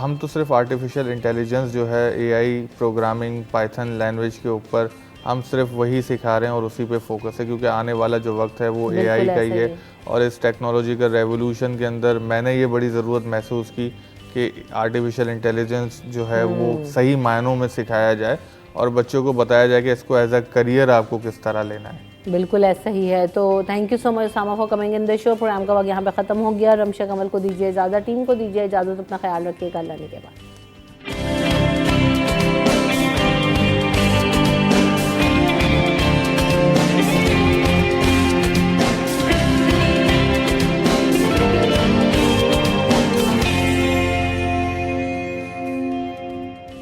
हम तो सिर्फ आर्टिफिशियल इंटेलिजेंस जो है, एआई प्रोग्रामिंग, पाइथन लैंग्वेज के ऊपर हम सिर्फ वही सिखा रहे हैं और उसी पे फोकस है, क्योंकि आने वाला जो वक्त है वो एआई का ही है। और इस टेक्नोलॉजिकल रेवोल्यूशन के अंदर मैंने ये बड़ी ज़रूरत महसूस की कि आर्टिफिशियल इंटेलिजेंस जो है वो सही मायनों में सिखाया जाए और बच्चों को बताया जाए कि इसको एज अ करियर आपको किस तरह लेना है। बिल्कुल ऐसा ही है। तो thank you so much Sama for coming in the show. Programme का वक्त यहाँ पे ख़त्म हो गया। रमशा कमल को दीजिए इजाज़त, टीम को दीजिए इजाज़त, अपना ख्याल रखिएगा, अल्लाह के बाद।